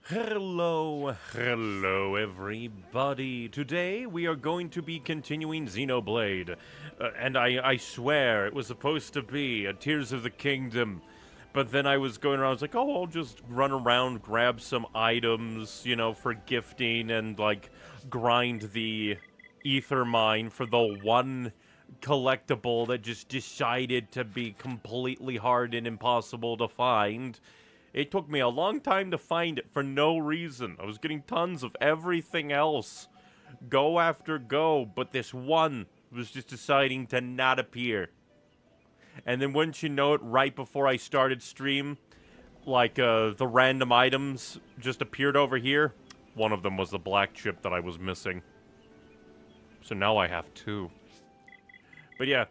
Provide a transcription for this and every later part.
Hello everybody. Today we are going to be continuing Xenoblade. And I swear it was supposed to be a Tears of the Kingdom. But then I was going around, I was like, oh, I'll just run around, grab some items, for gifting and, grind the ether mine for the one collectible that just decided to be completely hard and impossible to find. It took me a long time to find it for no reason. I was getting tons of everything else, go after go, but this one was just deciding to not appear. And then wouldn't you know it, right before I started stream, the random items just appeared over here. One of them was the black chip that I was missing. So now I have two. But yeah,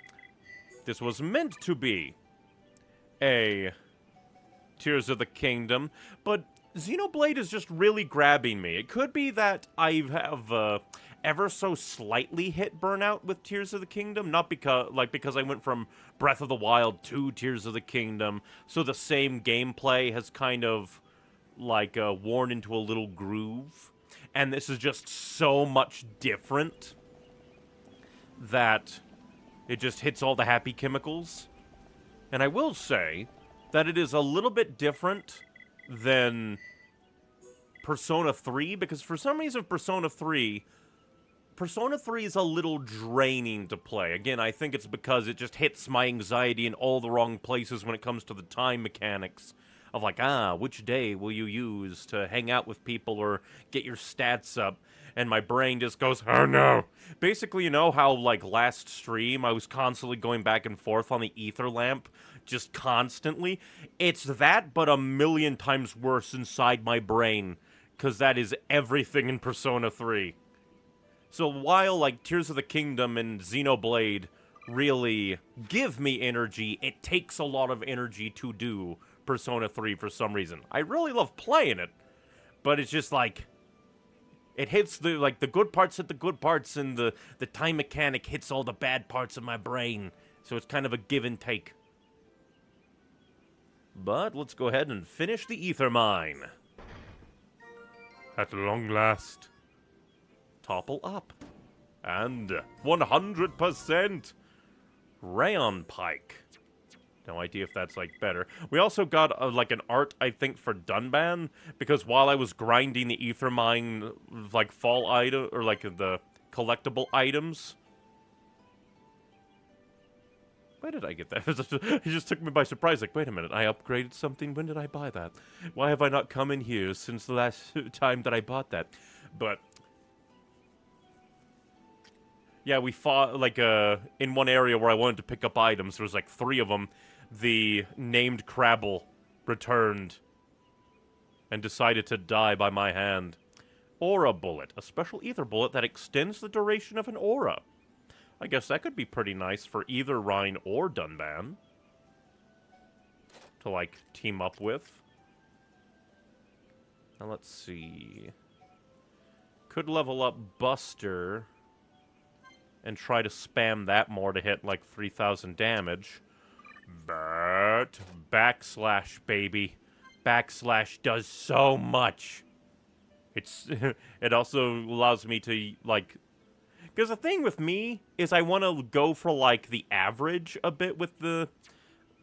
this was meant to be a Tears of the Kingdom, but Xenoblade is just really grabbing me. It could be that I have ever so slightly hit burnout with Tears of the Kingdom, not because I went from Breath of the Wild to Tears of the Kingdom, so the same gameplay has kind of worn into a little groove, and this is just so much different that it just hits all the happy chemicals. And I will say that it is a little bit different than Persona 3, because for some reason Persona 3 is a little draining to play. Again, I think it's because it just hits my anxiety in all the wrong places when it comes to the time mechanics of which day will you use to hang out with people or get your stats up? And my brain just goes, oh no. Basically, you know how, last stream, I was constantly going back and forth on the ether lamp, just constantly? It's that, but a million times worse inside my brain, because that is everything in Persona 3. So while, Tears of the Kingdom and Xenoblade really give me energy, it takes a lot of energy to do Persona 3 for some reason. I really love playing it, but it's just it hits the good parts hit the good parts, and the time mechanic hits all the bad parts of my brain. So it's kind of a give and take. But let's go ahead and finish the ether mine. At long last. Topple up. And 100% Rayon Pike. No idea if that's, better. We also got, an art, I think, for Dunban, because while I was grinding the ether mine, fall item, or, the collectible items. Where did I get that? It just took me by surprise, wait a minute, I upgraded something? When did I buy that? Why have I not come in here since the last time that I bought that? But yeah, we fought, in one area where I wanted to pick up items. There was, 3 of them. The named Crabble returned and decided to die by my hand. Aura Bullet, a special ether bullet that extends the duration of an aura. I guess that could be pretty nice for either Rhine or Dunban to, team up with. Now, let's see. Could level up Buster and try to spam that more to hit, 3,000 damage. But backslash, baby. Backslash does so much. It also allows me to, because the thing with me is I want to go for, the average a bit with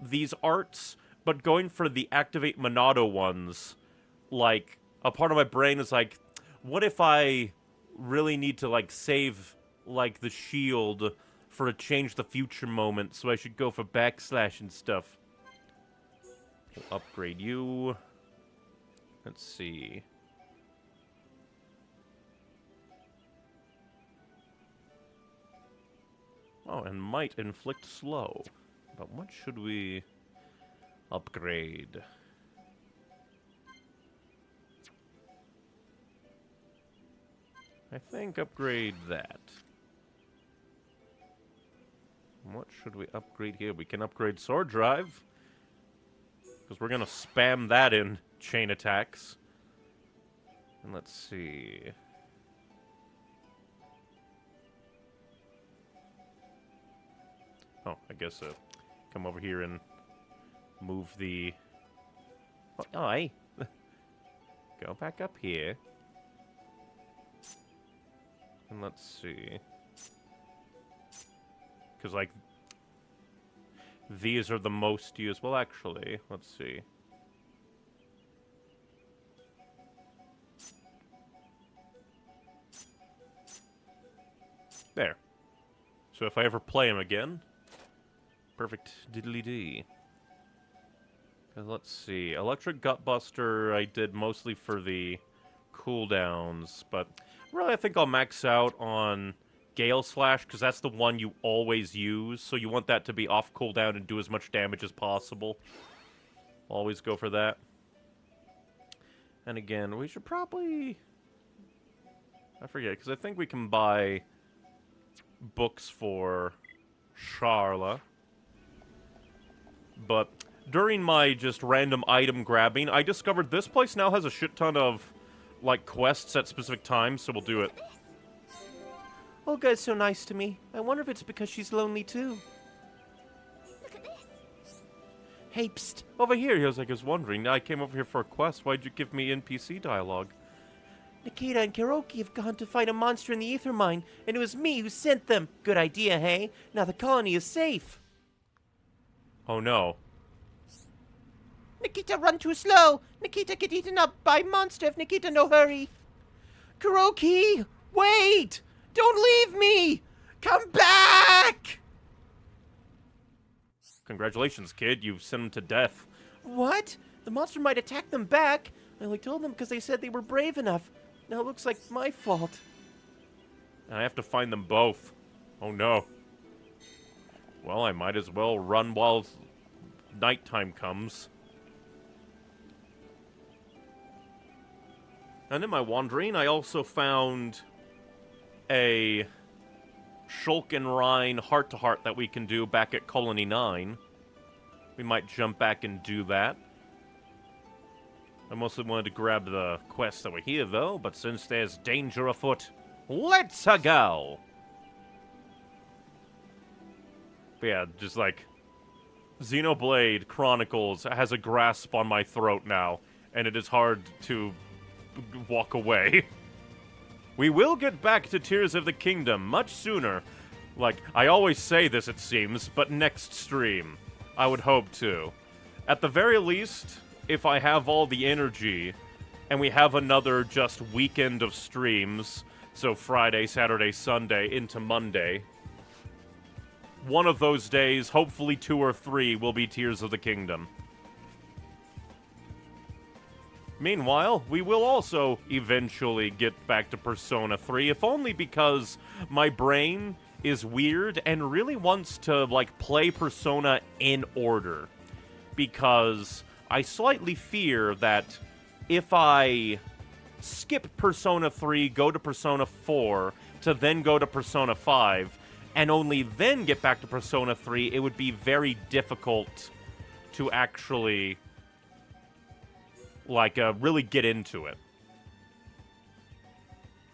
these arts, but going for the Activate Monado ones, a part of my brain is what if I really need to, save, the shield for a change the future moment, so I should go for backslash and stuff. We'll upgrade you. Let's see. Oh, and might inflict slow. But what should we upgrade? I think upgrade that. What should we upgrade here? We can upgrade Sword Drive, because we're going to spam that in chain attacks. And let's see. Oh, I guess come over here and move the... Oh, hey. go. Back up here. And let's see. Because, like, these are the most used. Well, actually, let's see. There. So if I ever play him again, perfect diddly-dee. Let's see. Electric Gutbuster I did mostly for the cooldowns, but really I think I'll max out on Gale Slash, because that's the one you always use, so you want that to be off cooldown and do as much damage as possible. Always go for that. And again, we should probably... I forget, because I think we can buy books for Charla. But during my just random item grabbing, I discovered this place now has a shit ton of, like, quests at specific times, so we'll do it. Olga is so nice to me. I wonder if it's because she's lonely too. Look at this. Hey, psst, over here. He was like, I was wondering. I came over here for a quest. Why'd you give me NPC dialogue? Nikita and Kiroki have gone to fight a monster in the ether mine, and it was me who sent them. Good idea, hey? Now the colony is safe. Oh no. Nikita, run too slow. Nikita get eaten up by monster if Nikita no hurry. Kiroki, wait! Don't leave me! Come back! Congratulations, kid. You've sent them to death. What? The monster might attack them back. I only told them because they said they were brave enough. Now it looks like my fault. And I have to find them both. Oh no. Well, I might as well run while nighttime comes. And in my wandering, I also found a Shulk and Rhine heart-to-heart that we can do back at Colony 9. We might jump back and do that. I mostly wanted to grab the quests that were here, though, but since there's danger afoot, let's-a go! But yeah, just like, Xenoblade Chronicles has a grasp on my throat now, and it is hard to walk away. We will get back to Tears of the Kingdom much sooner. Like, I always say this, it seems, but next stream. I would hope to. At the very least, if I have all the energy, and we have another just weekend of streams, so Friday, Saturday, Sunday, into Monday, one of those days, hopefully 2 or 3, will be Tears of the Kingdom. Meanwhile, we will also eventually get back to Persona 3, if only because my brain is weird and really wants to, like, play Persona in order. Because I slightly fear that if I skip Persona 3, go to Persona 4, to then go to Persona 5, and only then get back to Persona 3, it would be very difficult to actually, like, really get into it.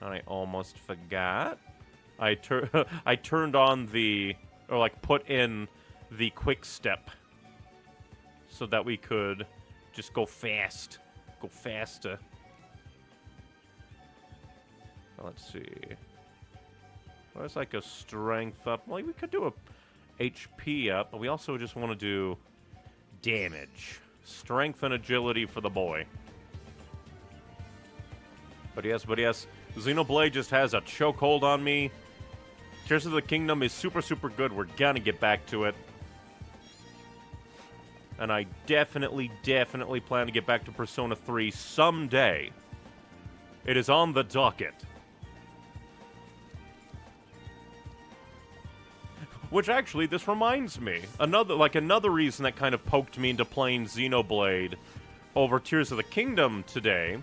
I almost forgot. I turned on the, or like put in the quick step so that we could just go fast. Go faster. Let's see. Well, there's like a strength up. Well, we could do a HP up, but we also just want to do damage. Strength and agility for the boy. But yes, Xenoblade just has a chokehold on me. Tears of the Kingdom is super, super good. We're gonna get back to it. And I definitely plan to get back to Persona 3 someday. It is on the docket. Which actually, this reminds me. Another reason that kind of poked me into playing Xenoblade over Tears of the Kingdom today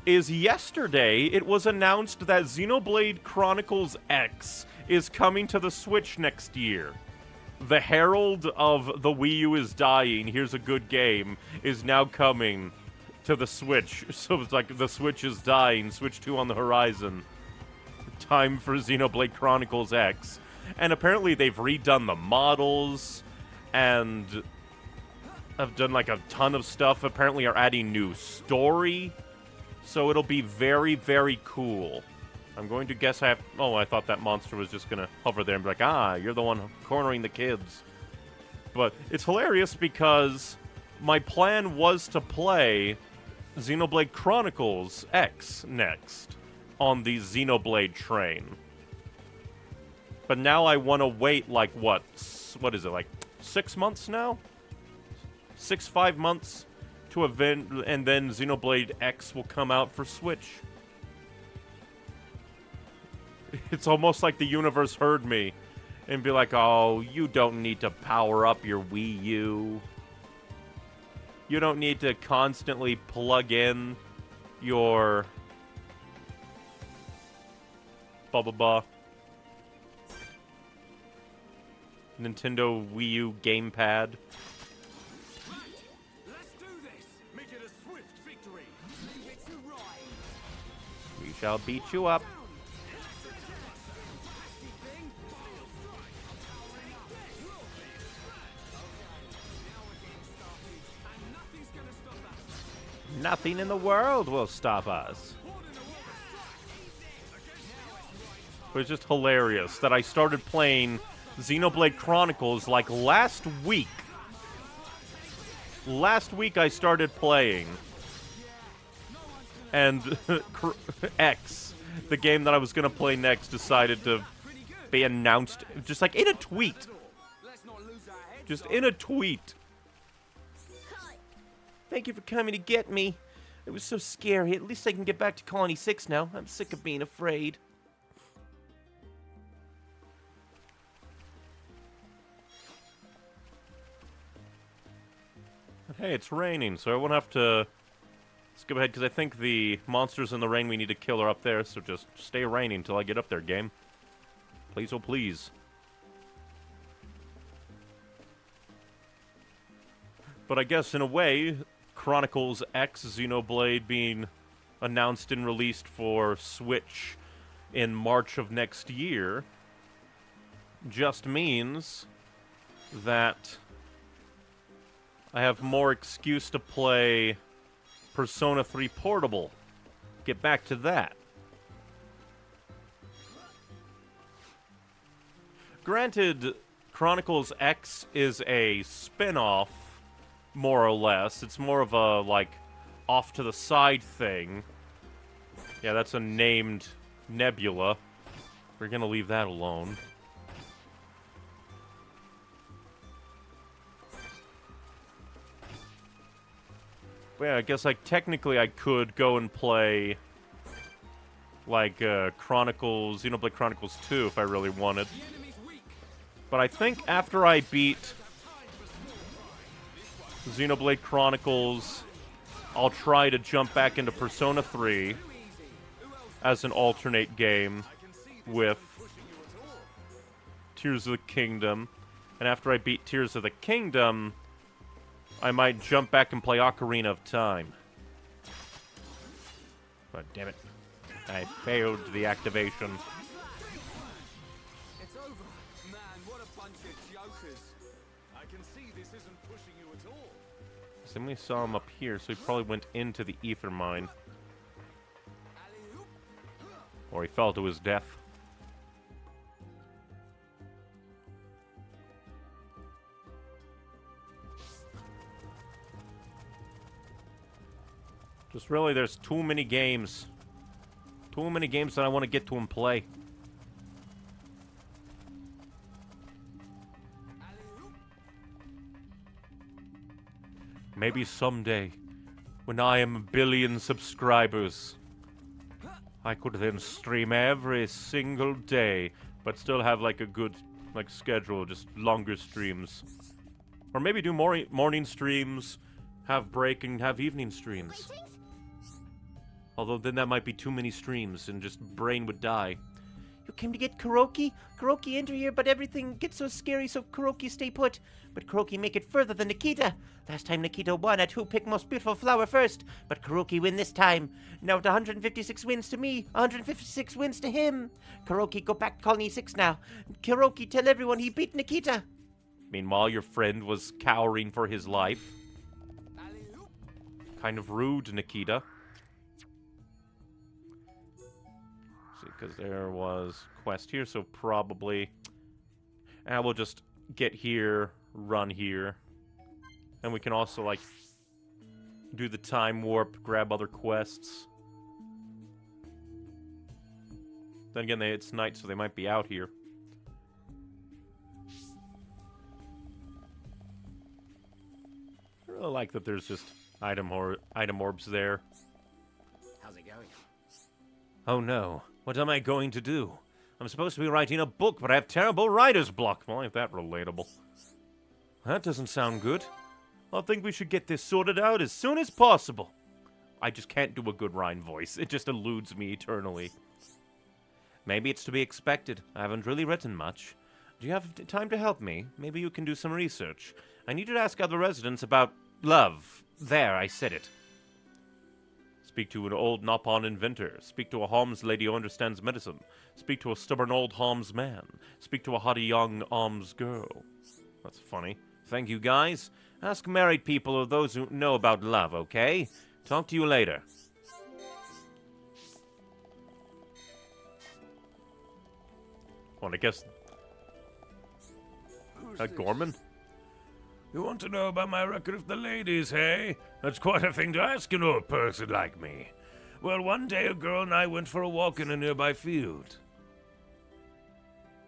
is yesterday it was announced that Xenoblade Chronicles X is coming to the Switch next year. The herald of the Wii U is dying, here's a good game, is now coming to the Switch. So it's like the Switch is dying, Switch 2 on the horizon. Time for Xenoblade Chronicles X. And apparently they've redone the models, and have done like a ton of stuff. Apparently are adding new story So it'll be very, very cool. I'm going to guess I have... Oh, I thought that monster was just going to hover there and be like, ah, you're the one cornering the kids. But it's hilarious because my plan was to play Xenoblade Chronicles X next on the Xenoblade train. But now I want to wait, like, what is it, like 6 months now? 5 months to event, and then Xenoblade X will come out for Switch. It's almost like the universe heard me and be like, oh, you don't need to power up your Wii U. You don't need to constantly plug in your blah. Nintendo Wii U gamepad. Let's do this. Make it a swift victory. Leave it to Ryan. We shall beat you up. Nothing in the world will stop us. It was just hilarious that I started playing Xenoblade Chronicles like last week. Last week I started playing. And X, the game that I was going to play next, decided to be announced just like in a tweet. Just in a tweet. Thank you for coming to get me. It was so scary. At least I can get back to Colony 6 now. I'm sick of being afraid. Hey, it's raining, so I won't have to skip ahead, because I think the monsters in the rain we need to kill are up there, so just stay raining until I get up there, game. Please, oh please. But I guess, in a way, Chronicles X Xenoblade being announced and released for Switch in March of next year just means that I have more excuse to play Persona 3 Portable. Get back to that. Granted, Chronicles X is a spin-off, more or less. It's more of a, like, off-to-the-side thing. Yeah, that's a named nebula. We're gonna leave that alone. But yeah, I guess, like, technically I could go and play, like, Xenoblade Chronicles 2 if I really wanted. But I think after I beat Xenoblade Chronicles, I'll try to jump back into Persona 3 as an alternate game with Tears of the Kingdom. And after I beat Tears of the Kingdom, I might jump back and play Ocarina of Time. But damn it, I failed the activation. It's over. Man, what a bunch of jokers. I can see this isn't pushing you at all. Somebody saw him up here, so he probably went into the ether mine. Or he fell to his death. Just really, there's too many games. Too many games that I want to get to and play. Maybe someday, when I am a billion subscribers, I could then stream every single day, but still have like a good schedule, just longer streams. Or maybe do more morning streams, have break, and have evening streams. Although then that might be too many streams and just brain would die. You came to get Kuroki? Kuroki enter here, but everything gets so scary, so Kuroki stay put. But Kuroki make it further than Nikita. Last time Nikita won at who picked most beautiful flower first, but Kuroki win this time. Now it's 156 wins to me, 156 wins to him. Kuroki go back to Colony 6 now. Kuroki tell everyone he beat Nikita. Meanwhile, your friend was cowering for his life. Kind of rude, Nikita. because there was quest here, so probably... we'll just get here, run here. And we can also, like, do the time warp, grab other quests. Then again, it's night, so they might be out here. I really like that there's just item orbs there. How's it going? Oh no, what am I going to do? I'm supposed to be writing a book, but I have terrible writer's block. Well, ain't that relatable? That doesn't sound good. I think we should get this sorted out as soon as possible. I just can't do a good Rhine voice. It just eludes me eternally. Maybe it's to be expected. I haven't really written much. Do you have time to help me? Maybe you can do some research. I need to ask other residents about love. There, I said it. Speak to an old Nopon inventor. Speak to a Homs lady who understands medicine. Speak to a stubborn old Homs man. Speak to a haughty young Homs girl. That's funny. Thank you, guys. Ask married people or those who know about love, okay? Talk to you later. Well, I guess... Gorman? You want to know about my record of the ladies, hey? That's quite a thing to ask an old person like me. Well, one day a girl and I went for a walk in a nearby field.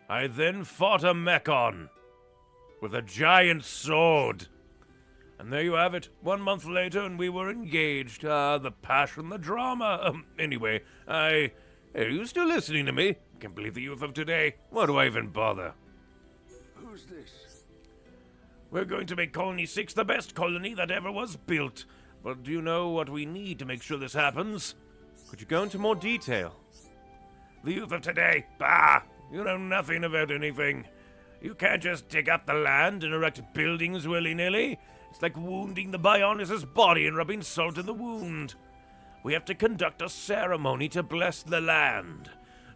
I then fought a Mechon with a giant sword. And there you have it. 1 month later and we were engaged. The passion, the drama. Anyway, Hey, are you still listening to me? Can't believe the youth of today. Why do I even bother? Who's this? We're going to make Colony 6 the best colony that ever was built. But do you know what we need to make sure this happens? Could you go into more detail? The youth of today, bah! You know nothing about anything. You can't just dig up the land and erect buildings willy-nilly. It's like wounding the Bionic's body and rubbing salt in the wound. We have to conduct a ceremony to bless the land.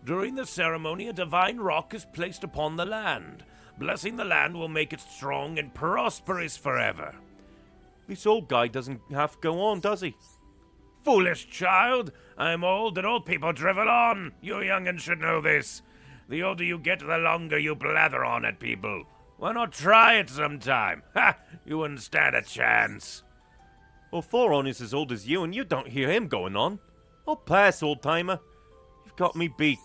During the ceremony, a divine rock is placed upon the land. Blessing the land will make it strong and prosperous forever. This old guy doesn't have to go on, does he? Foolish child! I'm old and old people drivel on. You young'uns should know this. The older you get, the longer you blather on at people. Why not try it sometime? Ha! You wouldn't stand a chance. Well, Thoron is as old as you, and you don't hear him going on. I'll pass, old-timer. You've got me beat.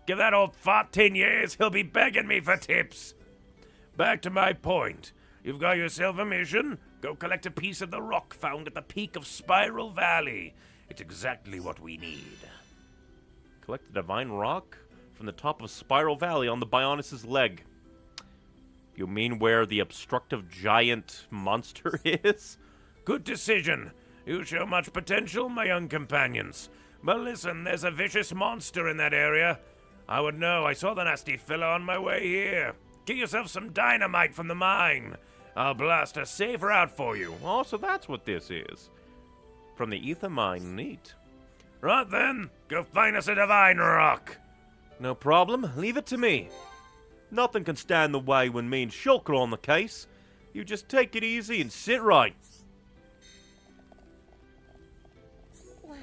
Give that old fart 10 years, he'll be begging me for tips. Back to my point. You've got yourself a mission. Go collect a piece of the rock found at the peak of Spiral Valley. It's exactly what we need. Collect the divine rock from the top of Spiral Valley on the Bionic's leg. You mean where the obstructive giant monster is? Good decision. You show much potential, my young companions. But listen, there's a vicious monster in that area. I would know. I saw the nasty fellow on my way here. Get yourself some dynamite from the mine. I'll blast a safe route for you. Oh, so that's what this is. From the ether mine, neat. Right then, go find us a divine rock. No problem. Leave it to me. Nothing can stand the way when me and Shulk are on the case. You just take it easy and sit right. Well,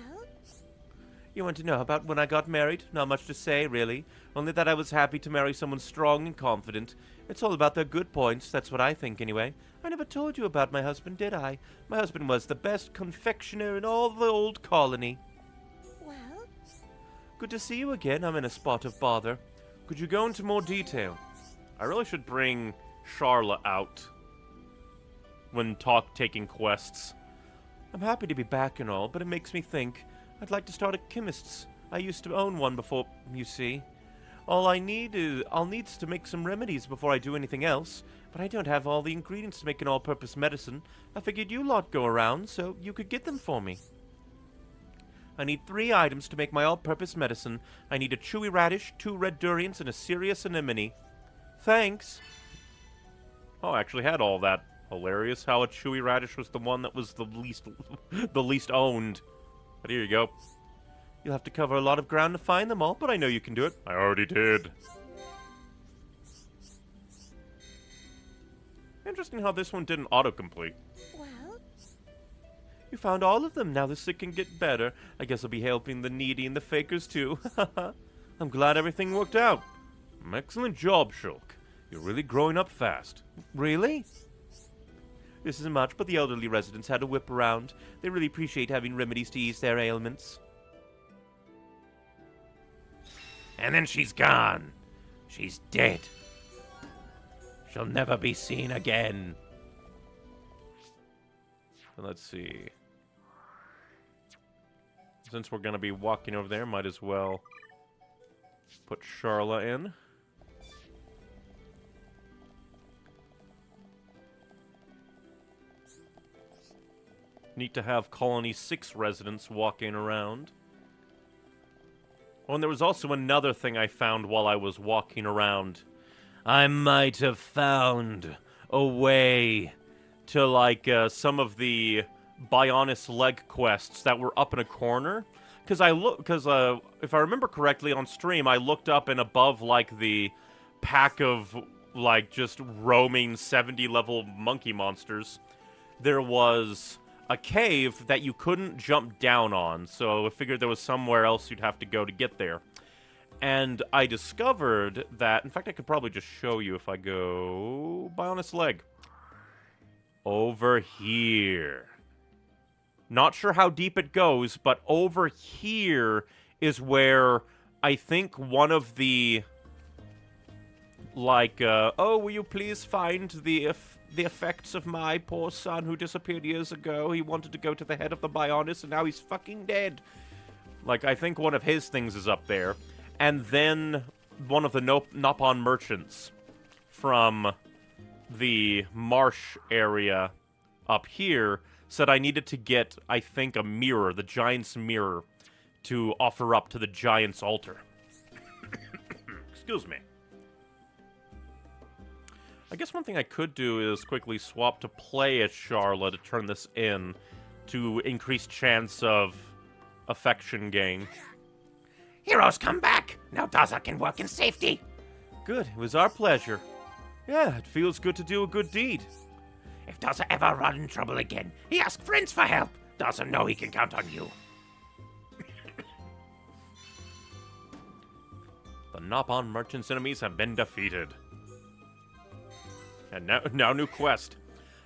You want to know about when I got married? Not much to say, really. Only that I was happy to marry someone strong and confident. It's all about their good points, that's what I think anyway. I never told you about my husband, did I? My husband was the best confectioner in all the old colony. well, Good to see you again. I'm in a spot of bother. Could you go into more detail? I really should bring Charlotte out when taking quests. I'm happy to be back and all, but it makes me think. I'd like to start a chemist's. I used to own one before, you see. I'll need to make some remedies before I do anything else, but I don't have all the ingredients to make an all-purpose medicine. I figured you lot go around, so you could get them for me. I need 3 items to make my all-purpose medicine. I need a chewy radish, 2 red durians, and a serious anemone. Thanks. Oh, I actually had all that. Hilarious how a chewy radish was the one that was the least owned. But here you go. You'll have to cover a lot of ground to find them all, but I know you can do it. I already did. Interesting how this one didn't autocomplete. well, You found all of them. Now the sick can get better. I guess I'll be helping the needy and the fakers too. I'm glad everything worked out. Excellent job, Shulk. You're really growing up fast. Really? This isn't much, but the elderly residents had a whip around. They really appreciate having remedies to ease their ailments. And then she's gone. She's dead. She'll never be seen again. Let's see. Since we're going to be walking over there, might as well put Charla in. Need to have Colony 6 residents walking around. Oh, and there was also another thing I found while I was walking around. I might have found a way to, like, some of the Bionis leg quests that were up in a corner. Because if I remember correctly on stream, I looked up and above, like, the pack of, like, just roaming 70-level monkey monsters, there was a cave that you couldn't jump down on, so I figured there was somewhere else you'd have to go to get there. And I discovered that, in fact, I could probably just show you if I go Bionis leg. Over here. Not sure how deep it goes, but over here is where I think one of the, like, oh, will you please find the effects of my poor son who disappeared years ago? He wanted to go to the head of the Bionis, and now he's fucking dead. Like, I think one of his things is up there. And then one of the Nopon merchants from the marsh area up here said I needed to get, I think, a mirror, the giant's mirror, to offer up to the giant's altar. Excuse me. I guess one thing I could do is quickly swap to play as Charla to turn this in to increase chance of affection gain. Heroes come back! Now Daza can work in safety! Good, it was our pleasure. Yeah, it feels good to do a good deed. If Daza ever run in trouble again, he asks friends for help. Daza know he can count on you. The Nopon merchant's enemies have been defeated. And now new quest.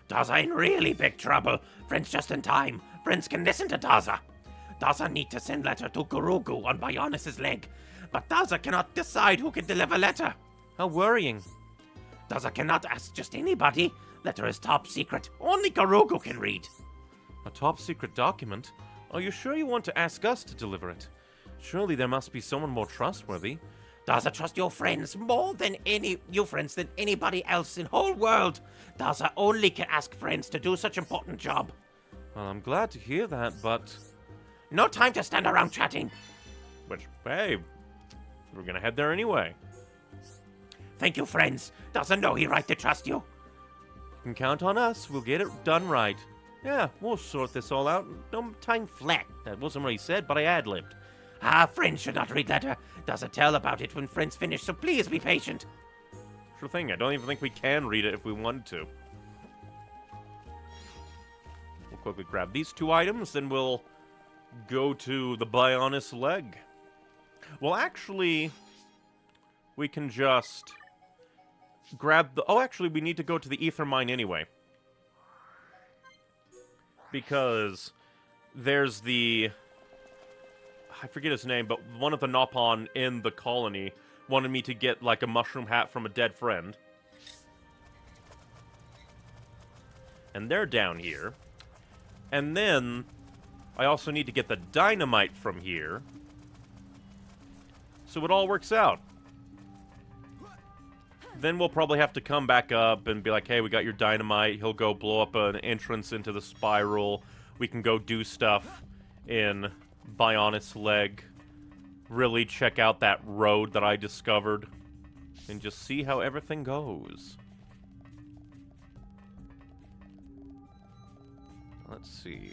Daza in really big trouble. Friends just in time. Friends can listen to Daza. Daza need to send letter to Gurugu on Bionis' leg. But Daza cannot decide who can deliver letter. How worrying. Daza cannot ask just anybody. Letter is top secret. Only Gurugu can read. A top secret document? Are you sure you want to ask us to deliver it? Surely there must be someone more trustworthy. Daza trust your friends more than anybody else in whole world. Daza only can ask friends to do such important job. Well, I'm glad to hear that, but... No time to stand around chatting. Which, hey, we're gonna head there anyway. Thank you, friends. Daza know he right to trust you. You can count on us. We'll get it done right. Yeah, we'll sort this all out. No time flat. That wasn't what he said, but I ad-libbed. Friends should not read letter. Daza tell about it when friends finish, so please be patient. Sure thing. I don't even think we can read it if we wanted to. We'll quickly grab these two items, then we'll go to the Bionis leg. Well, actually, we can just grab the... Oh, actually, we need to go to the ether mine anyway. Because there's the... I forget his name, but one of the Nopon in the colony wanted me to get, like, a mushroom hat from a dead friend. And they're down here. And then I also need to get the dynamite from here. So it all works out. Then we'll probably have to come back up and be like, hey, we got your dynamite. He'll go blow up an entrance into the spiral. We can go do stuff in Bionis leg. Really check out that road that I discovered. And just see how everything goes. Let's see.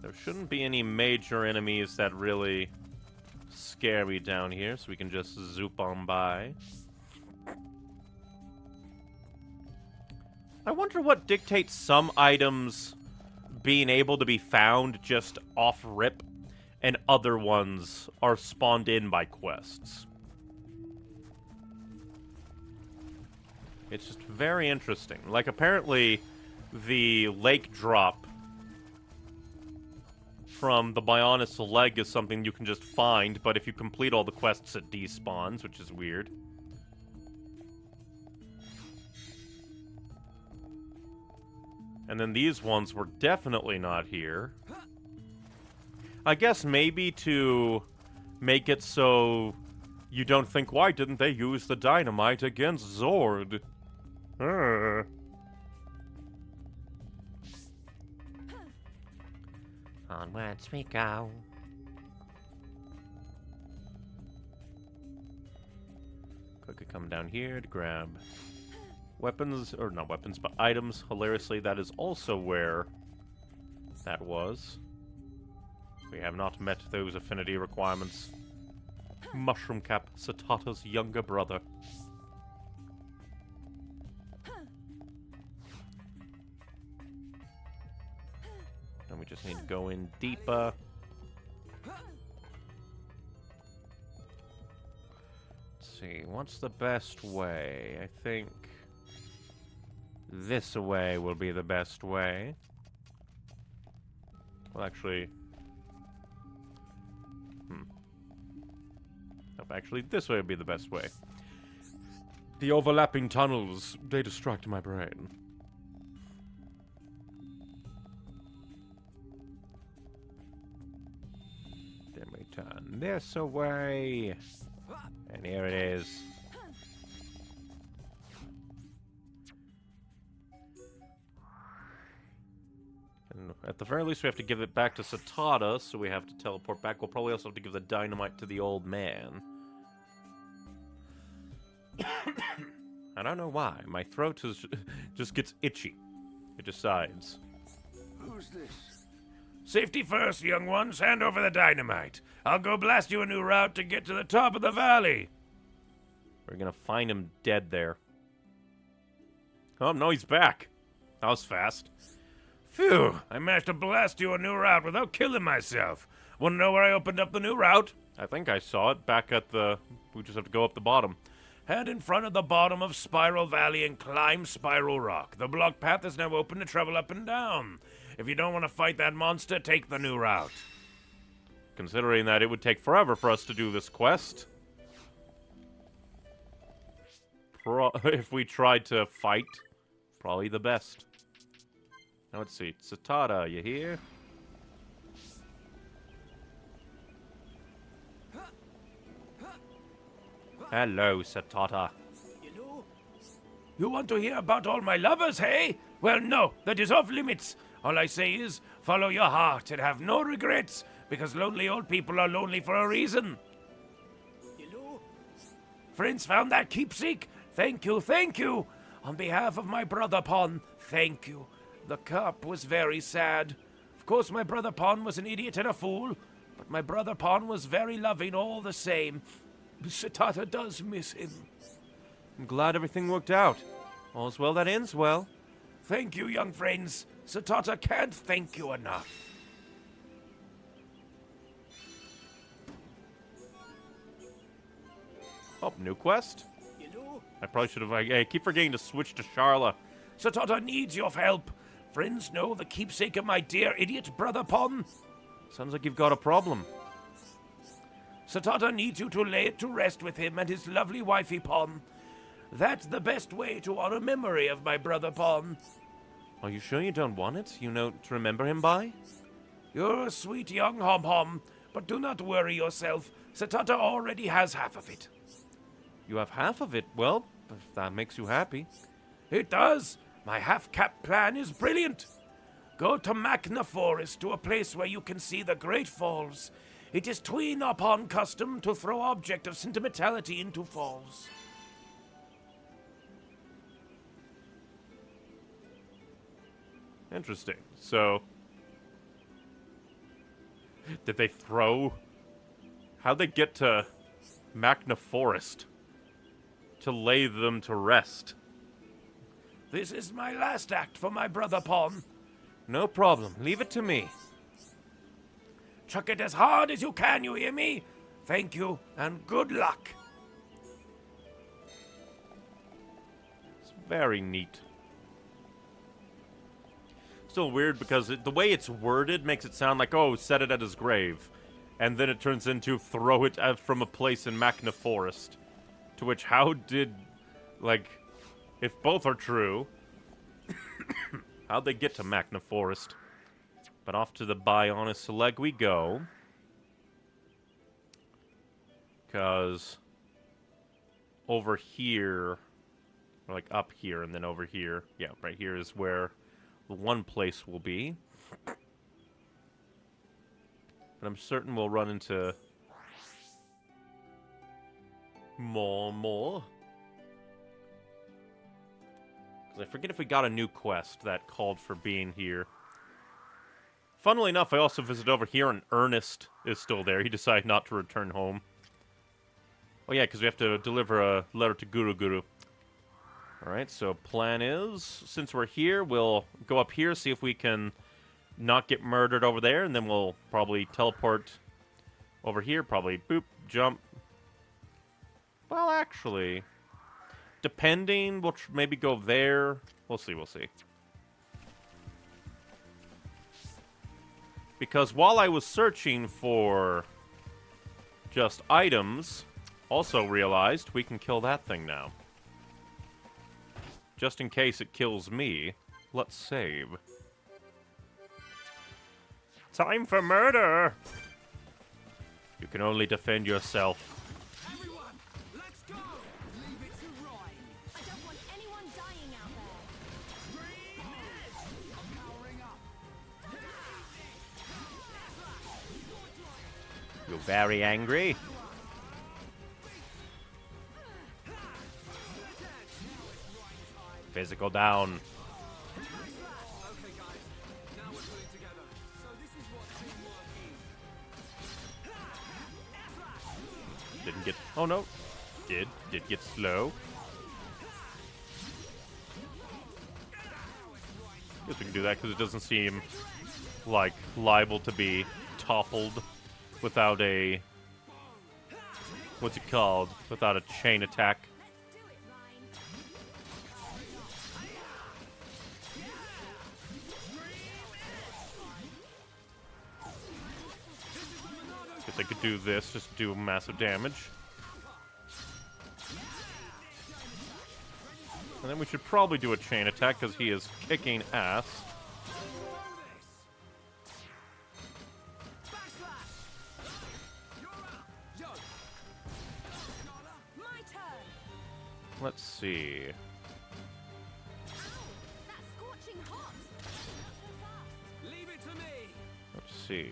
There shouldn't be any major enemies that really scare me down here, so we can just zoop on by. I wonder what dictates some items being able to be found just off rip, and other ones are spawned in by quests. It's just very interesting. Like, apparently, the lake drop from the Bionis leg is something you can just find, but if you complete all the quests, it despawns, which is weird. And then these ones were definitely not here. I guess maybe to make it so you don't think, why didn't they use the dynamite against Zord? Onwards we go. Quickly come down here to grab weapons, or not weapons, but items. Hilariously, that is also where that was. We have not met those affinity requirements. Mushroom Cap, Satata's younger brother. And we just need to go in deeper. Let's see, what's the best way? I think this way will be the best way. Well, actually... Nope, actually, this way would be the best way. The overlapping tunnels, they distract my brain. Then we turn this away. And here it is. And at the very least, we have to give it back to Satata, so we have to teleport back. We'll probably also have to give the dynamite to the old man. I don't know why. My throat is just gets itchy. It decides. Who's this? Safety first, young ones. Hand over the dynamite. I'll go blast you a new route to get to the top of the valley. We're gonna find him dead there. Oh, no, he's back. That was fast. Phew, I managed to blast you a new route without killing myself. Want to know where I opened up the new route? I think I saw it back at the... We just have to go up the bottom. Head in front of the bottom of Spiral Valley and climb Spiral Rock. The block path is now open to travel up and down. If you don't want to fight that monster, take the new route. Considering that it would take forever for us to do this quest. If we tried to fight, probably the best. Now let's see. Satata, you here? Hello, Satata. You want to hear about all my lovers, hey? Well, no, that is off limits. All I say is, follow your heart and have no regrets, because lonely old people are lonely for a reason. Friends found that keepsake? Thank you, thank you. On behalf of my brother Pon, thank you. The cup was very sad. Of course, my brother Pon was an idiot and a fool, but my brother Pon was very loving all the same. Satata does miss him. I'm glad everything worked out. All's well that ends well. Thank you, young friends. Satata can't thank you enough. Oh, new quest? I probably should have... I keep forgetting to switch to Sharla. Satata needs your help. Friends know the keepsake of my dear idiot brother Pon. Sounds like you've got a problem. Satata needs you to lay it to rest with him and his lovely wifey Pon. That's the best way to honor memory of my brother Pon. Are you sure you don't want it? You know, to remember him by? You're a sweet young hom-hom, but do not worry yourself. Satata already has half of it. You have half of it? Well, if that makes you happy. It does. My half-cap plan is brilliant. Go to Magna Forest, to a place where you can see the Great Falls. It is tween upon custom to throw object of sentimentality into falls. Interesting. So, did they throw... How'd they get to Magna Forest to lay them to rest? This is my last act for my brother Pon. No problem. Leave it to me. Chuck it as hard as you can, you hear me? Thank you, and good luck. It's very neat. Still weird because the way it's worded makes it sound like, oh, set it at his grave. And then it turns into throw it out from a place in Magna Forest. To which, how did, like, if both are true, how'd they get to Magna Forest? But off to the Bionis leg we go. Because over here, or like up here and then over here, yeah, right here is where the one place will be. But I'm certain we'll run into more. Because I forget if we got a new quest that called for being here. Funnily enough, I also visited over here and Ernest is still there. He decided not to return home. Oh yeah, because we have to deliver a letter to Guru Guru. Alright, so plan is, since we're here, we'll go up here, see if we can not get murdered over there, and then we'll probably teleport over here, probably boop, jump. Well, actually, depending, we'll maybe go there. We'll see. Because while I was searching for just items, also realized we can kill that thing now. Just in case it kills me, let's save. Time for murder! You can only defend yourself. Everyone, let's go! Leave it to Ryan. I don't want anyone dying out there. I'm powering up. You're very angry? Physical down. Okay, guys. Now we're pulling together. So this is what teamwork is. Didn't get... Oh, no. Did get slow. Guess we can do that because it doesn't seem, like, liable to be toppled without a... What's it called? Without a chain attack. Guess I could do this, just do massive damage. And then we should probably do a chain attack, because he is kicking ass. My turn. Let's see. That's scorching hot. Not so fast. Leave it to me. Let's see.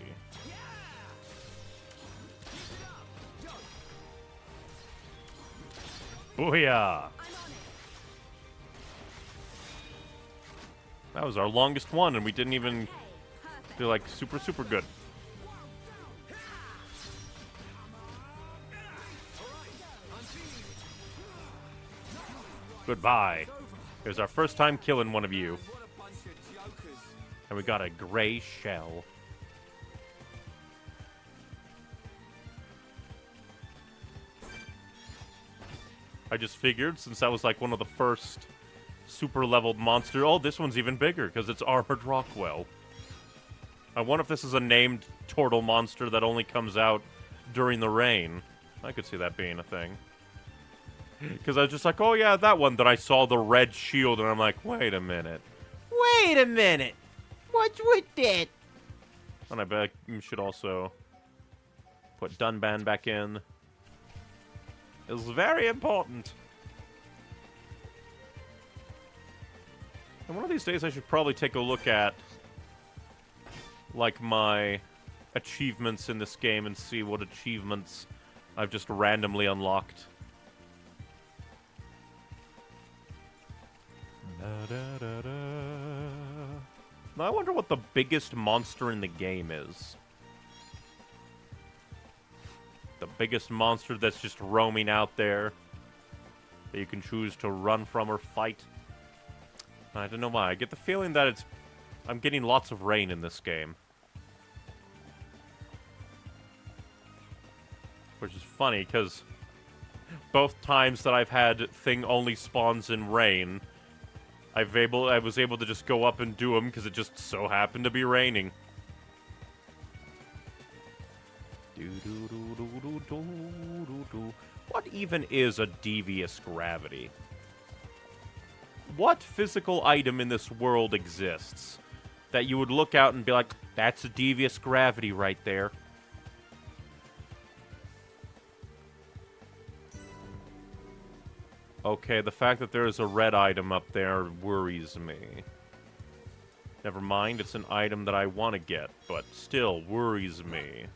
Booyah! I'm on it. That was our longest one, and we didn't even Okay, perfect. do, like, super good. Goodbye. It was our first time killing one of you. What a bunch of jokers. And we got a gray shell. I just figured, since that was like one of the first super leveled monster. Oh, this one's even bigger because it's Armored Rockwell. I wonder if this is a named turtle monster that only comes out during the rain. I could see that being a thing. Because I was just like, oh yeah, that one. Then I saw the red shield and I'm like, wait a minute. Wait a minute. What's with that? And I bet you should also put Dunban back in. It's very important. And one of these days I should probably take a look at, like, my achievements in this game and see what achievements I've just randomly unlocked. Now I wonder what the biggest monster in the game is. The biggest monster that's just roaming out there that you can choose to run from or fight. I don't know why. I get the feeling that I'm getting lots of rain in this game. Which is funny, because both times that I've had thing only spawns in rain, I was able to just go up and do them because it just so happened to be raining. What even is a devious gravity? What physical item in this world exists that you would look out and be like, that's a devious gravity right there? Okay, the fact that there is a red item up there worries me. Never mind, it's an item that I want to get, but still worries me.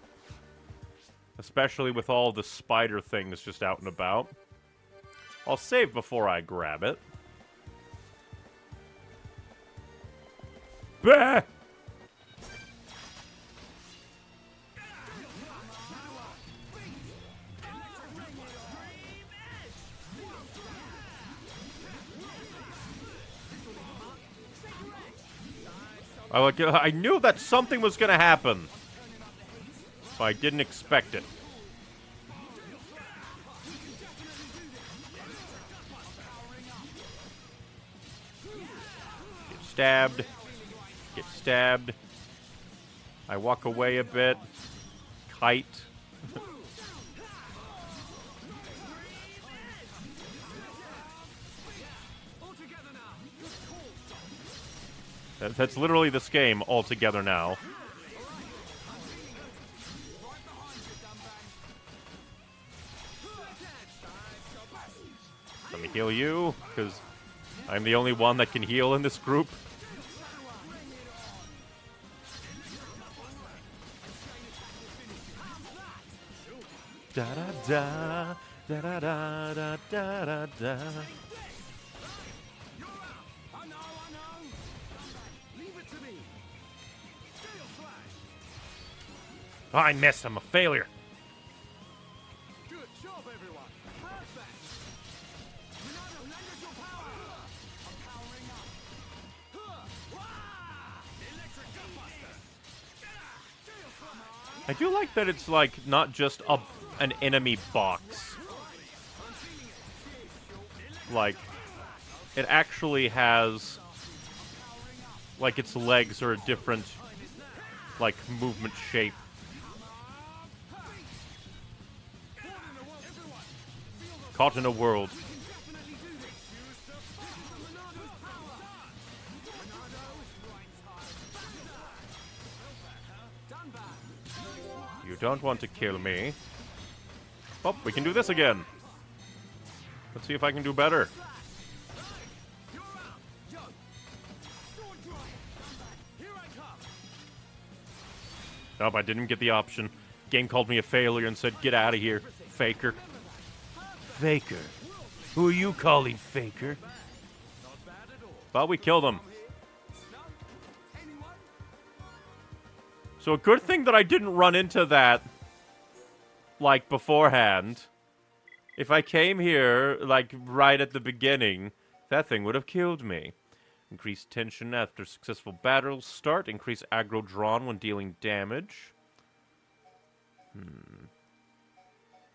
Especially with all the spider things just out and about. I'll save before I grab it. Bah! I knew that something was gonna happen. But I didn't expect it. Get stabbed. Get stabbed. I walk away a bit. Kite. That's literally this game altogether now. Let me heal you, because I'm the only one that can heal in this group. Da da da da da da da da da. Oh, I missed. I'm a failure. Good job, everyone. Perfect. Ronaldo, lend us your power. I'm powering up. Huh. Wah! Electric gunbuster. I do like that it's like not just an enemy box. Like it actually has like its legs are a different like movement shape. Caught in a world. You don't want to kill me. Oh, we can do this again. Let's see if I can do better. Nope, I didn't get the option. Game called me a failure and said, get out of here, faker. Faker? Who are you calling faker? Well, we killed him. So a good thing that I didn't run into that, like, beforehand. If I came here, like, right at the beginning, that thing would have killed me. Increase tension after successful battles start. Increase aggro drawn when dealing damage.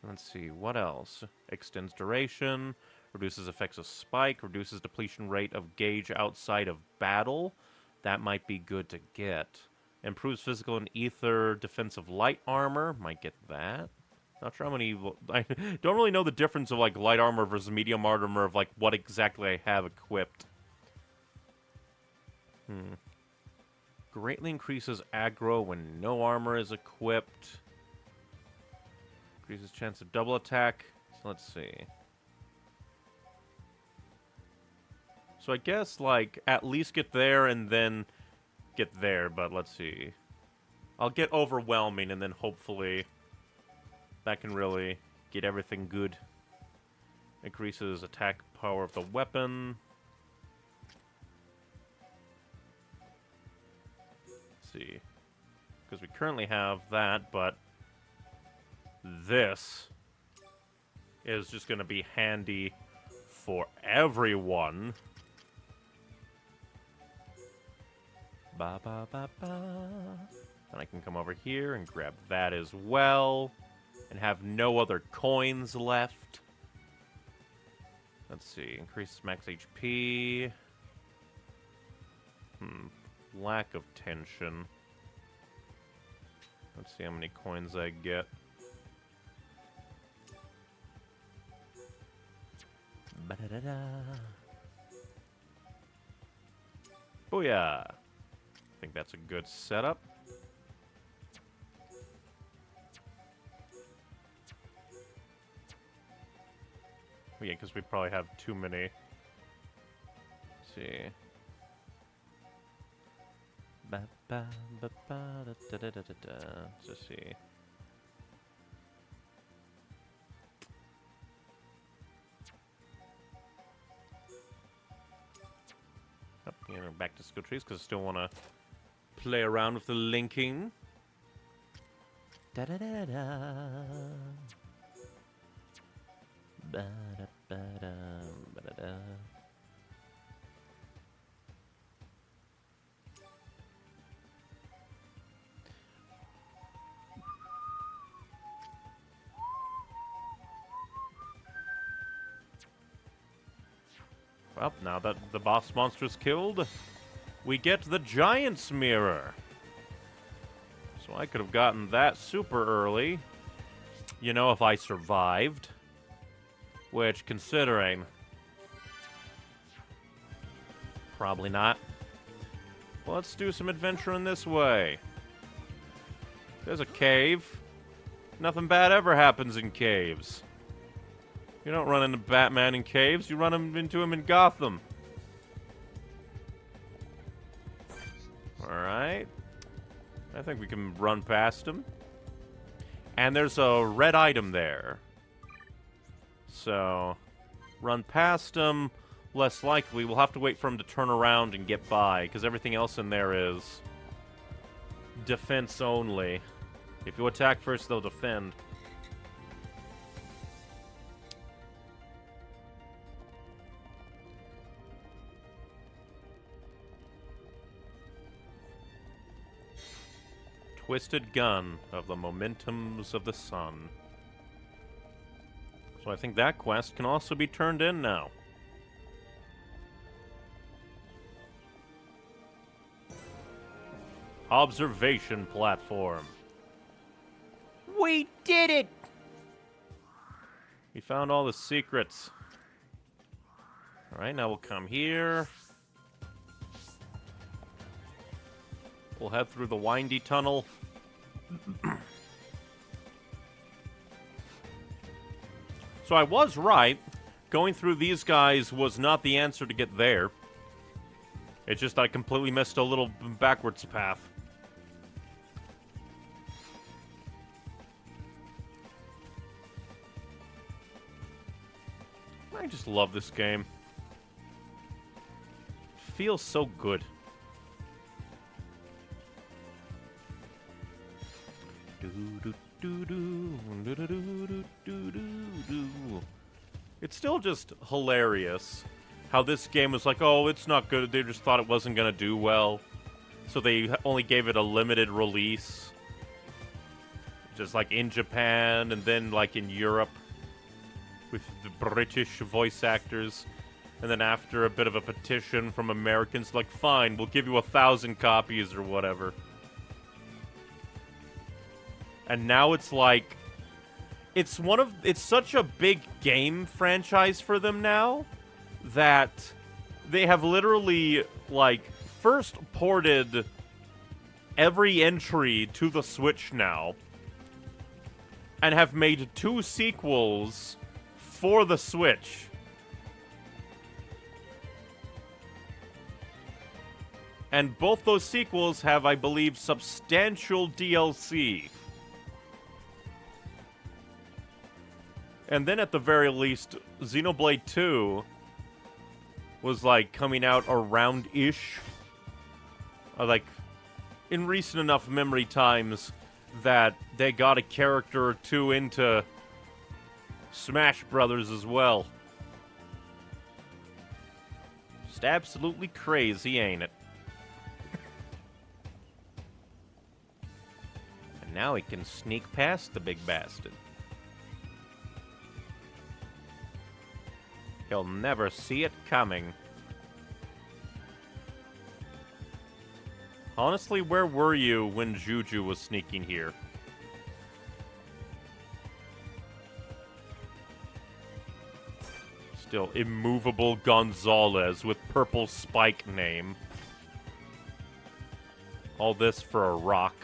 Let's see, what else? Extends duration. Reduces effects of spike. Reduces depletion rate of gauge outside of battle. That might be good to get. Improves physical and ether defensive light armor. Might get that. Not sure how many... I don't really know the difference of, like, light armor versus medium armor of, like, what exactly I have equipped. Greatly increases aggro when no armor is equipped. Increases chance of double attack. So let's see. So I guess, like, at least get there and then get there, but let's see. I'll get overwhelming and then hopefully that can really get everything good. Increases attack power of the weapon. Let's see. Because we currently have that, but this is just going to be handy for everyone. Ba ba ba ba. And I can come over here and grab that as well. and have no other coins left. Let's see. Increase max HP. Lack of tension. Let's see how many coins I get. Ba-da-da-da. Booyah! I think that's a good setup. Oh, yeah, because we probably have too many. Let's see. Let's just see. Oh, yeah, we're back to skill trees because I still want to play around with the linking. Da-da-da-da. Ba-da-ba-da, ba-da-da. Well, now that the boss monster is killed, we get the Giant's Mirror. So I could have gotten that super early. You know, if I survived. Which, considering... probably not. Well, let's do some adventuring this way. There's a cave. Nothing bad ever happens in caves. You don't run into Batman in caves, you run into him in Gotham. Alright. I think we can run past him. And there's a red item there. So, run past him. Less likely, we'll have to wait for him to turn around and get by, because everything else in there is defense only. If you attack first, they'll defend. Twisted Gun of the Momentums of the Sun. So I think that quest can also be turned in now. Observation platform. We did it! We found all the secrets. Alright, now we'll come here. We'll head through the windy tunnel. So I was right. Going through these guys was not the answer to get there. It's just I completely missed a little backwards path. I just love this game. It feels so good. It's still just hilarious how this game was like, oh, it's not good. They just thought it wasn't going to do well. So they only gave it a limited release. Just like in Japan and then like in Europe with the British voice actors. And then after a bit of a petition from Americans, like, fine, we'll give you 1,000 copies or whatever. And now it's like, it's such a big game franchise for them now that they have literally, like, first ported every entry to the Switch now and have made 2 sequels for the Switch. And both those sequels have, I believe, substantial DLC. And then at the very least, Xenoblade 2 was, like, coming out around-ish. Like, in recent enough memory times that they got a character or 2 into Smash Brothers as well. Just absolutely crazy, ain't it? And now he can sneak past the big bastard. He'll never see it coming. Honestly, where were you when Juju was sneaking here? Still, immovable Gonzalez with purple spike name. All this for a rock.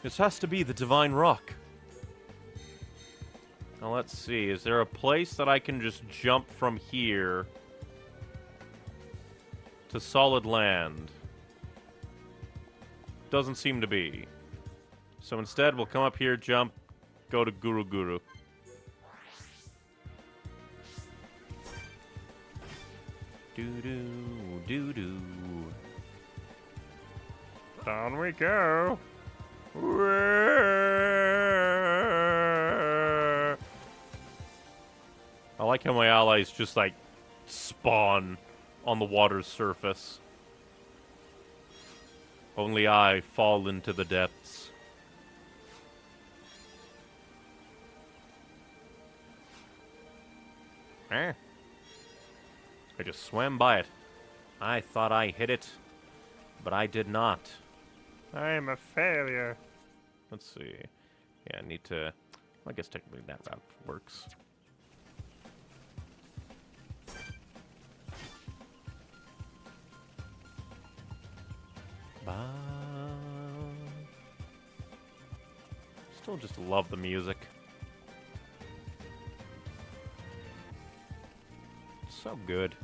This has to be the Divine Rock. Now let's see, is there a place that I can just jump from here to solid land? Doesn't seem to be. So instead, we'll come up here, jump, go to Guru Guru. Doo-doo, doo-doo. Down we go. I like how my allies just, like, spawn on the water's surface. Only I fall into the depths. Eh? I just swam by it. I thought I hit it, but I did not. I am a failure. Let's see. Yeah, I need to... I guess technically that route works. Still just love the music. So good.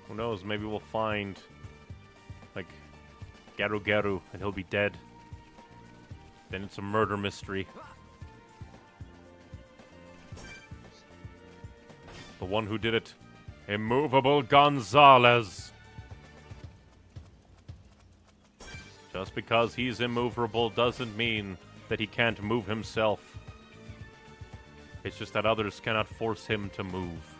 Who knows, maybe we'll find, like, Garu Garu, and he'll be dead. Then it's a murder mystery. The one who did it. Immovable Gonzalez. Just because he's immovable doesn't mean that he can't move himself. It's just that others cannot force him to move.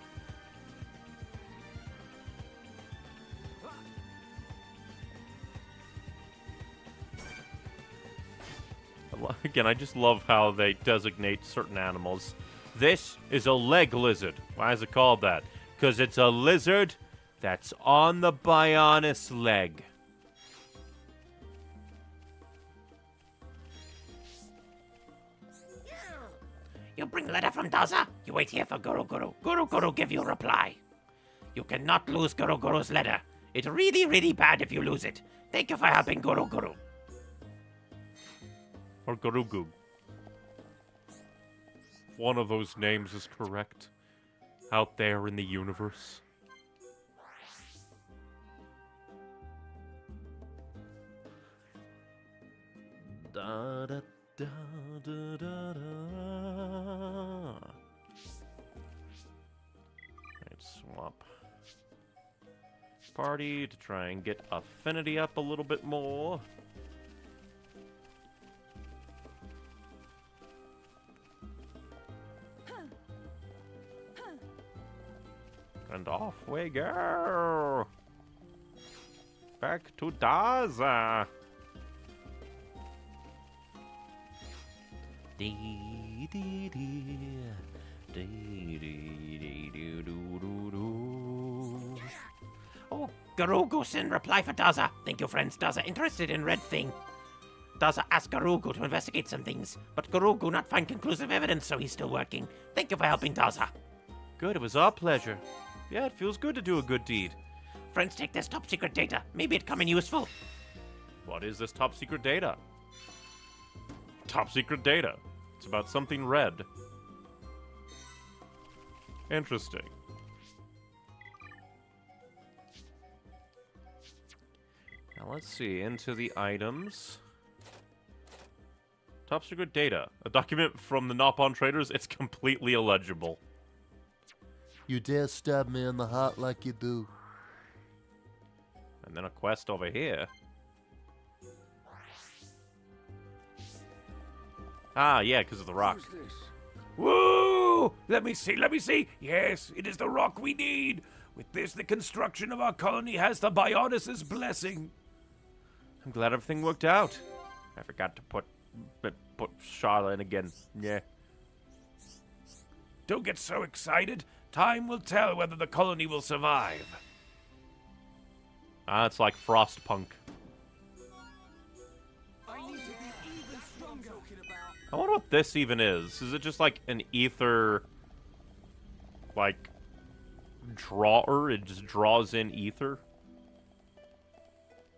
Again, I just love how they designate certain animals. This is a leg lizard. Why is it called that? Because it's a lizard that's on the Bionis leg. You bring letter from Daza? You wait here for Guru Guru. Guru Guru give you reply. You cannot lose Guru Guru's letter. It's really, really bad if you lose it. Thank you for helping Guru Guru. Or Garugu. One of those names is correct. Out there in the universe. Da da da da da da. Let's swap party to try and get affinity up a little bit more. And off we go! Back to Daza! Dee dee dee. Dee dee dee doo doo doo doo. Oh, Garugu send reply for Daza. Thank you, friends. Daza interested in red thing. Daza asked Garugu to investigate some things, but Garugu not find conclusive evidence, so he's still working. Thank you for helping Daza. Good, it was our pleasure. Yeah, it feels good to do a good deed. Friends, take this top secret data. Maybe it come in useful. What is this top secret data? Top secret data. It's about something red. Interesting. Now let's see, into the items. Top secret data. A document from the Nopon traders. It's completely illegible. You dare stab me in the heart like you do. And then a quest over here. Ah, yeah, because of the rock. Who's this? Woo! Let me see, let me see. Yes, it is the rock we need. With this, the construction of our colony has the Bionis' blessing. I'm glad everything worked out. I forgot to put Charlotte in again. Yeah. Don't get so excited. Time will tell whether the colony will survive. It's like Frostpunk. I need to be even stronger. I wonder what this even is. Is it just like an ether, like, drawer? It just draws in ether?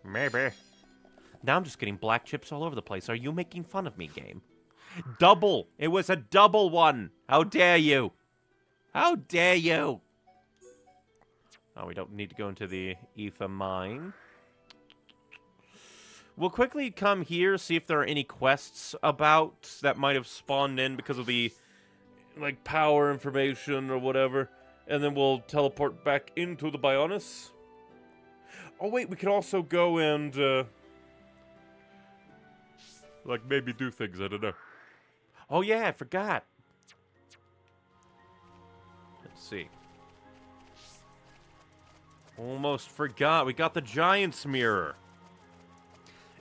Maybe. Now I'm just getting black chips all over the place. Are you making fun of me, game? Double! It was a double one! How dare you? How dare you? Oh, we don't need to go into the ether mine. We'll quickly come here, see if there are any quests about that might have spawned in because of the, like, power information or whatever. And then we'll teleport back into the Bionis. Oh, wait, we could also go and, like, maybe do things, I don't know. Oh, yeah, I forgot. Let's see. Almost forgot. We got the Giant's Mirror.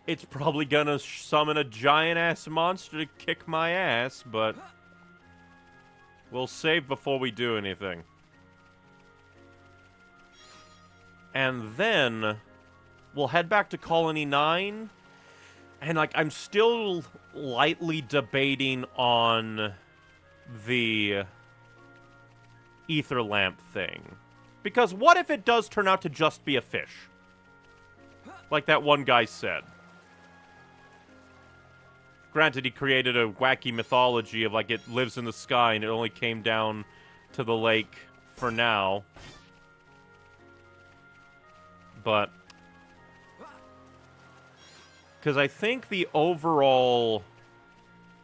It's probably gonna summon a giant-ass monster to kick my ass, but we'll save before we do anything. And then we'll head back to Colony 9. And, like, I'm still lightly debating on the ether lamp thing. Because what if it does turn out to just be a fish? Like that one guy said. Granted, he created a wacky mythology of, like, it lives in the sky and it only came down to the lake for now. But because I think the overall,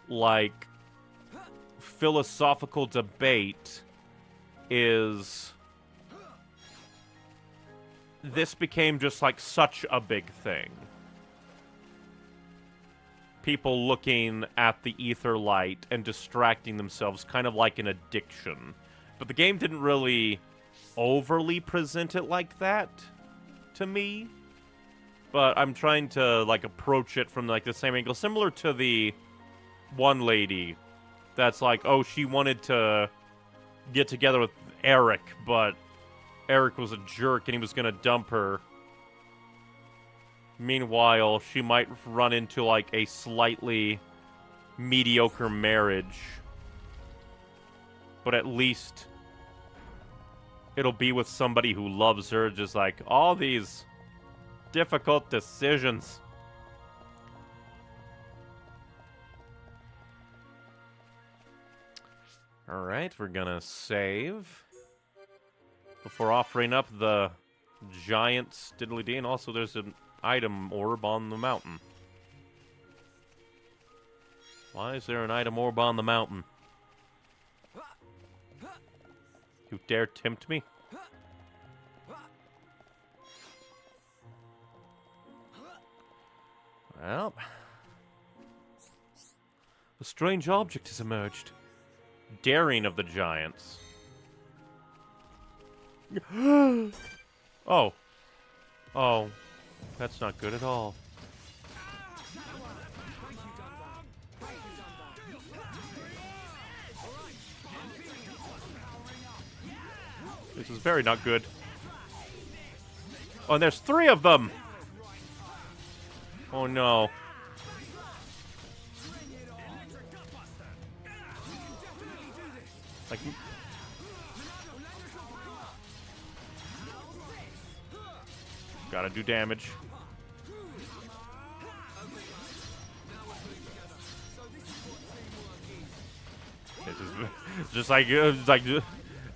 like, philosophical debate is this became just, like, such a big thing. People looking at the ether light and distracting themselves, kind of like an addiction. But the game didn't really overly present it like that to me. But I'm trying to, like, approach it from, like, the same angle. Similar to the one lady that's like, oh, she wanted to get together with Eric, but Eric was a jerk and he was going to dump her. Meanwhile, she might run into, like, a slightly mediocre marriage. But at least it'll be with somebody who loves her, just like all these difficult decisions. Alright, we're gonna save before offering up the giant Diddly-Dee, and also there's an item orb on the mountain. Why is there an item orb on the mountain? You dare tempt me? Well, a strange object has emerged. Daring of the giants. Oh. Oh. That's not good at all. This is very not good. Oh, and there's 3 of them! Oh no. Like, gotta do damage. It's just like,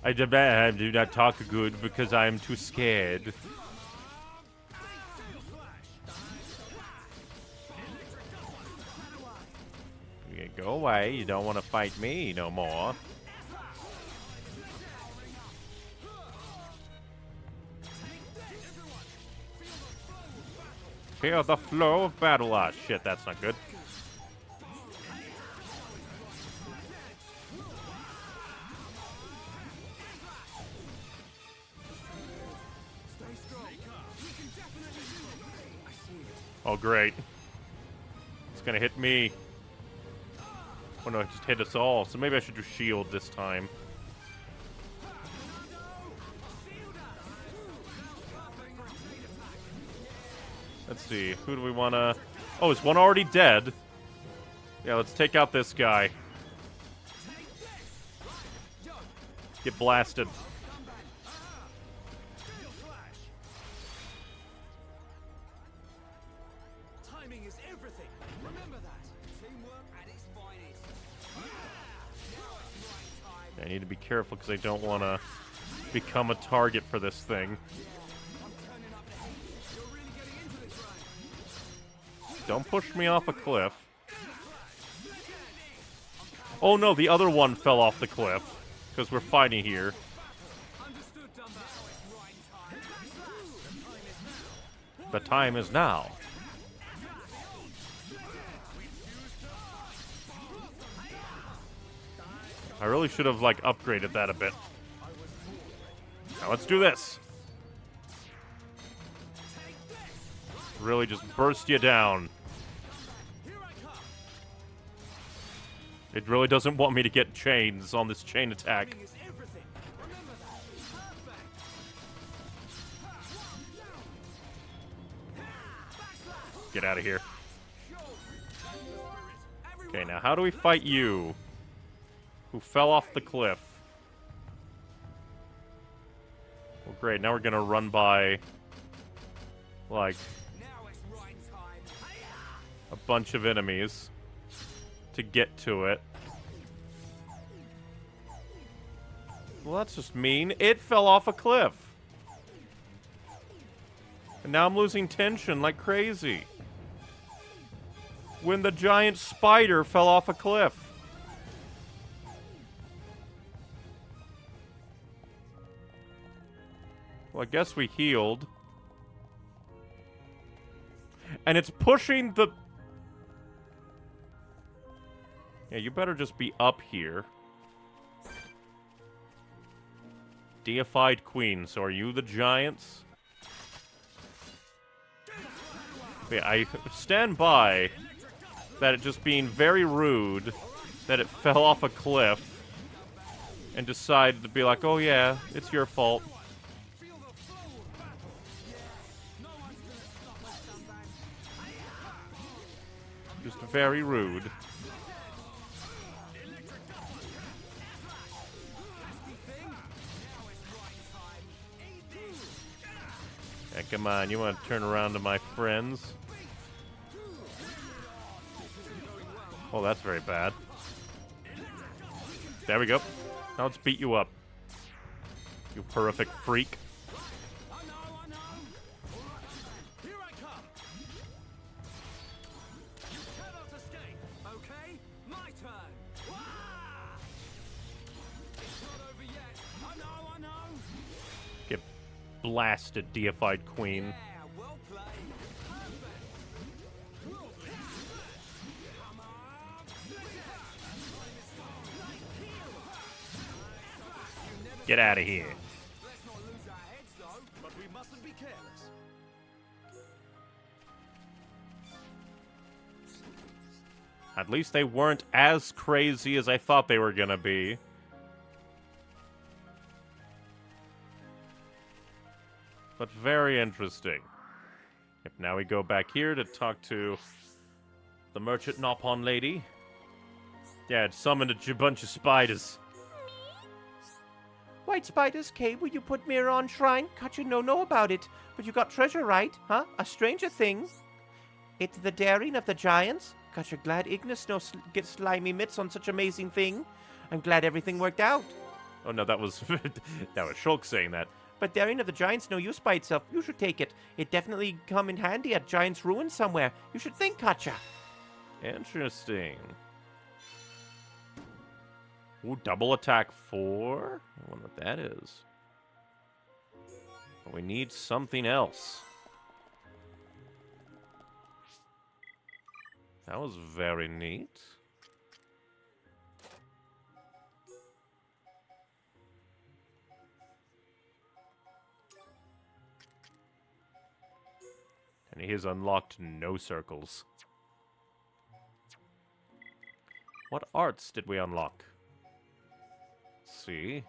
I demand do not talk good because I am too scared. Yeah, go away. You don't want to fight me no more. Feel the flow of battle. Ah, shit, that's not good. Oh, great. It's gonna hit me. Oh no, it just hit us all. So maybe I should do shield this time. Let's see. Who do we wanna... Oh, is one already dead? Yeah, let's take out this guy. Get blasted. Timing is everything. Remember that. Teamwork at its finest. I need to be careful because I don't want to become a target for this thing. Don't push me off a cliff. Oh no, the other one fell off the cliff because we're fighting here. The time is now. I really should have, like, upgraded that a bit. Now let's do this. Really just burst you down. It really doesn't want me to get chains on this chain attack. Get out of here. Okay, now how do we fight you? Who fell off the cliff? Well, great. Now we're gonna run by, like, a bunch of enemies to get to it. Well, that's just mean. It fell off a cliff. And now I'm losing tension like crazy. When the giant spider fell off a cliff. Well, I guess we healed. And it's pushing the... Yeah, you better just be up here. Deified Queen, so are you the giants? Yeah, I stand by that it just being very rude that it fell off a cliff and decided to be like, oh yeah, it's your fault. Just very rude. Yeah, come on, you want to turn around to my friends? Oh, that's very bad. There we go. Now let's beat you up. You horrific freak. Get blasted, deified queen. Get out of here. Let's not lose our heads though, but we mustn't be careless. At least they weren't as crazy as I thought they were gonna be. But very interesting. Yep, now we go back here to talk to the merchant Nopon lady. Yeah, it summoned a bunch of spiders. White spiders came when you put mirror on shrine. Gotcha, no know about it. But you got treasure, right? Huh? A stranger thing. It's the daring of the giants. Gotcha, glad Ignis no get slimy mitts on such amazing thing. I'm glad everything worked out. Oh no, that was that was Shulk saying that. But daring of the giants no use by itself. You should take it. It definitely come in handy at Giant's Ruin somewhere. You should think, Gotcha. Interesting. Ooh, double attack 4? I wonder what that is. But we need something else. That was very neat. I He has unlocked no circles. What arts did we unlock? Let's see.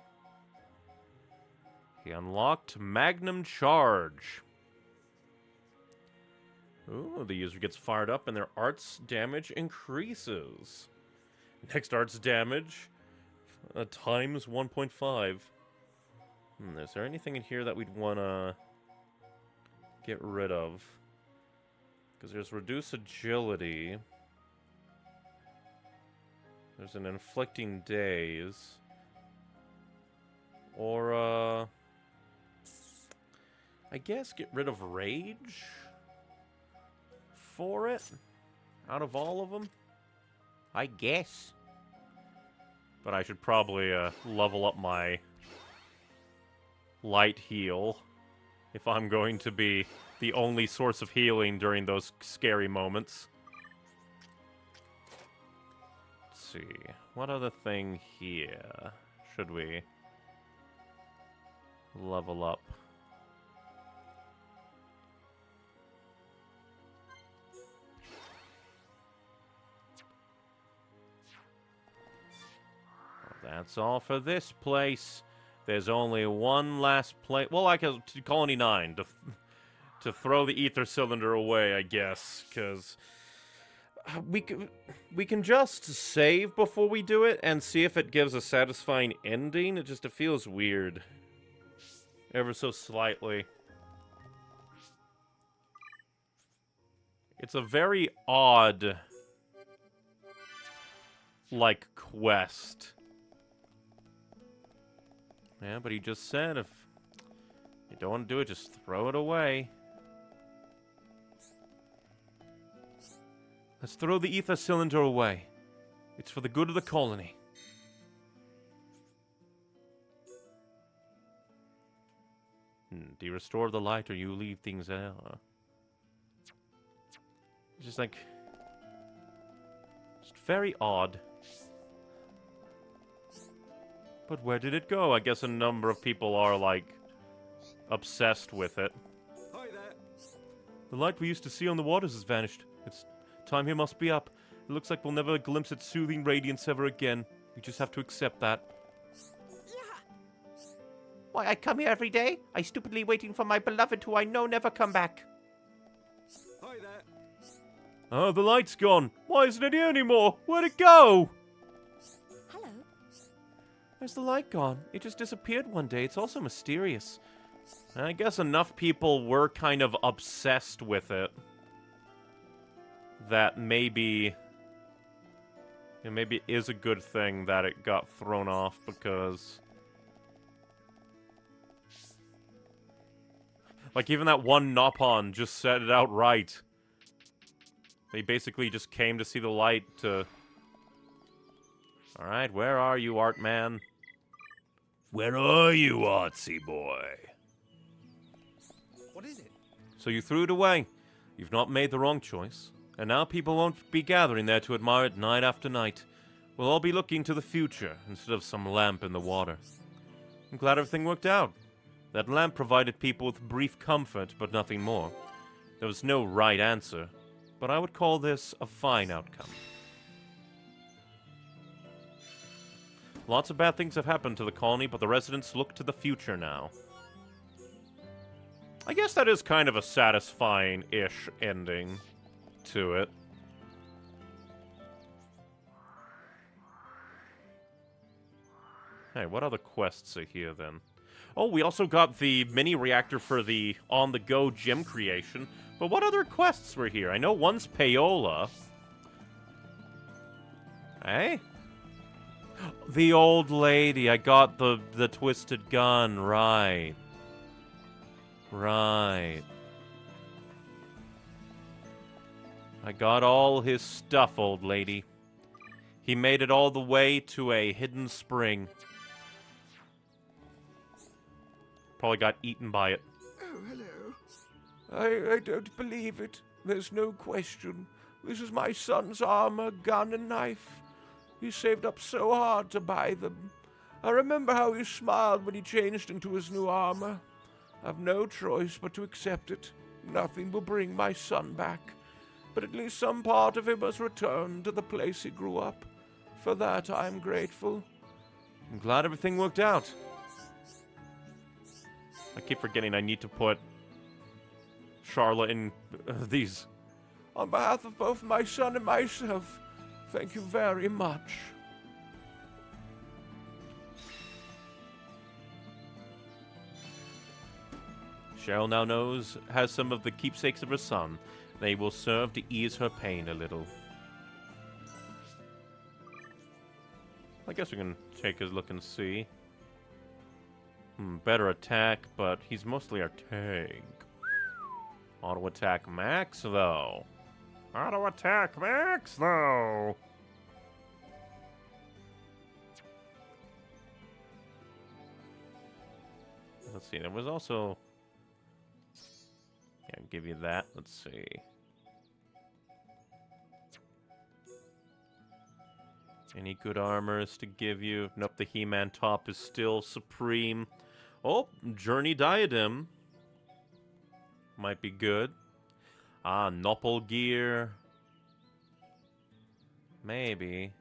He unlocked Magnum Charge. Ooh, the user gets fired up and their arts damage increases. Next arts damage times 1.5. Is there anything in here that we'd want to get rid of? Because there's reduce agility. There's an inflicting days. Or, I guess get rid of rage for it? Out of all of them? I guess. But I should probably level up my light heal if I'm going to be the only source of healing during those scary moments. Let's see. What other thing here should we level up? That's all for this place. There's only one last place. Well, like Colony 9 to throw the ether cylinder away, I guess, because we can just save before we do it and see if it gives a satisfying ending. It feels weird, ever so slightly. It's a very odd, like, quest. Yeah, but he just said if you don't want to do it, just throw it away. Let's throw the ether cylinder away. It's for the good of the colony. Do you restore the light or you leave things there? It's just like... just very odd. But where did it go? I guess a number of people are, like, obsessed with it. Hi there. The light we used to see on the waters has vanished. It's time here must be up. It looks like we'll never glimpse its soothing radiance ever again. We just have to accept that. Why, I come here every day. I stupidly waiting for my beloved who I know never come back. Hi there. Oh, the light's gone. Why isn't it here anymore? Where'd it go? Hello. Where's the light gone? It just disappeared one day. It's also mysterious. I guess enough people were kind of obsessed with it that maybe it is a good thing that it got thrown off, because like even that one Nopon just said it outright. They basically just came to see the light to... Alright, where are you, art man? Where are you, artsy boy? What is it? So you threw it away. You've not made the wrong choice. And now people won't be gathering there to admire it night after night. We'll all be looking to the future instead of some lamp in the water. I'm glad everything worked out. That lamp provided people with brief comfort, but nothing more. There was no right answer, but I would call this a fine outcome. Lots of bad things have happened to the colony, but the residents look to the future now. I guess that is kind of a satisfying-ish ending to it. Hey, what other quests are here, then? Oh, we also got the mini reactor for the on-the-go gym creation. But what other quests were here? I know one's payola. Hey? The old lady. I got the twisted gun. Right. Right. I got all his stuff, old lady. He made it all the way to a hidden spring. Probably got eaten by it. Oh, hello. I don't believe it. There's no question. This is my son's armor, gun, and knife. He saved up so hard to buy them. I remember how he smiled when he changed into his new armor. I've no choice but to accept it. nothing will bring my son back. But at least some part of him has returned to the place he grew up. For that, I am grateful. I'm glad everything worked out. I keep forgetting I need to put Charlotte in these. On behalf of both my son and myself, thank you very much. Cheryl now has some of the keepsakes of her son. They will serve to ease her pain a little. I guess we can take a look and see. Better attack, but he's mostly our tank. Auto attack max, though. Auto attack max, though. Let's see, there was also... Yeah, I'll give you that. Let's see. Any good armors to give you? Nope, the He-Man top is still supreme. Oh, Journey Diadem. Might be good. Ah, Nopon gear. Maybe.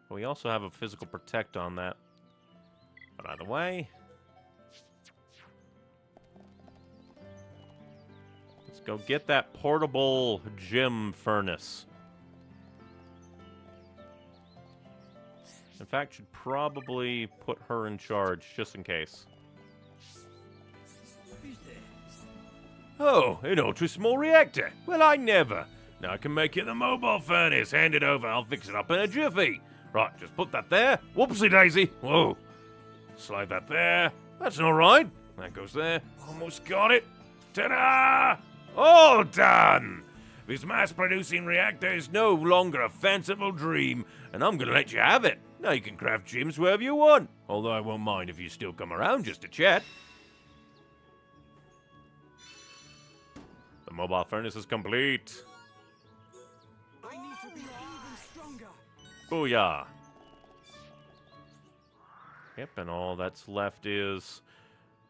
But we also have a physical protect on that. But either way... Let's go get that portable gym furnace. In fact, should probably put her in charge, just in case. Oh, an ultra-small reactor. Well, I never. Now I can make you the mobile furnace. Hand it over, I'll fix it up in a jiffy. Right, just put that there. Whoopsie-daisy. Whoa. Slide that there. That's all right. That goes there. Almost got it. Ta-da! All done! This mass-producing reactor is no longer a fanciful dream, and I'm gonna let you have it. Now you can craft gyms wherever you want, although I won't mind if you still come around just to chat. The mobile furnace is complete. I need to be even stronger. Booyah. Yep, and all that's left is...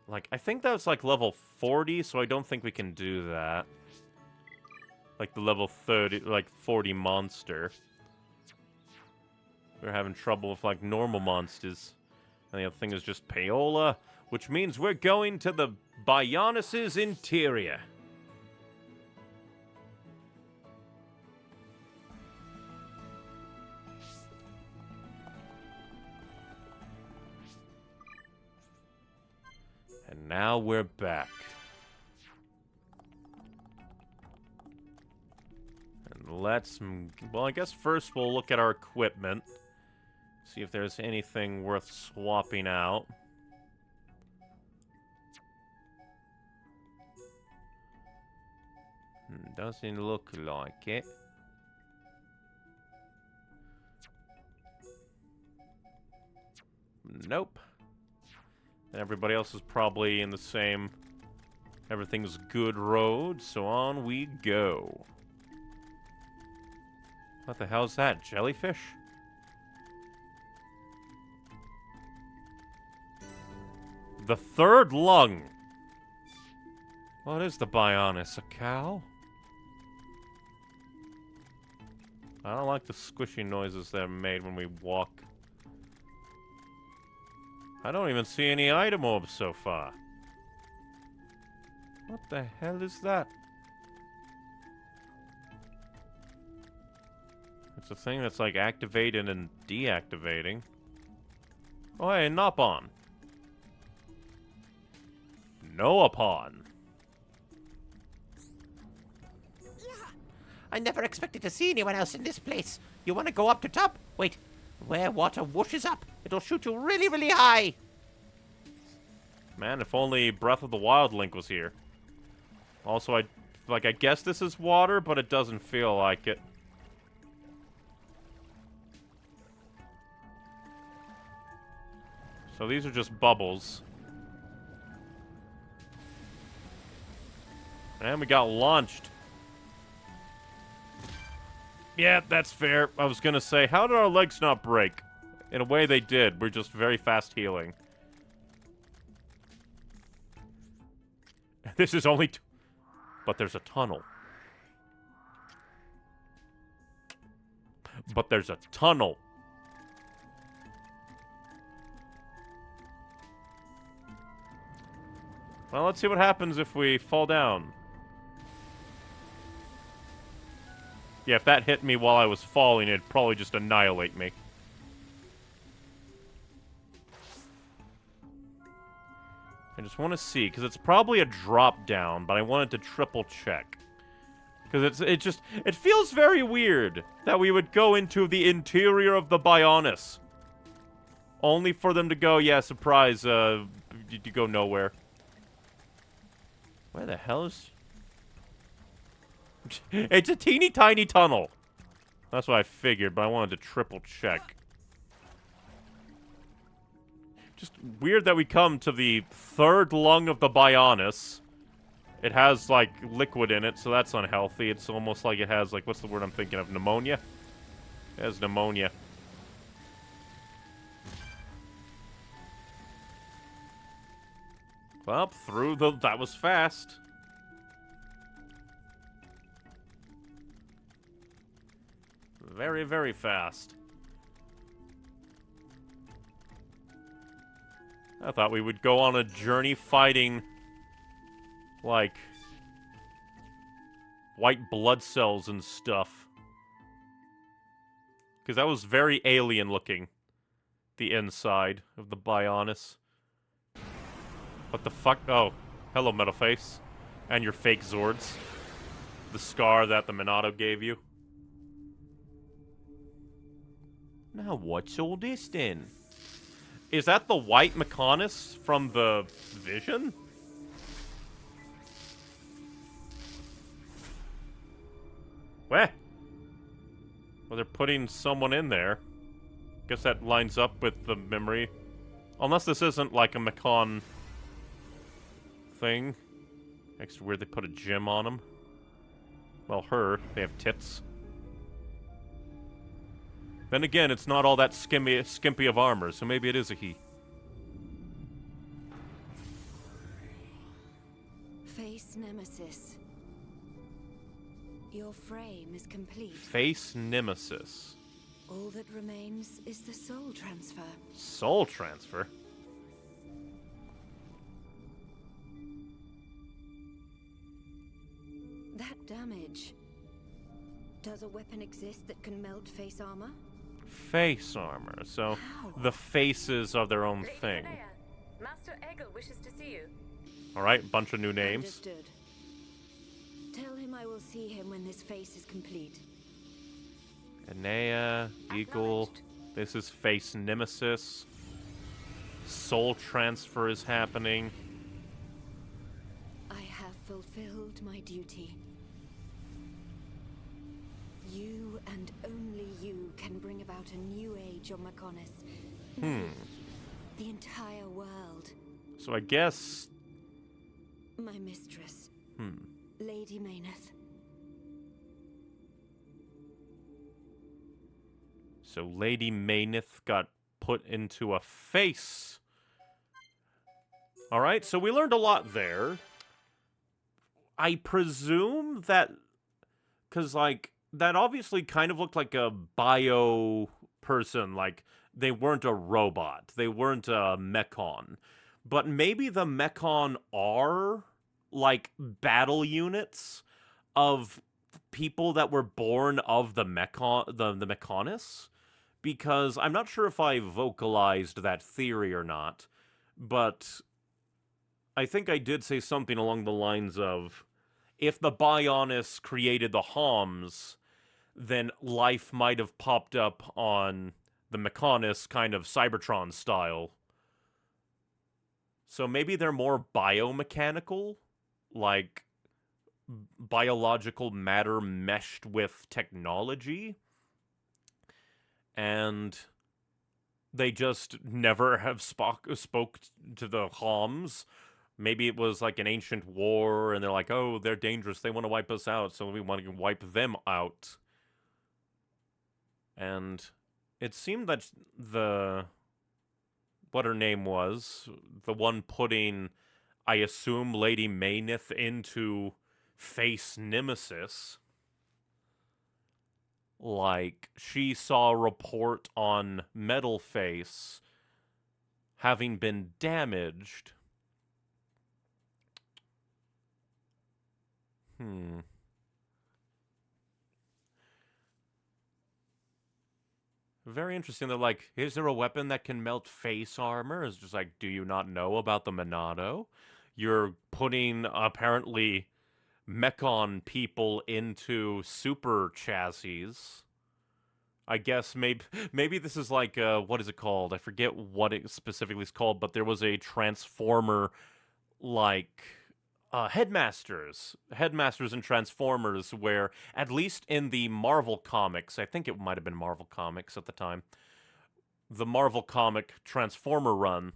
Like, I think that's like level 40, so I don't think we can do that. Like the level 30, like 40 monster. We're having trouble with like normal monsters. And the other thing is just payola, which means we're going to the Bionis' interior. And now we're back. And let's... Well, I guess first we'll look at our equipment. See if there's anything worth swapping out. Doesn't look like it. Nope. And everybody else is probably in the same everything's good road, so on we go. What the hell's that? Jellyfish? The third lung. What is the Bionis? A cow? I don't like the squishy noises that are made when we walk. I don't even see any item orbs so far. What the hell is that? It's a thing that's like activating and deactivating. Oh hey, Nopon. Noapon. I never expected to see anyone else in this place. You want to go up to top? Wait, where water whooshes up, it'll shoot you really, really high. Man, if only Breath of the Wild Link was here. Also, I guess this is water, but it doesn't feel like it. So these are just bubbles. And we got launched. Yeah, that's fair. I was gonna say, how did our legs not break? In a way, they did. We're just very fast healing. This is only... But there's a tunnel. But there's a tunnel. Well, let's see what happens if we fall down. Yeah, if that hit me while I was falling, it'd probably just annihilate me. I just want to see, because it's probably a drop down, but I wanted to triple check. Because it feels very weird that we would go into the interior of the Bionis. Only for them to go, yeah, surprise, you go nowhere. Where the hell is... It's a teeny tiny tunnel. That's what I figured, but I wanted to triple check. Just weird that we come to the third lung of the Bionis. It has, like, liquid in it, so that's unhealthy. It's almost like it has, like, what's the word I'm thinking of? Pneumonia? It has pneumonia. Well, through the... That was fast. Very, very fast. I thought we would go on a journey fighting, like, white blood cells and stuff. Because that was very alien looking, the inside of the Bionis. What the fuck? Oh, hello, Metalface. And your fake Zords. The scar that the Minato gave you. Now, what's all this then? Is that the white Mechonis from the Vision? Where? Well, they're putting someone in there. Guess that lines up with the memory. Unless this isn't like a Mechon thing. Extra weird they put a gem on him. Well, her. They have tits. Then again, it's not all that skimpy of armor, so maybe it is a he. Face Nemesis. Your frame is complete. Face Nemesis. All that remains is the soul transfer. Soul transfer? That damage. Does a weapon exist that can melt face armor? Face armor. So How? the faces are their own thing. Master Egel wishes to see you. Alright, bunch of new names. Understood. Tell him I will see him when this face is complete. Enea, Eagle. This is Face Nemesis. Soul transfer is happening. I have fulfilled my duty. You and only you can bring about a new age on Mechonis. The entire world. So I guess... My mistress. Lady Mayneth. So Lady Mayneth got put into a face. Alright, so we learned a lot there. I presume that... Because, like, that obviously kind of looked like a bio person. Like, they weren't a robot. They weren't a mechon. But maybe the mechon are, like, battle units of people that were born of the Mechonis. Because I'm not sure if I vocalized that theory or not. But I think I did say something along the lines of, if the Bionis created the Homs, then life might have popped up on the Mechonis kind of Cybertron style. So maybe they're more biomechanical, like biological matter meshed with technology, and they just never have spoke to the Homs. Maybe it was like an ancient war, and they're like, oh, they're dangerous, they want to wipe us out, so we want to wipe them out. And it seemed that what her name was, the one putting, I assume, Lady Mayneth into face nemesis. Like, she saw a report on Metal Face having been damaged. Very interesting. They're like, is there a weapon that can melt face armor? It's just like, do you not know about the Monado? You're putting, apparently, Mechon people into super chassis. I guess maybe this is like, what is it called? I forget what it specifically is called, but there was a Transformer, like, Headmasters and Transformers, where, at least in the Marvel Comics, I think it might have been Marvel Comics at the time, the Marvel Comic Transformer run,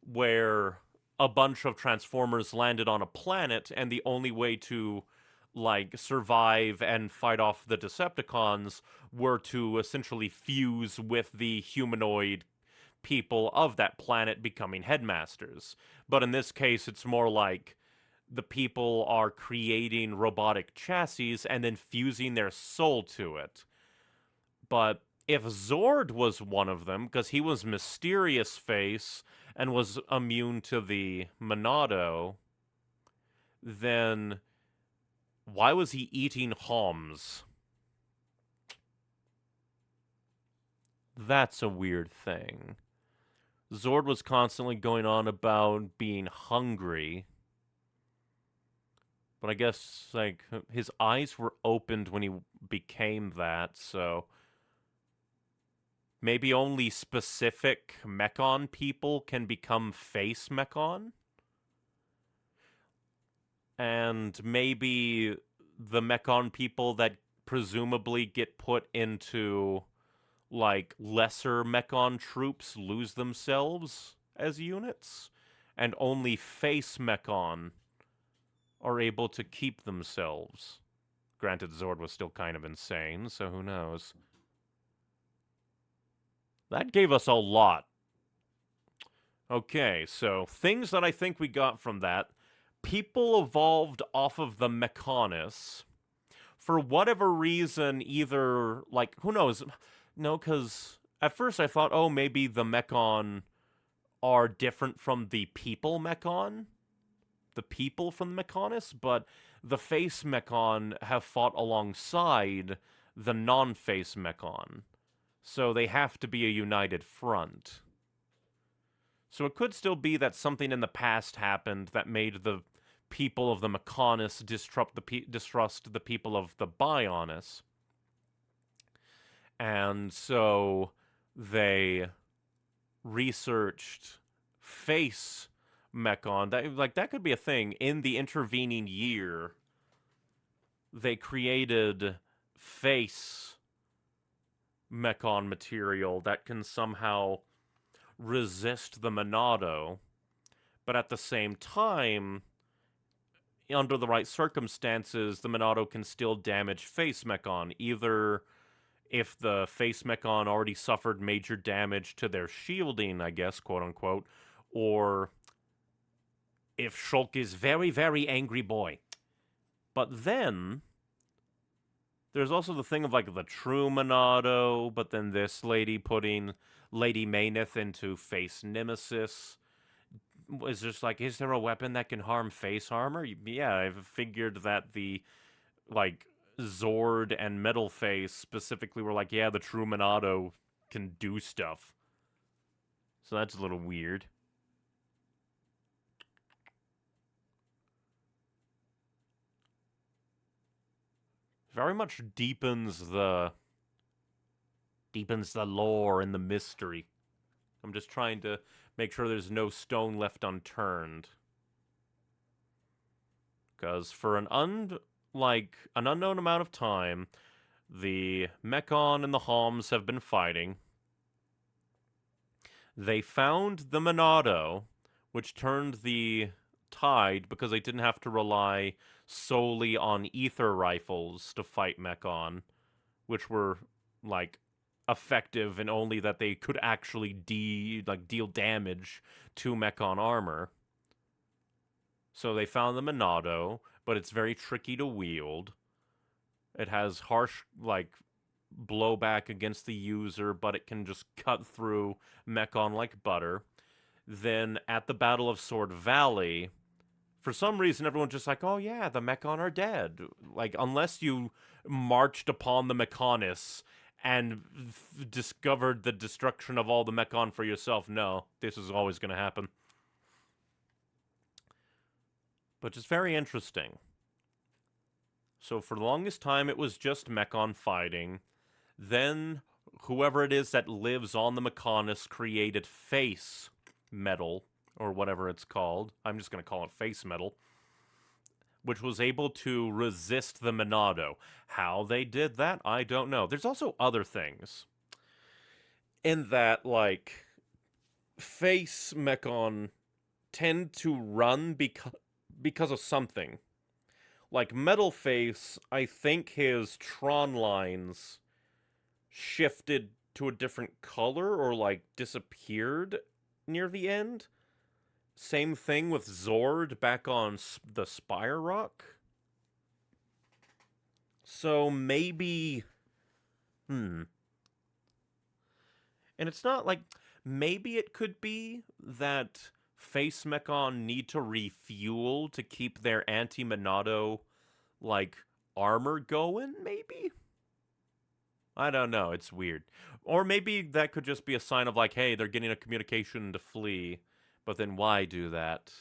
where a bunch of Transformers landed on a planet, and the only way to, like, survive and fight off the Decepticons were to essentially fuse with the humanoid people of that planet, becoming headmasters. But in this case, it's more like the people are creating robotic chassis and then fusing their soul to it. But if Zord was one of them, because he was Mysterious Face and was immune to the Monado, then why was he eating Homs? That's a weird thing. Zord was constantly going on about being hungry. But I guess, like, his eyes were opened when he became that, so maybe only specific Mechon people can become face Mechon? And maybe the Mechon people that presumably get put into, like, lesser Mechon troops lose themselves as units, and only face Mechon are able to keep themselves. Granted, Zord was still kind of insane, so who knows. That gave us a lot. Okay, so things that I think we got from that. People evolved off of the Mechonis. For whatever reason, either, like, who knows? No, because at first I thought, oh, maybe the Mechon are different from the people Mechon. The people from the Mechonis, but the face Mechon have fought alongside the non-face Mechon. So they have to be a united front. So it could still be that something in the past happened that made the people of the Mechonis distrust the people of the Bionis. And so they researched face Mechon. That could be a thing. In the intervening year, they created face Mechon material that can somehow resist the Monado, but at the same time, under the right circumstances, the Monado can still damage face Mechon, either if the face Mechon already suffered major damage to their shielding, I guess, quote-unquote, or if Shulk is very, very angry boy. But then, there's also the thing of, like, the true Monado, but then this lady putting Lady Mayneth into face Nemesis. Is just like, is there a weapon that can harm face armor? Yeah, I've figured that the, like, Zord and Metal Face specifically were like, yeah, the true Monado can do stuff. So that's a little weird. Very much deepens the lore and the mystery. I'm just trying to make sure there's no stone left unturned. Because for an unknown amount of time, the Mechon and the Homs have been fighting. They found the Monado, which turned the tide because they didn't have to rely solely on ether rifles to fight Mechon, which were, like, effective in only that they could actually deal damage to Mechon armor. So they found the Monado, but it's very tricky to wield. It has harsh, like, blowback against the user, but it can just cut through Mechon like butter. Then at the Battle of Sword Valley, for some reason everyone's just like, oh yeah, the Mechon are dead. Like, unless you marched upon the Mechonis and discovered the destruction of all the Mechon for yourself, no, this is always going to happen. But just very interesting. So for the longest time, it was just Mechon fighting. Then, whoever it is that lives on the Mechonis created face metal, or whatever it's called. I'm just going to call it face metal. Which was able to resist the Monado. How they did that, I don't know. There's also other things. In that, like, face Mechon tend to run because of something. Like, Metal Face, I think his Tron lines shifted to a different color or, like, disappeared near the end. Same thing with Zord back on the Spire Rock. So maybe... And it's not like... Maybe it could be that Face Mechon need to refuel to keep their anti-Monado, like, armor going, maybe? I don't know, it's weird. Or maybe that could just be a sign of, like, hey, they're getting a communication to flee. But then why do that?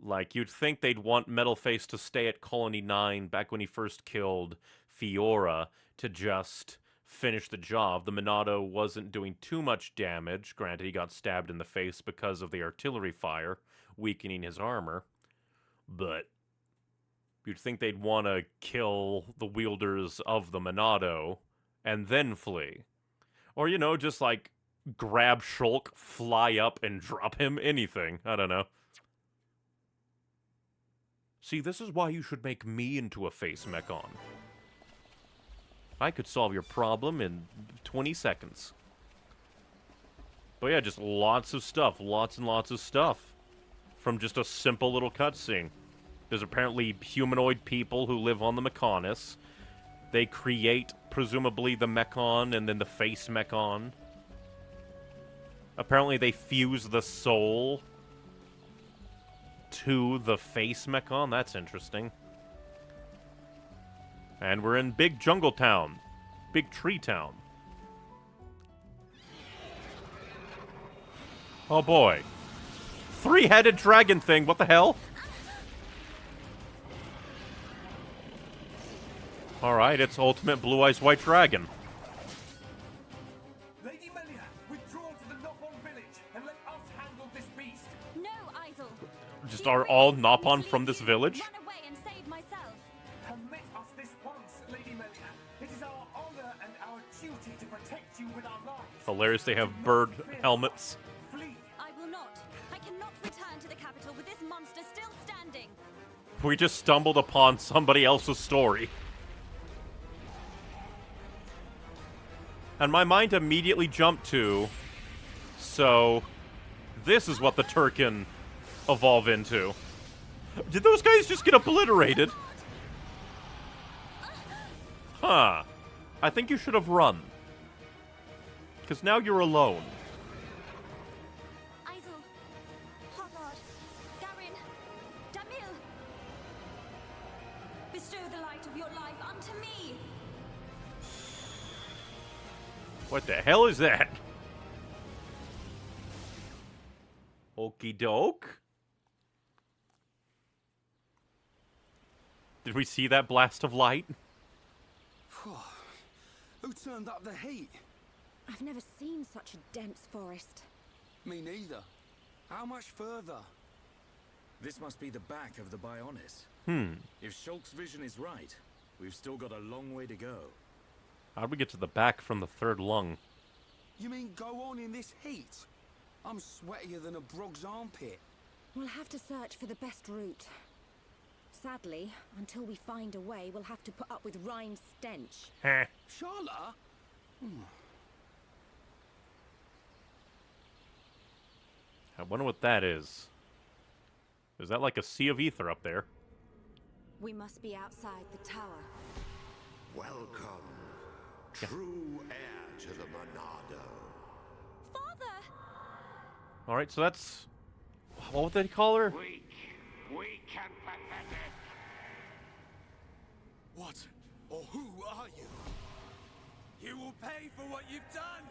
Like, you'd think they'd want Metalface to stay at Colony 9 back when he first killed Fiora to just finish the job. The Monado wasn't doing too much damage. Granted, he got stabbed in the face because of the artillery fire, weakening his armor. But you'd think they'd want to kill the wielders of the Monado and then flee. Or, you know, just like grab Shulk, fly up, and drop him. Anything. I don't know. See, this is why you should make me into a face Mechon. I could solve your problem in 20 seconds. But yeah, just lots of stuff. Lots and lots of stuff. From just a simple little cutscene. There's apparently humanoid people who live on the Mechonis. They create, presumably, the Mechon and then the face Mechon. Apparently they fuse the soul to the face Mechon. That's interesting. And we're in Big Jungle Town. Big Tree Town. Oh boy. Three-headed dragon thing, what the hell? Alright, it's Ultimate Blue Eyes White Dragon. Lady Melia, withdraw to the Nopon village and let us handle this beast. No, Isel. Just are all Nopon from this village? Run away and save myself. Permit us this once, Lady Melia. It is our honor and our duty to protect you with our lives. Hilarious, they have bird helmets. Flee. I will not. I cannot return to the capital with this monster still standing. We just stumbled upon somebody else's story. And my mind immediately jumped to, so this is what the Turkin evolve into. Did those guys just get obliterated? Huh. I think you should have run. Because now you're alone. Isel, Hogard, Garin, Damil. Bestow the light of your life unto me. What the hell is that? Okie doke. Did we see that blast of light? Who turned up the heat? I've never seen such a dense forest. Me neither. How much further? This must be the back of the Bionis. If Shulk's vision is right, we've still got a long way to go. How'd we get to the back from the third lung? You mean go on in this heat? I'm sweatier than a brog's armpit. We'll have to search for the best route. Sadly, until we find a way, we'll have to put up with Rhine's stench. Heh. Charlotte? I wonder what that is. Is that like a sea of ether up there? We must be outside the tower. Welcome, true heir to the Monado. Father! Alright, so that's... What would they call her? Weak and pathetic. What or who are you? You will pay for what you've done!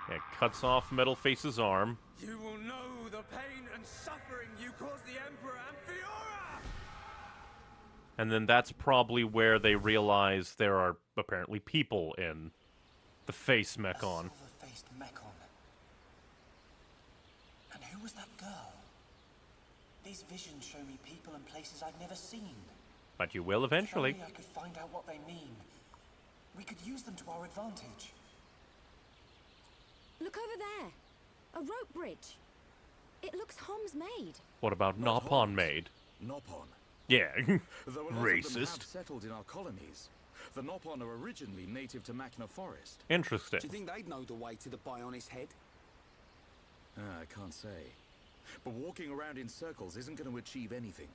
Yeah, cuts off Metalface's arm. You will know the pain and suffering you caused the Emperor and Fiora! And then that's probably where they realize there are apparently people in the face Mechon. Silver-faced Mechon. And who was that girl? These visions show me people and places I've never seen. But you will eventually. If only I could find out what they mean. We could use them to our advantage. Look over there. A rope bridge. It looks Hom's made. What about Nopon made? Nopon. Yeah, Though a lot of them have racist. settled in our colonies. The Nopon are originally native to Machna Forest. Interesting. Do you think they'd know the way to the Bionis head? I can't say. But walking around in circles isn't going to achieve anything.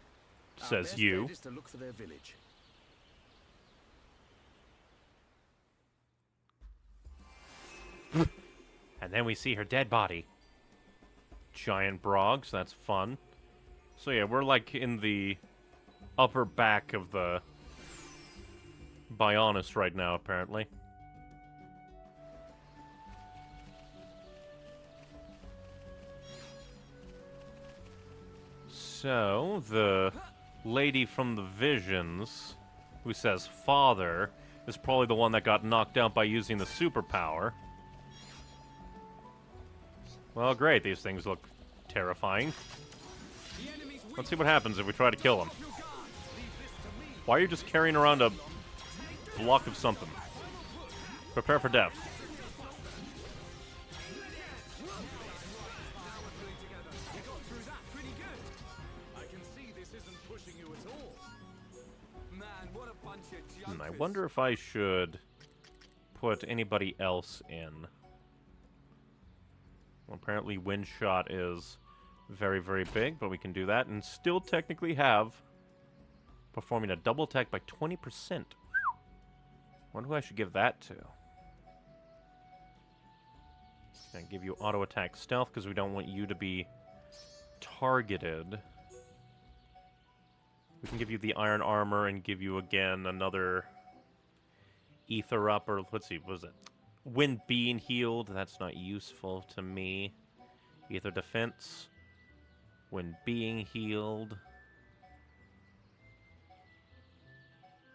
Our Says best you. bet is to look for their village. And then we see her dead body. Giant brogs, that's fun. So yeah, we're like in the upper back of the Bionis right now, apparently. So, the lady from the visions, who says father, is probably the one that got knocked out by using the superpower. Well, great, these things look terrifying. Let's see what happens if we try to kill them. Why are you just carrying around a block of something? Prepare for death. I wonder if I should put anybody else in. Well, apparently wind shot is very, very big, but we can do that and still technically have performing a double attack by 20%. Wonder who I should give that to. Gonna give you auto attack stealth because we don't want you to be targeted. We can give you the iron armor and give you again another ether up, or let's see, what was it? When being healed, that's not useful to me. Ether defense. When being healed.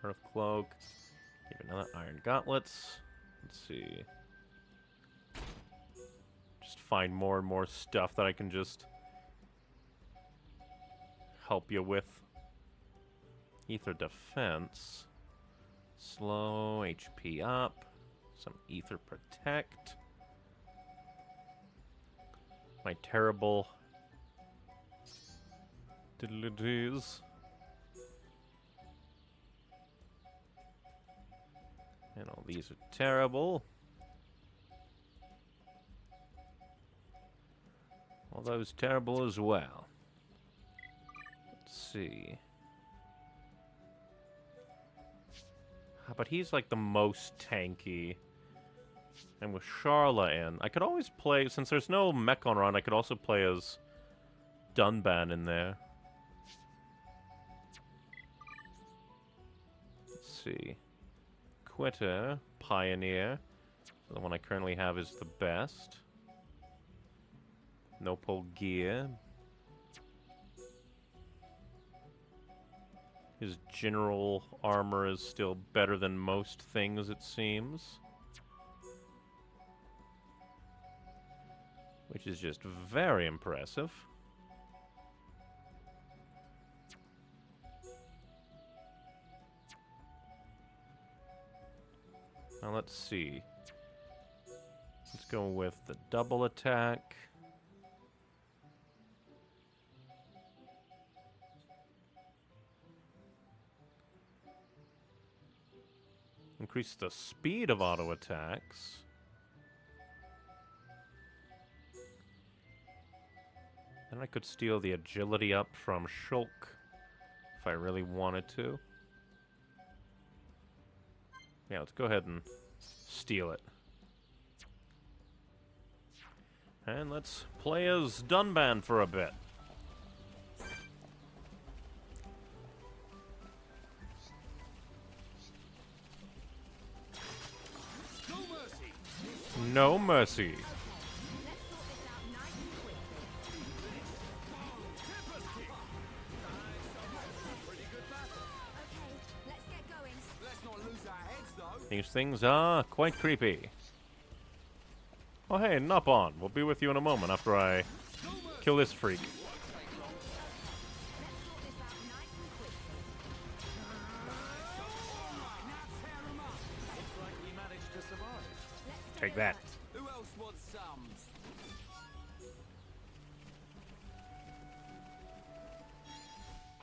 Earth cloak. Give another iron gauntlets. Let's see. Just find more and more stuff that I can just help you with. Ether defense. Slow HP up. Some ether protect. My terrible diddly-dees. And all these are terrible. All those terrible as well. Let's see. But he's like the most tanky. And with Charla in, I could always play, since there's no Mechon run, I could also play as Dunban in there. Let's see. Quitter, Pioneer. The one I currently have is the best. Nopal Gear. His general armor is still better than most things, it seems. Which is just very impressive. Now let's see. Let's go with the double attack. Increase the speed of auto attacks. Then I could steal the agility up from Shulk if I really wanted to. Yeah, let's go ahead and steal it. And let's play as Dunban for a bit. No mercy. These things are quite creepy. Oh hey, Nopon. We'll be with you in a moment after I kill this freak. Take that. Who else wants some?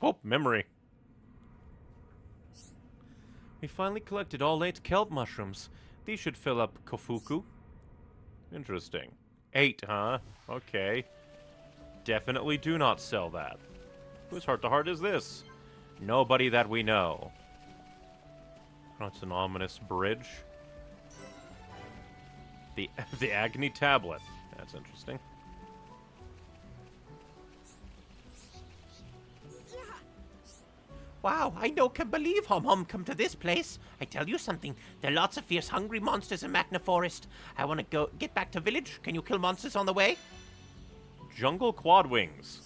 Oh, memory. We finally collected all 8 kelp mushrooms. These should fill up Kofuku. Interesting. 8, huh? Okay. Definitely do not sell that. Whose heart-to-heart is this? Nobody that we know. Oh, it's an ominous bridge. The Agni Tablet. That's interesting. Wow, I no can believe Hum come to this place. I tell you something, there are lots of fierce hungry monsters in Magna Forest. I want to get back to village. Can you kill monsters on the way? Jungle Quadwings.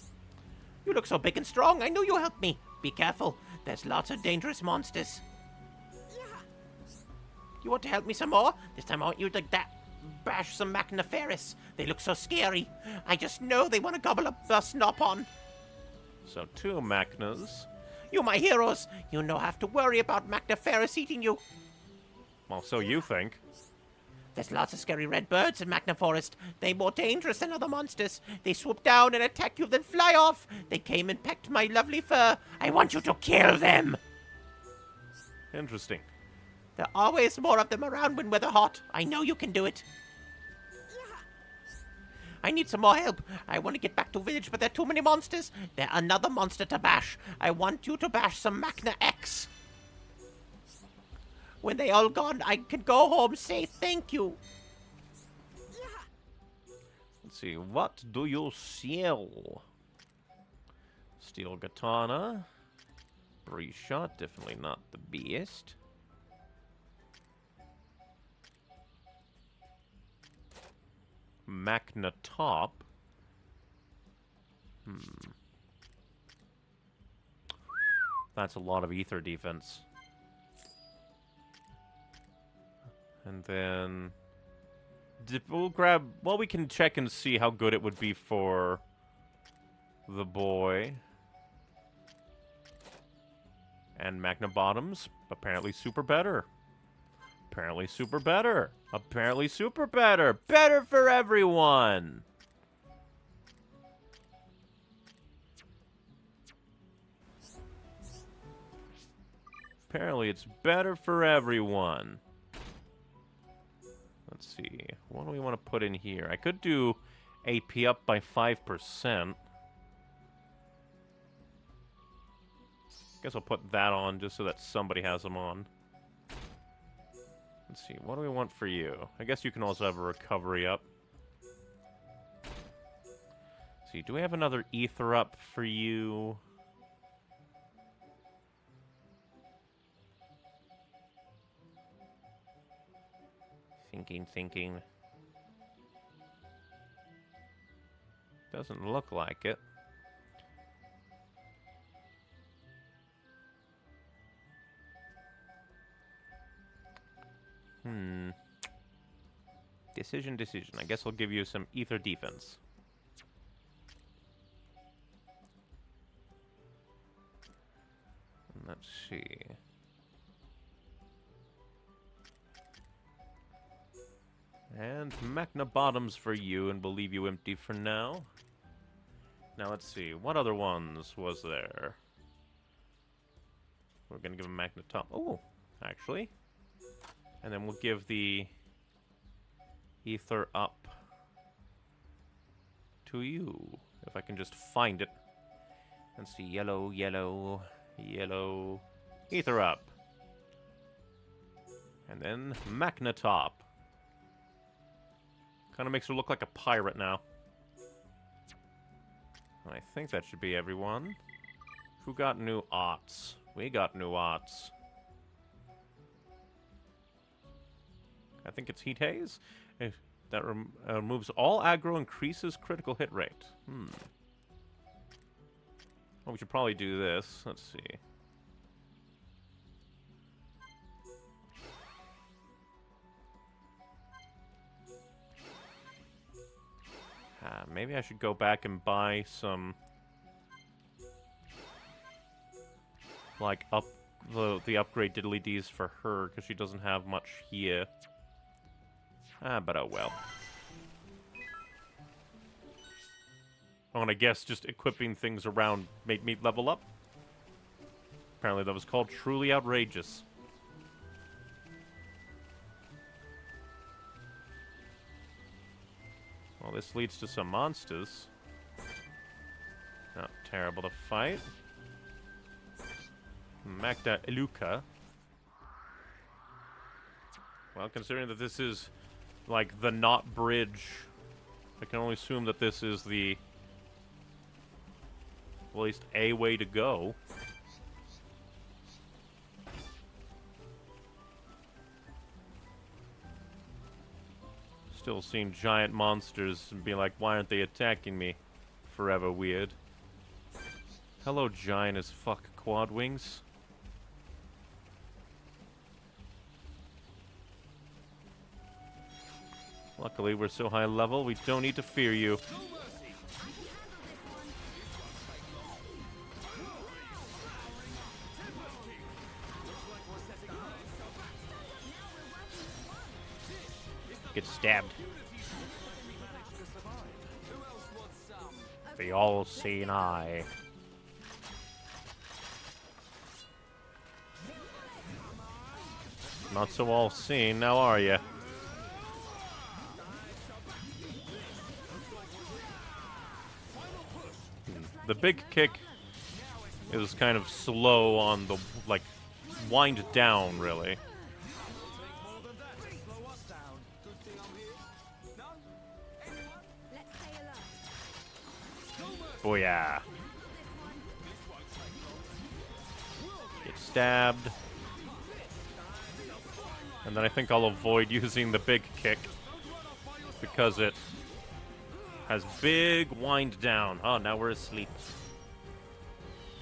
You look so big and strong. I know you'll help me. Be careful. There's lots of dangerous monsters. You want to help me some more? This time I want you to bash some Magna Ferris. They look so scary. I just know they want to gobble up us Nopon. So 2 Magnas. You my heroes. You no have to worry about Magna Ferris eating you. Well, so you think. There's lots of scary red birds in Magna Forest. They're more dangerous than other monsters. They swoop down and attack you, then fly off. They came and pecked my lovely fur. I want you to kill them. Interesting. There are always more of them around when we're hot. I know you can do it. I need some more help. I want to get back to village, but there are too many monsters. There's another monster to bash. I want you to bash some Magna X. When they all gone, I can go home, say thank you. Let's see, what do you sell? Steel Katana. Breeze Shot, definitely not the best. Magna Top. That's a lot of ether defense. And then we'll grab, well, we can check and see how good it would be for the boy. And Magna Bottoms, apparently super better. Apparently super better. Apparently super better. Better for everyone. Apparently it's better for everyone. Let's see. What do we want to put in here? I could do AP up by 5%. Guess I'll put that on just so that somebody has them on. Let's see, what do we want for you? I guess you can also have a recovery up. Let's see, do we have another ether up for you? Thinking. Doesn't look like it. Decision. I guess I'll give you some ether defense. Let's see. And Magna Bottoms for you, and we'll leave you empty for now. Now let's see, what other ones was there? We're gonna give him Magna Top. Oh, actually. And then we'll give the ether up to you. If I can just find it. Let's see, yellow, yellow, yellow. Ether up. And then Magnetop. Kind of makes her look like a pirate now. And I think that should be everyone. Who got new aughts? We got new aughts. I think it's Heat Haze. That removes all aggro, increases critical hit rate. Well, we should probably do this. Let's see. Maybe I should go back and buy some, like, the upgrade diddly-dees for her, because she doesn't have much here. But oh well. Oh, and I guess just equipping things around made me level up. Apparently that was called Truly Outrageous. Well, this leads to some monsters. Not terrible to fight. Magda Iluka. Well, considering that this is, like, the not bridge, I can only assume that this is the, well, at least a way to go. Still seeing giant monsters and be like, why aren't they attacking me? Forever weird. Hello, giant as fuck quad wings. Luckily, we're so high level, we don't need to fear you. Get stabbed. The all-seeing eye. Not so all-seeing, now are ya? The big kick is kind of slow on the, like, wind down, really. Booyah. Get stabbed. And then I think I'll avoid using the big kick because it has big wind down. Oh, now we're asleep.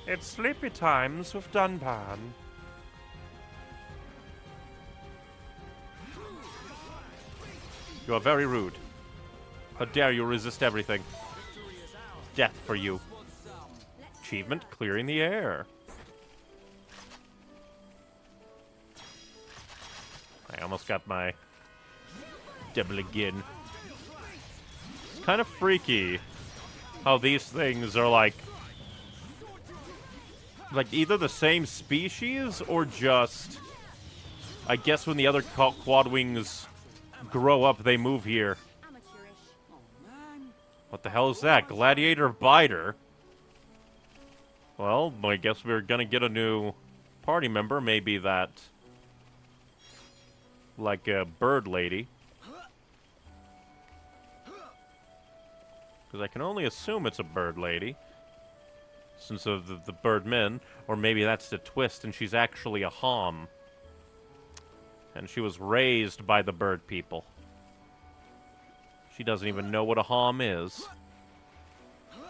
It's sleepy times with Dunpan. You are very rude. How dare you resist everything? Death for you. Achievement, clearing the air. I almost got my double again. It's kind of freaky how these things are like either the same species or just, I guess when the other quad wings grow up, they move here. What the hell is that? Gladiator Biter? Well, I guess we're gonna get a new party member. Maybe that, like a bird lady. Because I can only assume it's a bird lady, since of the bird men. Or maybe that's the twist and she's actually a Hom. And she was raised by the bird people. She doesn't even know what a Hom is. I'm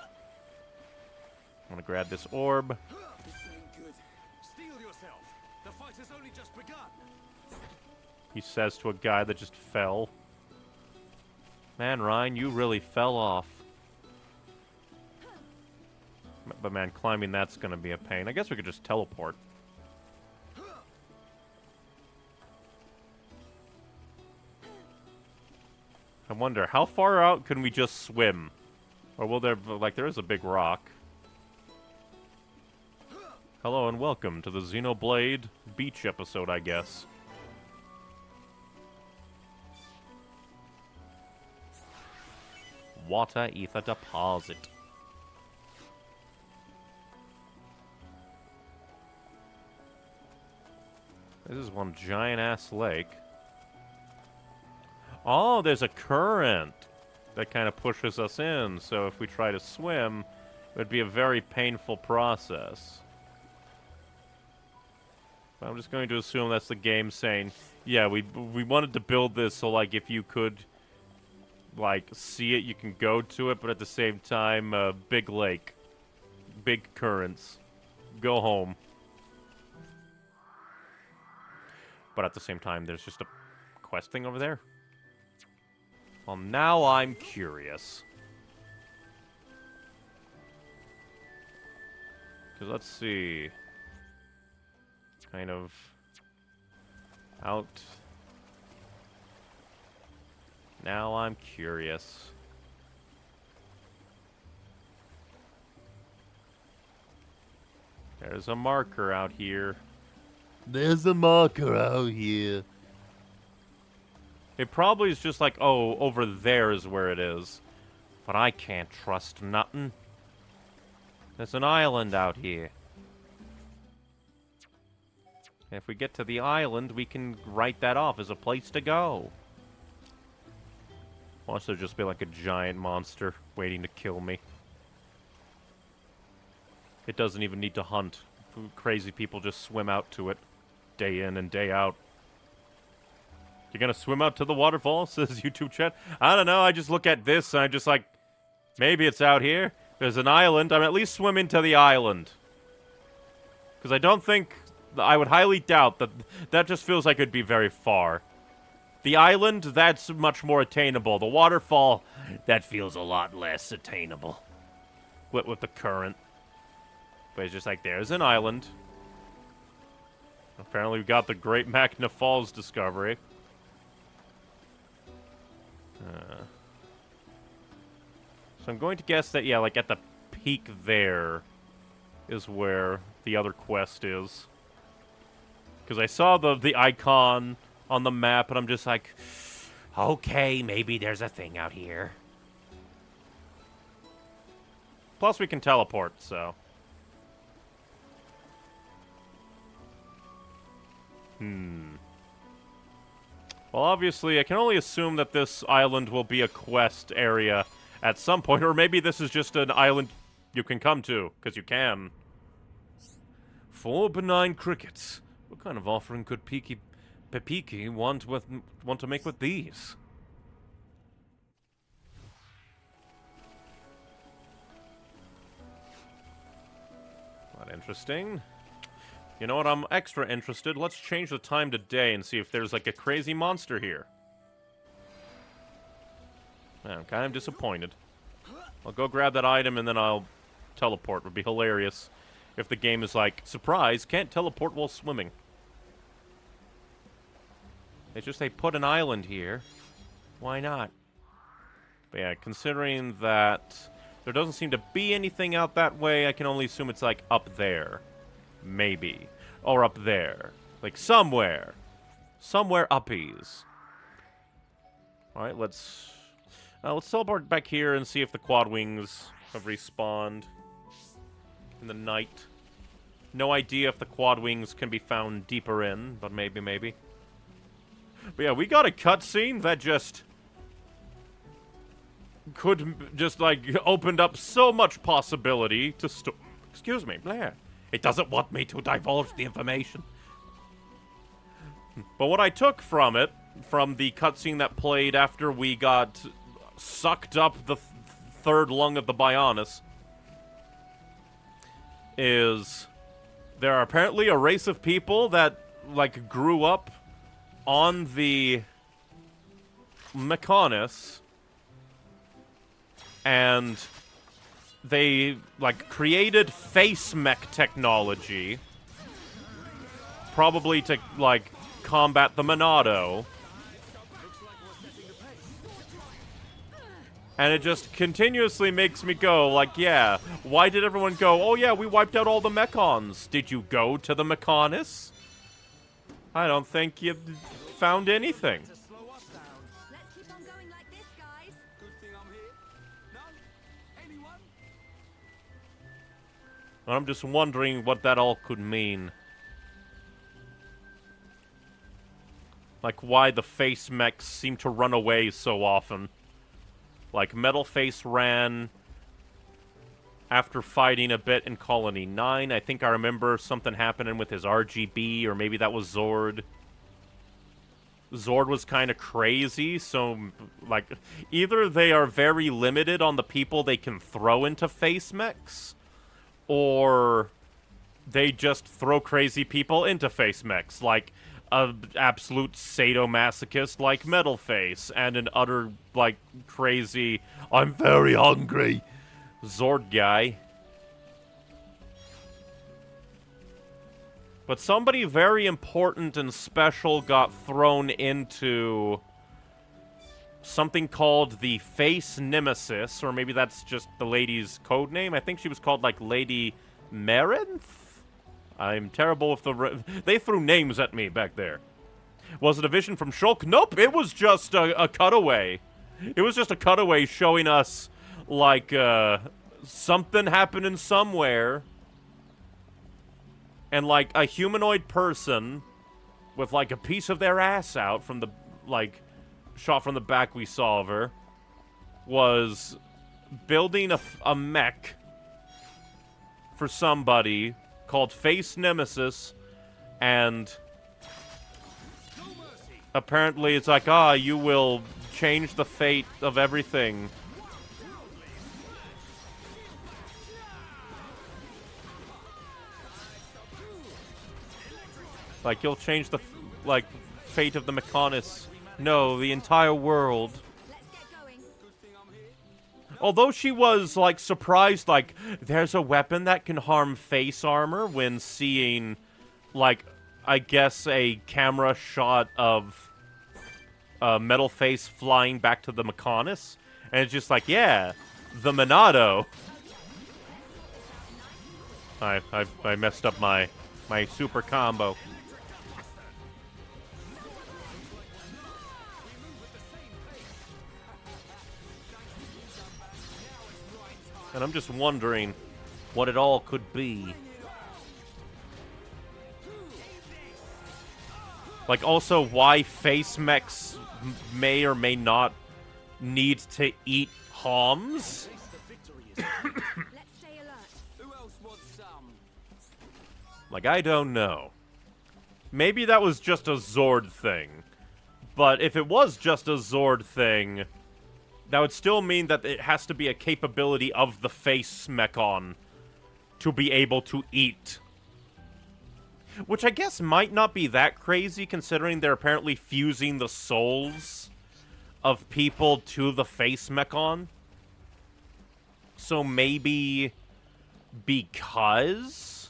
gonna grab this orb. This ain't good. Steel yourself. The fight has only just begun. He says to a guy that just fell. Man, Ryan, you really fell off. But man, climbing that's gonna be a pain. I guess we could just teleport. I wonder, how far out can we just swim? Or will there, like, there is a big rock. Hello and welcome to the Xenoblade beach episode, I guess. Water ether deposit. This is one giant-ass lake. Oh, there's a current that kind of pushes us in, so if we try to swim, it would be a very painful process. I'm just going to assume that's the game saying, yeah, we wanted to build this so, like, if you could, like, see it, you can go to it, but at the same time, big lake, big currents, go home. But at the same time, there's just a quest thing over there. Well, now I'm curious. Because let's see. Kind of out. Now I'm curious. There's a marker out here. There's a marker out here. It probably is just like, oh, over there is where it is. But I can't trust nothing. There's an island out here. And if we get to the island, we can write that off as a place to go. Watch there just be like a giant monster waiting to kill me. It doesn't even need to hunt. Crazy people just swim out to it. Day in and day out. You're gonna swim out to the waterfall, says YouTube chat. I don't know, I just look at this and I'm just like, maybe it's out here. There's an island. I'm at least swimming to the island. Because I don't think, I would highly doubt that that just feels like it'd be very far. The island, that's much more attainable. The waterfall, that feels a lot less attainable. With the current. But it's just like, there's an island. Apparently we got the Great Magna Falls discovery. So I'm going to guess that, yeah, like at the peak there is where the other quest is. Because I saw the icon on the map, and I'm just like, okay, maybe there's a thing out here. Plus we can teleport, so. Well, obviously, I can only assume that this island will be a quest area at some point, or maybe this is just an island you can come to, because you can. 4 benign crickets. What kind of offering could Pepiki want to make with these? Not interesting. You know what, I'm extra interested. Let's change the time to day and see if there's like a crazy monster here. I'm kind of disappointed. I'll go grab that item and then I'll teleport. Would be hilarious if the game is like, surprise, can't teleport while swimming. It's just they put an island here. Why not? But yeah, considering that there doesn't seem to be anything out that way, I can only assume it's like up there. Maybe. Or up there. Like somewhere. Somewhere uppies. Alright, let's teleport back here and see if the quad wings have respawned in the night. No idea if the quad wings can be found deeper in, but maybe. But yeah, we got a cutscene that just could just like opened up so much possibility to excuse me, Blair. It doesn't want me to divulge the information. But what I took from it, from the cutscene that played after we got sucked up the third lung of the Bionis, is there are apparently a race of people that, like, grew up on the Mechonis, and they, like, created face mech technology, probably to, like, combat the Monado. And it just continuously makes me go, like, yeah, why did everyone go, oh yeah, we wiped out all the Mechons. Did you go to the Mechonis? I don't think you found anything. Let's keep on going like this, guys. Good thing I'm here. No? Anyone? I'm just wondering what that all could mean. Like, why the face mechs seem to run away so often. Like, Metal Face ran after fighting a bit in Colony 9. I think I remember something happening with his RGB, or maybe that was Zord. Zord was kind of crazy, so, like, either they are very limited on the people they can throw into face mechs, or they just throw crazy people into face mechs, like an absolute sadomasochist like Metal Face, and an utter, like, crazy, I'm very hungry Zord guy. But somebody very important and special got thrown into something called the Face Nemesis, or maybe that's just the lady's code name. I think she was called, like, Lady Marinth? I'm terrible with the... They threw names at me back there. Was it a vision from Shulk? Nope, it was just a cutaway. It was just a cutaway showing us, like, something happening somewhere. And, like, a humanoid person with, like, a piece of their ass out from the, like, shot from the back we saw of her, was building a mech for somebody called Face Nemesis, and apparently it's like, you will change the fate of everything. Like, you'll change the, like, fate of the Mechonis. No, the entire world. Although she was, like, surprised, like, there's a weapon that can harm face armor when seeing, like, I guess a camera shot of Metal Face flying back to the Mechonis. And it's just like, yeah, the Monado. I messed up my super combo. And I'm just wondering what it all could be. Like, also, why face mechs may or may not need to eat Homs? Like, I don't know. Maybe that was just a Zord thing. But if it was just a Zord thing, that would still mean that it has to be a capability of the face mechon to be able to eat. Which I guess might not be that crazy, considering they're apparently fusing the souls of people to the face mechon. So maybe because,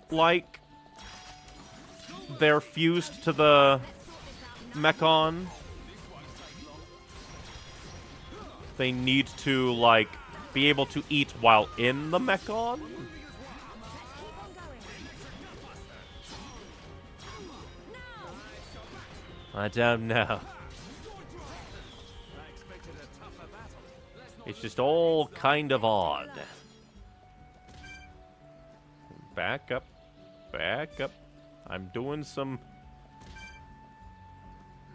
like, they're fused to the mechon, they need to, like, be able to eat while in the mechon? I don't know. It's just all kind of odd. Back up. Back up. I'm doing some...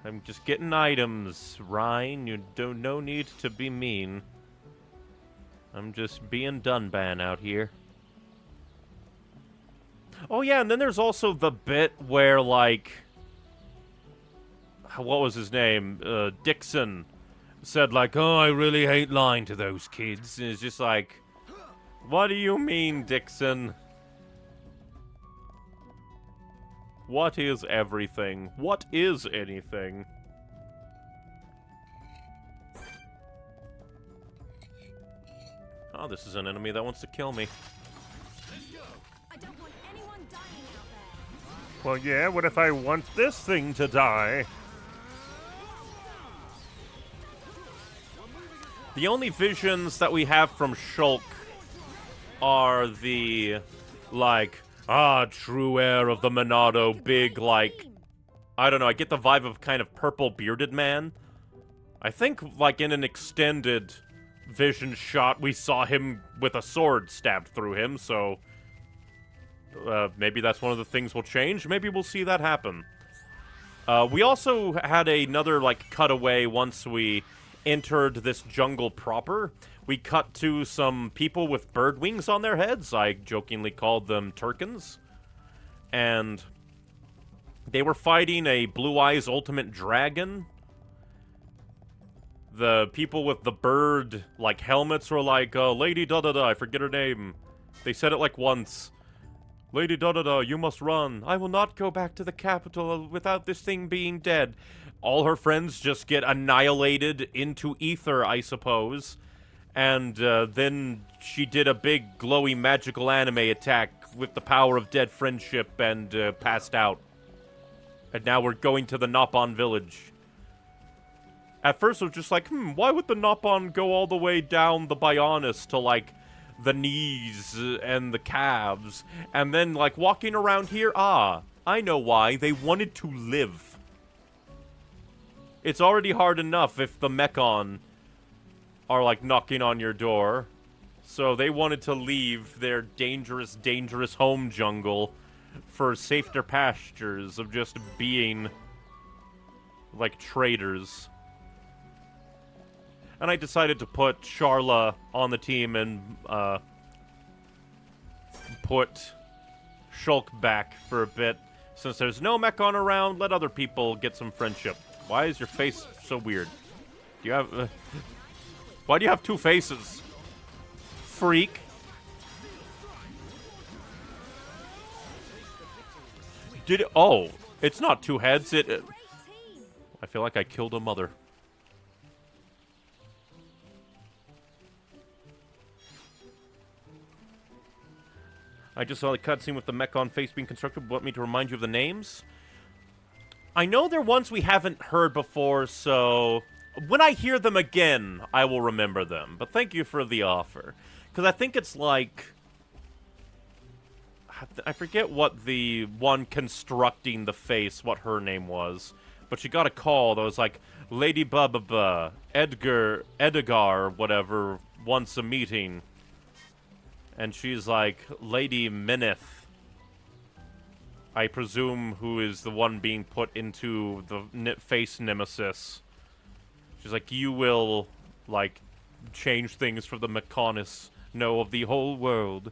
I'm just getting items, Ryan. You don't... No need to be mean. I'm just being Dunban out here. Oh yeah, and then there's also the bit where, like... What was his name? Dixon said, like, oh, I really hate lying to those kids. And it's just like, what do you mean, Dixon? What is everything? What is anything? Oh, this is an enemy that wants to kill me. I don't want anyone dying out there. Well, yeah, what if I want this thing to die? The only visions that we have from Shulk are the, like, true heir of the Monado, big, like, I don't know, I get the vibe of kind of purple bearded man. I think, like, in an extended vision shot, we saw him with a sword stabbed through him, so maybe that's one of the things we'll change. Maybe we'll see that happen. We also had another, like, cutaway once we entered this jungle proper. We cut to some people with bird wings on their heads. I jokingly called them Turkins. And they were fighting a Blue Eyes Ultimate Dragon. The people with the bird, like, helmets were like, Lady da-da-da, I forget her name. They said it, like, once. Lady da-da-da, you must run. I will not go back to the capital without this thing being dead. All her friends just get annihilated into ether, I suppose. And then she did a big, glowy, magical anime attack with the power of dead friendship and passed out. And now we're going to the Nopon village. At first, it was just like, why would the Nopon go all the way down the Bionis to, like, the knees and the calves? And then, like, walking around here, I know why. They wanted to live. It's already hard enough if the Mechon are, like, knocking on your door. So they wanted to leave their dangerous, dangerous home jungle for safer pastures of just being, like, traitors. And I decided to put Sharla on the team and put Shulk back for a bit. Since there's no Mechon around, let other people get some friendship. Why is your face so weird? Do you have... why do you have two faces? Freak. Did it... Oh, it's not two heads. I feel like I killed a mother. I just saw the cutscene with the Mechon face being constructed. Want me to remind you of the names? I know they're ones we haven't heard before, so when I hear them again, I will remember them. But thank you for the offer. Because I think it's like... I forget what the one constructing the face, what her name was. But she got a call that was like, Lady Bubba, Edgar, whatever, wants a meeting. And she's like, Lady Mineth, I presume, who is the one being put into the face nemesis. She's like, you will, like, change things for the Mechonis, know of the whole world.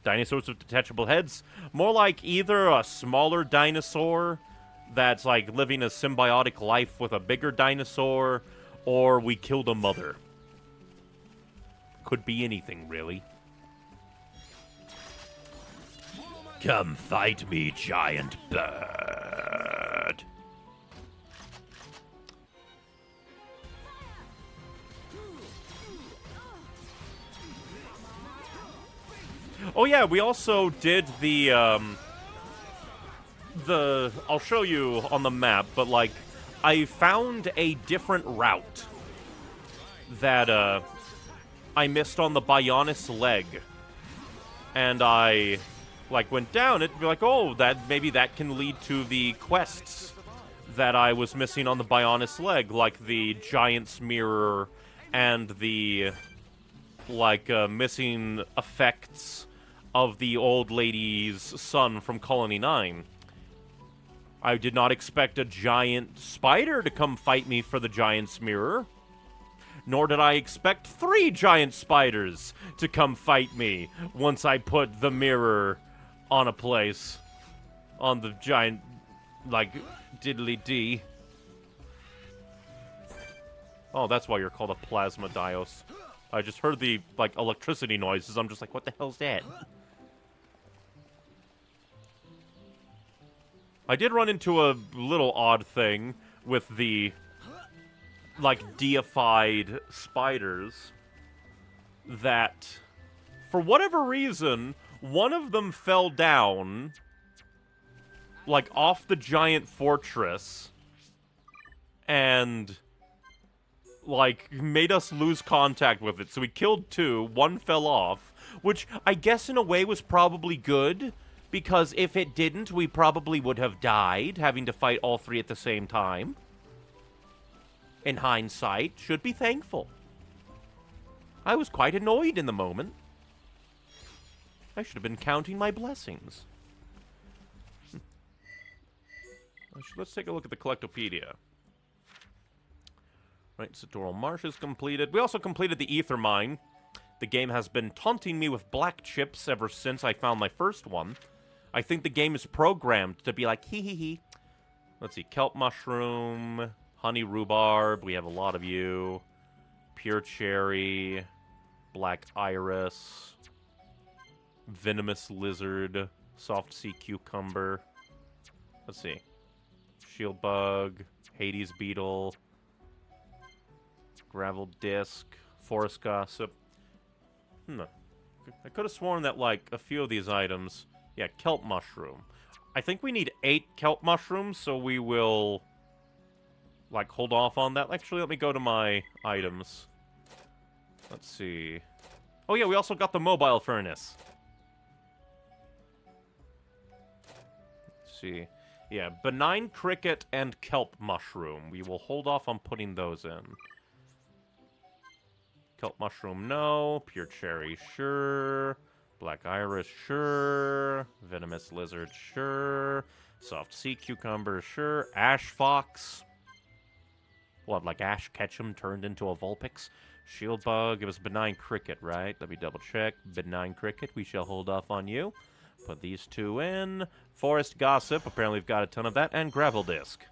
Dinosaurs with detachable heads? More like either a smaller dinosaur that's, like, living a symbiotic life with a bigger dinosaur, or we killed a mother. Could be anything, really. Come fight me, giant bird. Oh yeah, we also did the I'll show you on the map, but like I found a different route that I missed on the Bionis leg. And I like went down it, be like, oh, that maybe that can lead to the quests that I was missing on the Bionis leg, like the Giant's Mirror and the like missing effects of the old lady's son from Colony 9. I did not expect a giant spider to come fight me for the Giant's Mirror. Nor did I expect 3 giant spiders to come fight me once I put the mirror on a place. On the giant, like, diddly-dee. Oh, that's why you're called a plasma dios. I just heard the, like, electricity noises. I'm just like, what the hell's that? I did run into a little odd thing with the, like, deified spiders that, for whatever reason, one of them fell down, like, off the giant fortress and, like, made us lose contact with it. So we killed 2, 1 fell off, which I guess in a way was probably good, because if it didn't, we probably would have died, having to fight all 3 at the same time. In hindsight, should be thankful. I was quite annoyed in the moment. I should have been counting my blessings. Let's take a look at the Collectopedia. Right, Satoral Marsh is completed. We also completed the Ether Mine. The game has been taunting me with black chips ever since I found my first one. I think the game is programmed to be like, hee hee hee. Let's see, Kelp Mushroom, Honey Rhubarb, we have a lot of you. Pure Cherry, Black Iris, Venomous Lizard, Soft Sea Cucumber. Let's see. Shield Bug, Hades Beetle, Gravel Disc, Forest Gossip. I could have sworn that, like, a few of these items... Yeah, Kelp Mushroom. I think we need 8 Kelp Mushrooms, so we will, like, hold off on that. Actually, let me go to my items. Let's see. Oh, yeah, we also got the Mobile Furnace. Let's see. Yeah, Benign Cricket and Kelp Mushroom. We will hold off on putting those in. Kelp Mushroom, no. Pure Cherry, sure. Black Iris, sure. Venomous Lizard, sure. Soft Sea Cucumber, sure. Ash Fox. What, like Ash Ketchum turned into a Vulpix? Shield Bug, it was Benign Cricket, right? Let me double check. Benign Cricket, we shall hold off on you. Put these 2 in. Forest Gossip, apparently we've got a ton of that. And Gravel Disc.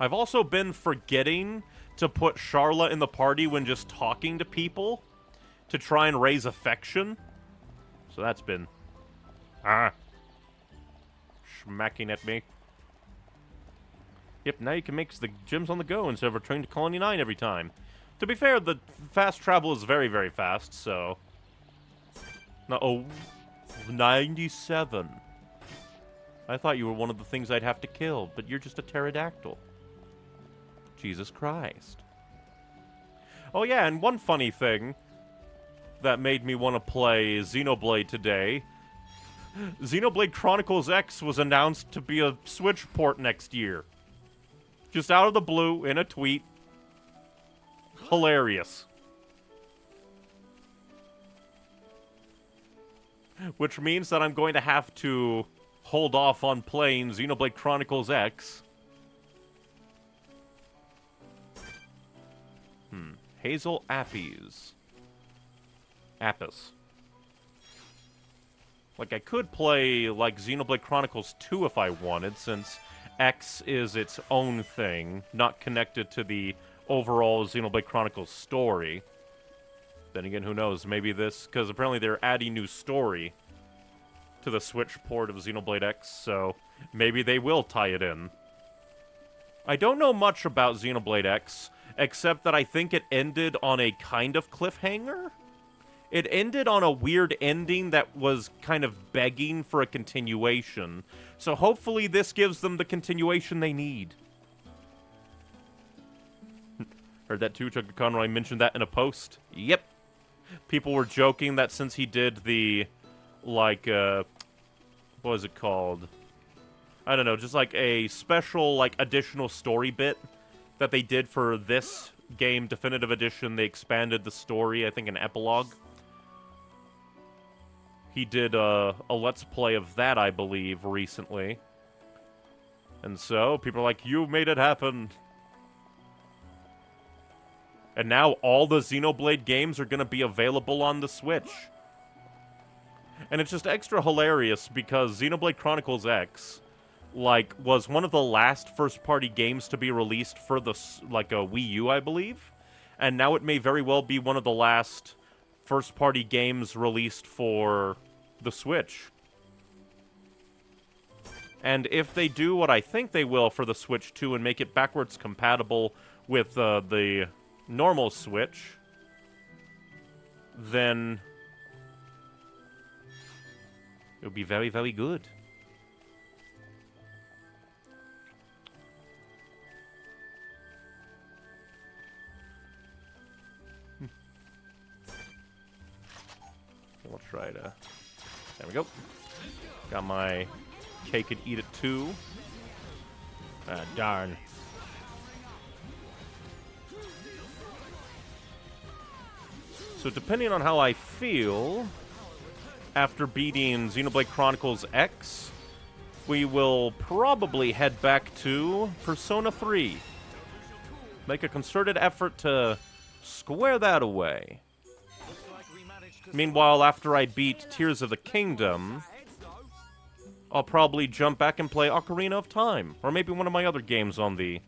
I've also been forgetting to put Charla in the party when just talking to people to try and raise affection. So that's been... smacking at me. Yep, now you can make the gyms on the go instead of returning to Colony 9 every time. To be fair, the fast travel is very, very fast, so... No, oh, 97. I thought you were one of the things I'd have to kill, but you're just a pterodactyl. Jesus Christ. Oh yeah, and one funny thing that made me want to play Xenoblade today. Xenoblade Chronicles X was announced to be a Switch port next year. Just out of the blue, in a tweet. Hilarious. Which means that I'm going to have to hold off on playing Xenoblade Chronicles X. Hazel Appies. Apis. Like, I could play, like, Xenoblade Chronicles 2 if I wanted, since X is its own thing, not connected to the overall Xenoblade Chronicles story. Then again, who knows? Maybe this... Because apparently they're adding new story to the Switch port of Xenoblade X, so maybe they will tie it in. I don't know much about Xenoblade X, except that I think it ended on a kind of cliffhanger? It ended on a weird ending that was kind of begging for a continuation. So hopefully this gives them the continuation they need. Heard that too, Chuck Conroy mentioned that in a post. Yep. People were joking that since he did the, like, what was it called? I don't know, just like a special, like, additional story bit that they did for this game, Definitive Edition. They expanded the story, I think, an epilogue. He did a Let's Play of that, I believe, recently. And so, people are like, you made it happen. And now all the Xenoblade games are going to be available on the Switch. And it's just extra hilarious because Xenoblade Chronicles X, like, was one of the last first-party games to be released for the, like, a Wii U, I believe. And now it may very well be one of the last first-party games released for the Switch. And if they do what I think they will for the Switch 2 and make it backwards compatible with the normal Switch, then it'll be very, very good. We'll try to... There we go. Got my cake and eat it too. Ah, darn. So depending on how I feel after beating Xenoblade Chronicles X, we will probably head back to Persona 3. Make a concerted effort to square that away. Meanwhile, after I beat Tears of the Kingdom, I'll probably jump back and play Ocarina of Time, or maybe one of my other games on the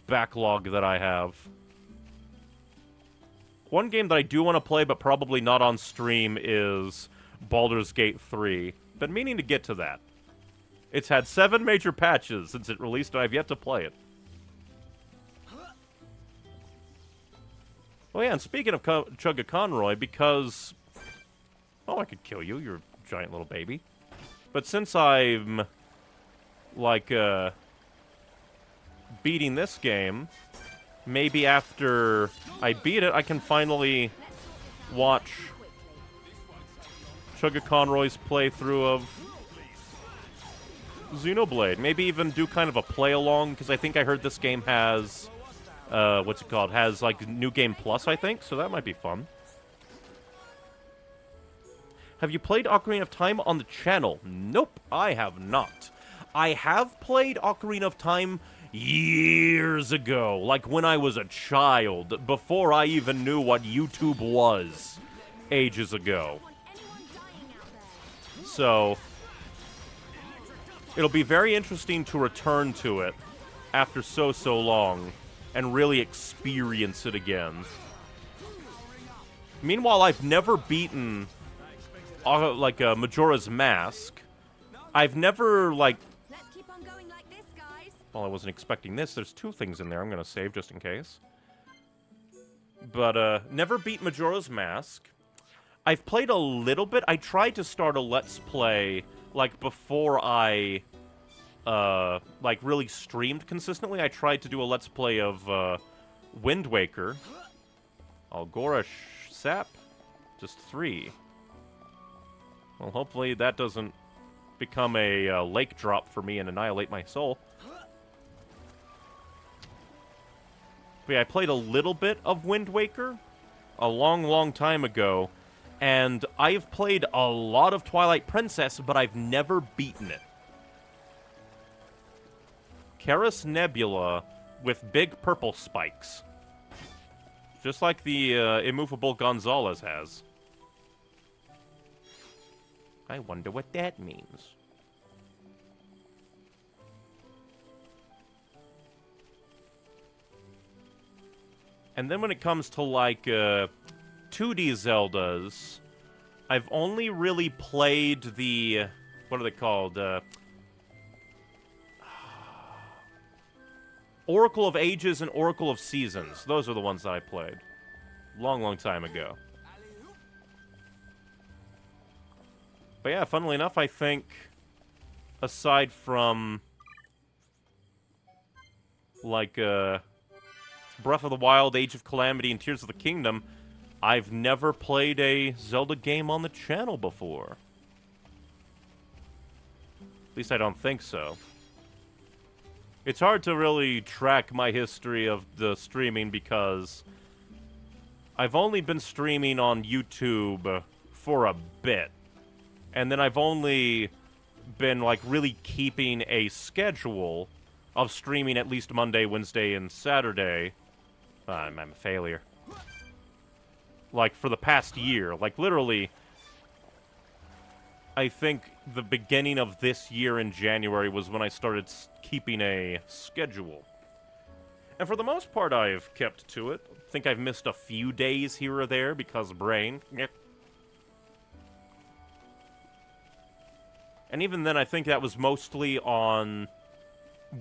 backlog that I have. One game that I do want to play, but probably not on stream, is Baldur's Gate 3. Been meaning to get to that. It's had 7 major patches since it released, and I've yet to play it. Oh yeah, and speaking of Chugga Conroy, because... Oh, I could kill you, you're a giant little baby. But since I'm, like, beating this game, maybe after I beat it, I can finally watch Chugga Conroy's playthrough of Xenoblade. Maybe even do kind of a play-along, because I think I heard this game has... what's it called? Has, like, New Game Plus, I think, so that might be fun. Have you played Ocarina of Time on the channel? Nope, I have not. I have played Ocarina of Time years ago, like when I was a child, before I even knew what YouTube was, ages ago. So, it'll be very interesting to return to it after so long, and really experience it again. Meanwhile, I've never beaten, like, Majora's Mask. I've never, like... Let's keep on going like this, guys. Well, I wasn't expecting this. There's 2 things in there I'm gonna save just in case. But, never beat Majora's Mask. I've played a little bit. I tried to start a Let's Play, like, before I... like, really streamed consistently. I tried to do a Let's Play of, Wind Waker. Algora Sap? Just 3. Well, hopefully that doesn't become a lake drop for me and annihilate my soul. But yeah, I played a little bit of Wind Waker a long time ago, and I've played a lot of Twilight Princess, but I've never beaten it. Karis Nebula with big purple spikes. Just like the immovable Gonzalez has. I wonder what that means. And then when it comes to, like, 2D Zeldas, I've only really played the... What are they called? Oracle of Ages and Oracle of Seasons. Those are the ones that I played. Long time ago. But yeah, funnily enough, I think, aside from, like, Breath of the Wild, Age of Calamity, and Tears of the Kingdom, I've never played a Zelda game on the channel before. At least I don't think so. It's hard to really track my history of the streaming because I've only been streaming on YouTube for a bit. And then I've only been, like, really keeping a schedule of streaming at least Monday, Wednesday, and Saturday. I'm a failure. Like, for the past year. Like, literally, I think the beginning of this year in January was when I started keeping a schedule. And for the most part, I've kept to it. I think I've missed a few days here or there because brain. And even then, I think that was mostly on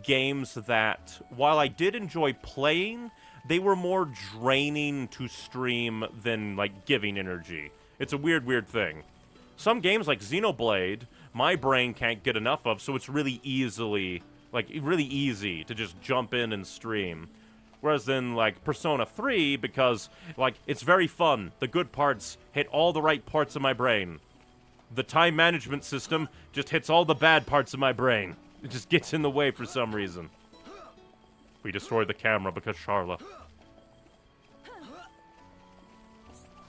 games that, while I did enjoy playing, they were more draining to stream than, like, giving energy. It's a weird thing. Some games, like Xenoblade, my brain can't get enough of, so it's really easy to just jump in and stream. Whereas then, like, Persona 3, because, like, it's very fun. The good parts hit all the right parts of my brain. The time management system just hits all the bad parts of my brain. It just gets in the way for some reason. We destroyed the camera because Charla.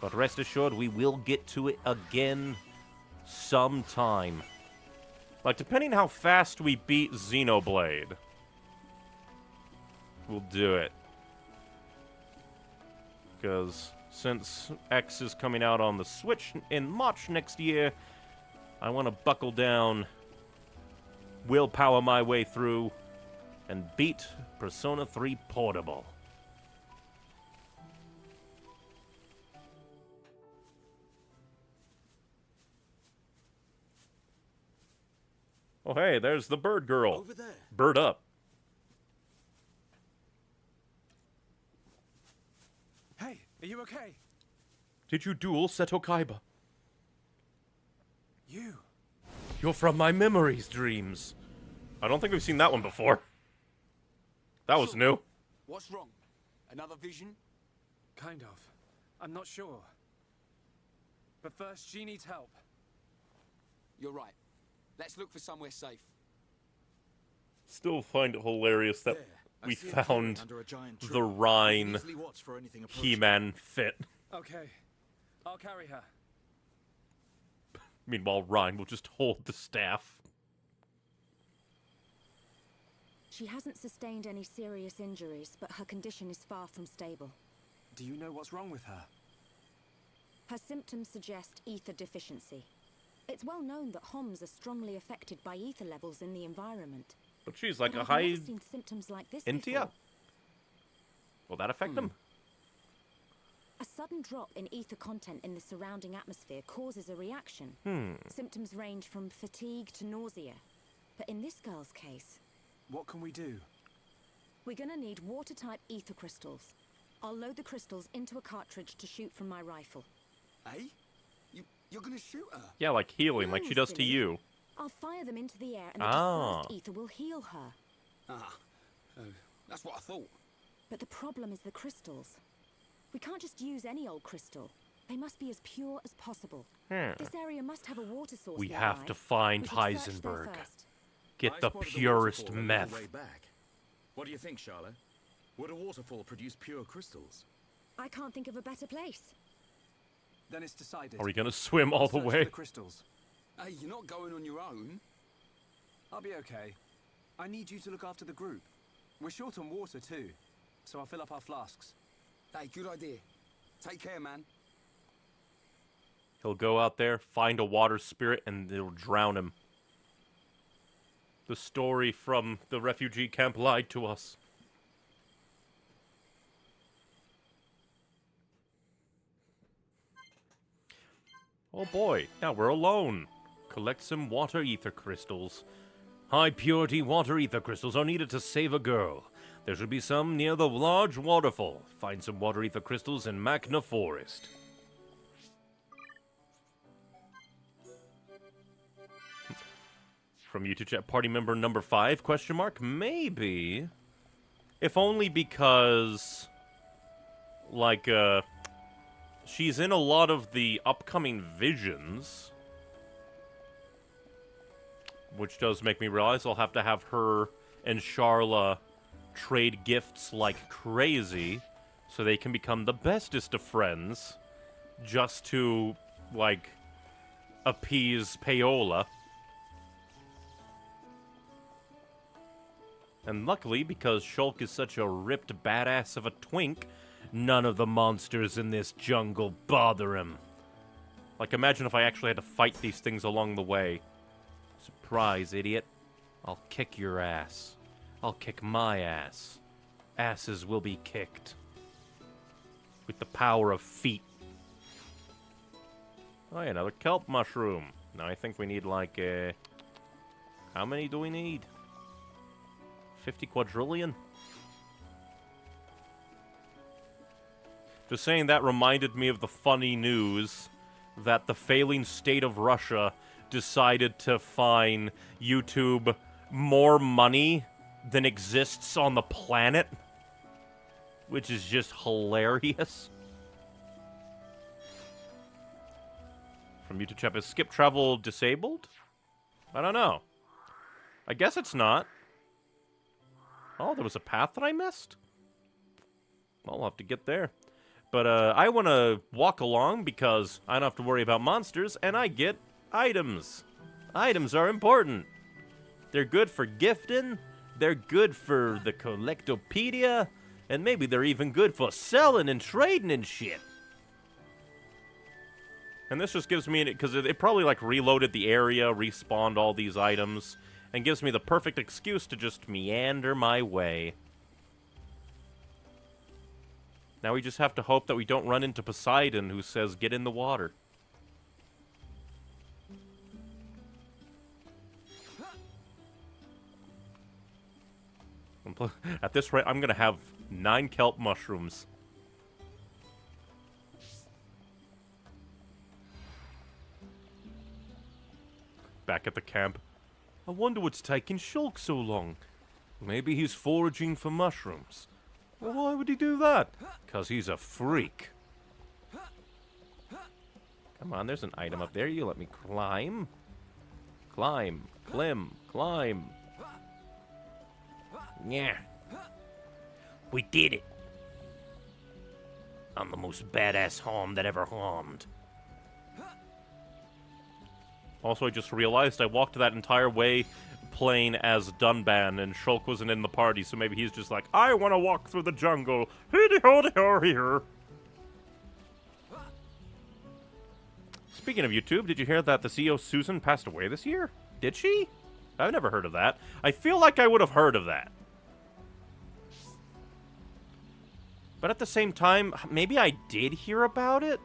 But rest assured, we will get to it again sometime. Like, depending how fast we beat Xenoblade, we'll do it. Because since X is coming out on the Switch in March next year, I want to buckle down, willpower my way through, and beat Persona 3 Portable. Oh, hey, there's the bird girl. Over there. Bird up. Hey, are you okay? Did you duel Seto Kaiba? You. You're from my memories, dreams. I don't think we've seen that one before. That was new. What's wrong? Another vision? Kind of. I'm not sure. But first, she needs help. You're right. Let's look for somewhere safe. Still find it hilarious that we found the Rhine He-Man fit. Okay. I'll carry her. Meanwhile, Rhine will just hold the staff. She hasn't sustained any serious injuries, but her condition is far from stable. Do you know what's wrong with her? Her symptoms suggest ether deficiency. It's well known that Homs are strongly affected by ether levels in the environment. But she's like But a I've high never seen symptoms like this Intia. before. Will that affect them? A sudden drop in ether content in the surrounding atmosphere causes a reaction. Symptoms range from fatigue to nausea. But in this girl's case... What can we do? We're gonna need water-type ether crystals. I'll load the crystals into a cartridge to shoot from my rifle. Eh? You're gonna shoot her? Yeah, like healing, like No, she does to silly. you. I'll fire them into the air and the dispersed ether will heal her. That's what I thought. But the problem is the crystals. We can't just use any old crystal. They must be as pure as possible. This area must have a water source. We nearby. have to find We should search there Heisenberg. first. Get the purest meth. Way back. What do you think, Charlotte? Would a waterfall produce pure crystals? I can't think of a better place. Then it's decided. Are we gonna swim all the Search for way? the crystals. Hey, you're not going on your own. I'll be okay. I need you to look after the group. We're short on water too, so I'll fill up our flasks. Hey, good idea. Take care, man. He'll go out there, find a water spirit, and it'll drown him. The story from the refugee camp lied to us. Oh boy, now we're alone. Collect some water ether crystals. High purity water ether crystals are needed to save a girl. There should be some near the large waterfall. Find some water ether crystals in Machna Forest. From YouTube chat, party member number 5, question mark? Maybe. If only because, like, she's in a lot of the upcoming visions. Which does make me realize I'll have to have her and Charla trade gifts like crazy, so they can become the bestest of friends, just to, like, appease Paola. And luckily, because Shulk is such a ripped badass of a twink, none of the monsters in this jungle bother him. Like, imagine if I actually had to fight these things along the way. Surprise, idiot. I'll kick your ass. I'll kick my ass. Asses will be kicked. With the power of feet. Oh yeah, another kelp mushroom. Now I think we need like, how many do we need? 50 quadrillion? Just saying, that reminded me of the funny news that the failing state of Russia decided to fine YouTube more money than exists on the planet, which is just hilarious. From YouTube chat, is skip travel disabled? I don't know. I guess it's not. Oh, there was a path that I missed? Well, I'll have to get there. But I want to walk along because I don't have to worry about monsters, and I get items. Items are important. They're good for gifting, they're good for the collectopedia, and maybe they're even good for selling and trading and shit. And this just gives me, because it probably like reloaded the area, respawned all these items, and gives me the perfect excuse to just meander my way. Now we just have to hope that we don't run into Poseidon, who says, get in the water. At this rate, I'm going to have 9 kelp mushrooms. Back at the camp. I wonder what's taking Shulk so long. Maybe he's foraging for mushrooms. Well, why would he do that? 'Cause he's a freak. Come on, there's an item up there. You let me climb. Climb. Climb. Yeah. We did it. I'm the most badass harm that ever harmed. Also, I just realized I walked that entire way playing as Dunban, and Shulk wasn't in the party, so maybe he's just like, I want to walk through the jungle. Here. Speaking of YouTube, did you hear that the CEO Susan passed away this year? Did she? I've never heard of that. I feel like I would have heard of that. But at the same time, maybe I did hear about it?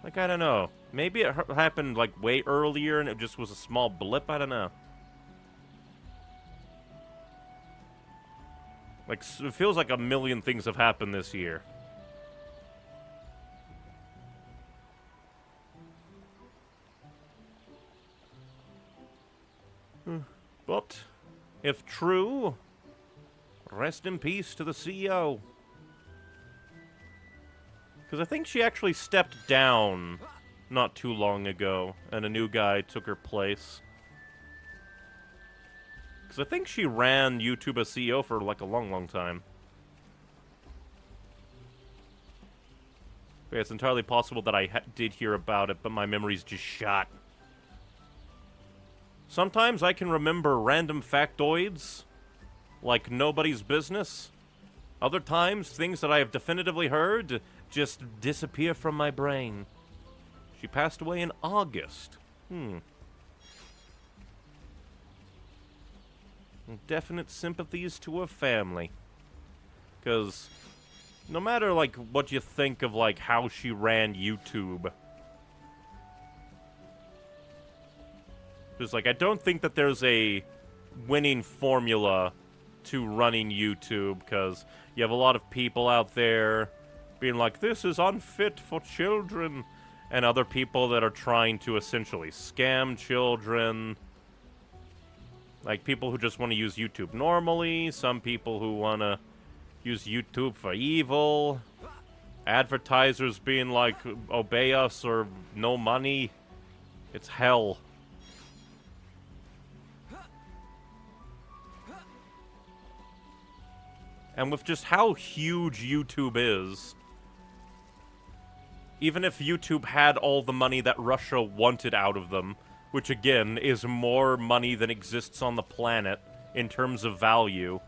Like, I don't know. Maybe it happened, like, way earlier and it just was a small blip. I don't know. Like, it feels like a million things have happened this year. But, if true, rest in peace to the CEO. Because I think she actually stepped down not too long ago, and a new guy took her place. Because I think she ran YouTube as CEO for, like, a long time. But yeah, it's entirely possible that I did hear about it, but my memory's just shot. Sometimes I can remember random factoids, like nobody's business. Other times, things that I have definitively heard just disappear from my brain. She passed away in August. Definite sympathies to her family. Because no matter, like, what you think of, like, how she ran YouTube, just, like, I don't think that there's a winning formula to running YouTube, because you have a lot of people out there being like, this is unfit for children, and other people that are trying to essentially scam children. Like, people who just want to use YouTube normally, some people who want to use YouTube for evil, advertisers being like, obey us or no money. It's hell. And with just how huge YouTube is, even if YouTube had all the money that Russia wanted out of them, which again is more money than exists on the planet in terms of value,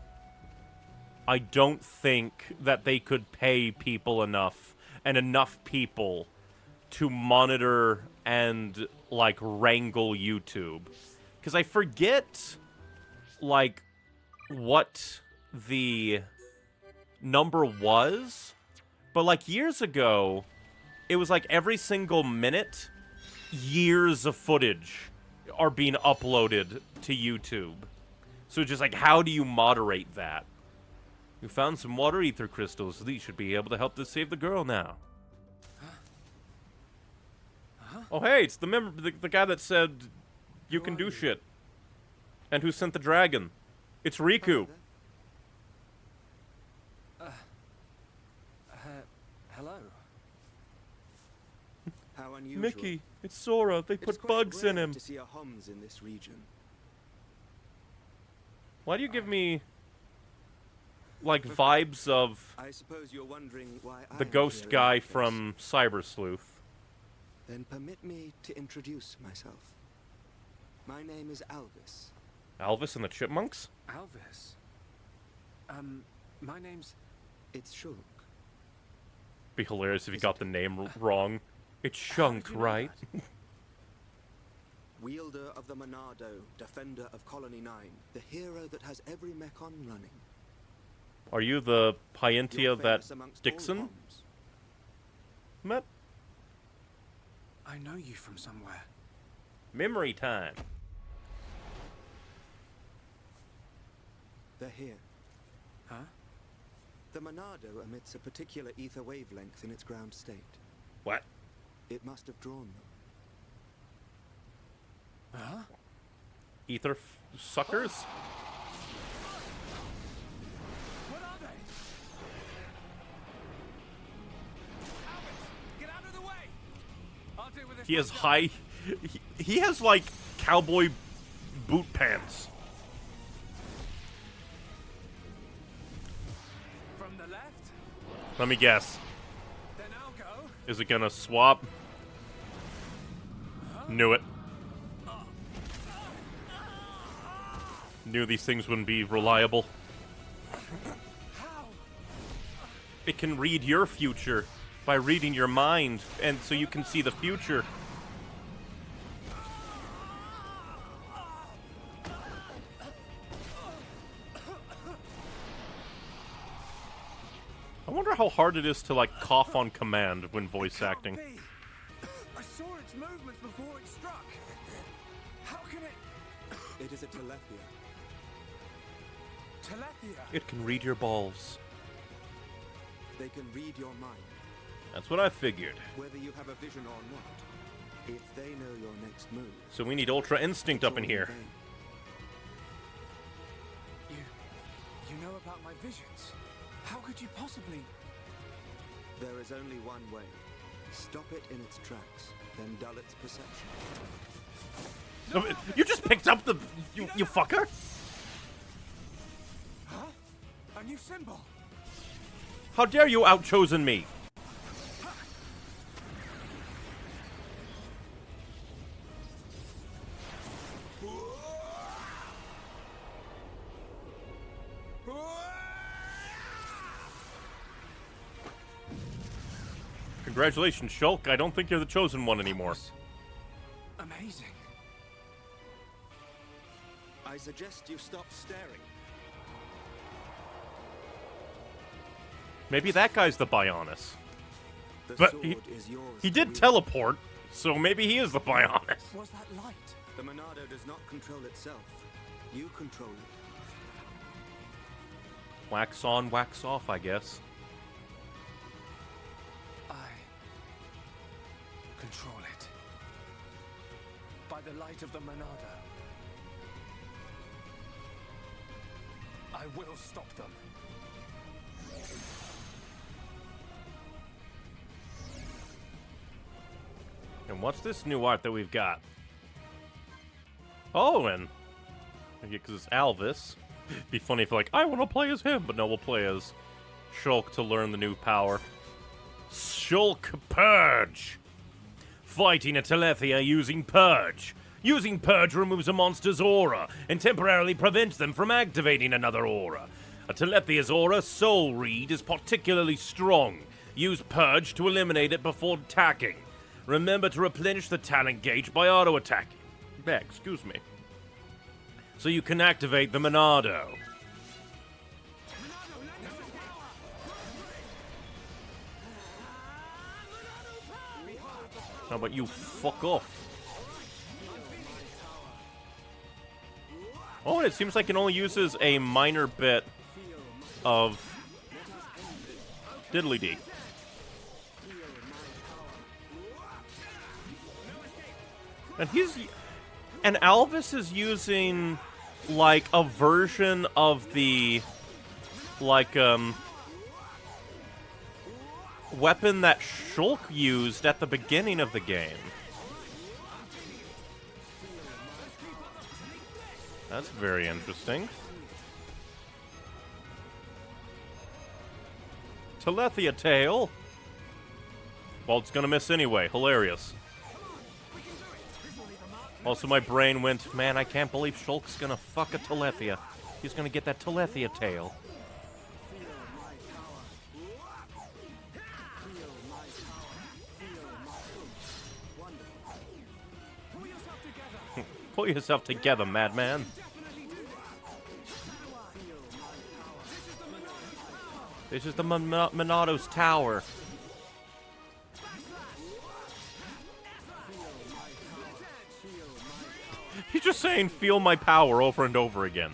I don't think that they could pay people enough, and enough people, to monitor and, like, wrangle YouTube. Because I forget, like, what the number was, but, like, years ago, it was like every single minute, years of footage are being uploaded to YouTube. So just like, how do you moderate that? We found some water ether crystals. These should be able to help to save the girl now. Oh, hey, it's the guy that said you can do shit. And who sent the dragon. It's Riku. Hello. How unusual. Mickey, it's Sora. They put bugs in him. To see a Homs in this region. Why do you give me... like vibes of I suppose you're wondering why the I'm ghost here in guy that case. from Cyber Sleuth. Then permit me to introduce myself. My name is Alvis. Alvis and the Chipmunks? Alvis. My name's... It's Shulk. Be hilarious if you got the name wrong. It's Shunk, you know right? Wielder of the Monado, defender of Colony 9, the hero that has every mechon running. Are you the Pyentia You're that famous amongst all Dixon homes. met? I know you from somewhere. Memory time. They're here. Huh? The Monado emits a particular ether wavelength in its ground state. What? It must have drawn them. Huh? Ether suckers? What are they? Alvis, get out of the way! I'll deal with this He has myself. high... He has, like, cowboy boot pants. From the left, Let me guess. then I'll go. Is it gonna swap? Knew it. Knew these things wouldn't be reliable. How? It can read your future by reading your mind, and so you can see the future. I wonder how hard it is to, like, cough on command when voice acting. Can't be. I saw its movements before it struck. How can it... It is a Telethia. Telethia? It can read your balls. They can read your mind, That's what I figured. whether you have a vision or not. If they know your next move, So we need Ultra Instinct up in here. You know about my visions. How could you possibly... There is only one way. Stop it in its tracks, then dull its perception. You just picked up the... You fucker! Huh? A new symbol. How dare you outchosen me? Congratulations, Shulk. I don't think you're the chosen one anymore. Amazing. I suggest you stop staring. Maybe that guy's the Bionis. The But sword is yours. he to did wield. teleport, so maybe he is the Bionis. Was that light? The Monado does not control itself. You control it. Wax on, wax off, I guess. I control it. By the light of the Monado. I will stop them. And what's this new art that we've got? Oh, and... because it's Alvis. Be funny if like, I want to play as him, but no, we'll play as Shulk to learn the new power. Shulk Purge! Fighting a Telethia using Purge. Using Purge removes a monster's aura and temporarily prevents them from activating another aura. A Telethia's aura, Soul Read, is particularly strong. Use Purge to eliminate it before attacking. Remember to replenish the talent gauge by auto-attacking. Excuse me. So you can activate the Monado. How about you fuck off? Oh, and it seems like it only uses a minor bit of diddly-dee. And Alvis is using like a version of the weapon that Shulk used at the beginning of the game. That's very interesting. Telethia tail. Well, it's gonna miss anyway. Hilarious. Also, my brain went, man, I can't believe Shulk's gonna fuck a Telethia. He's gonna get that Telethia tail. Pull yourself together, madman. This is the Monado's tower. He's just saying, feel my power over and over again.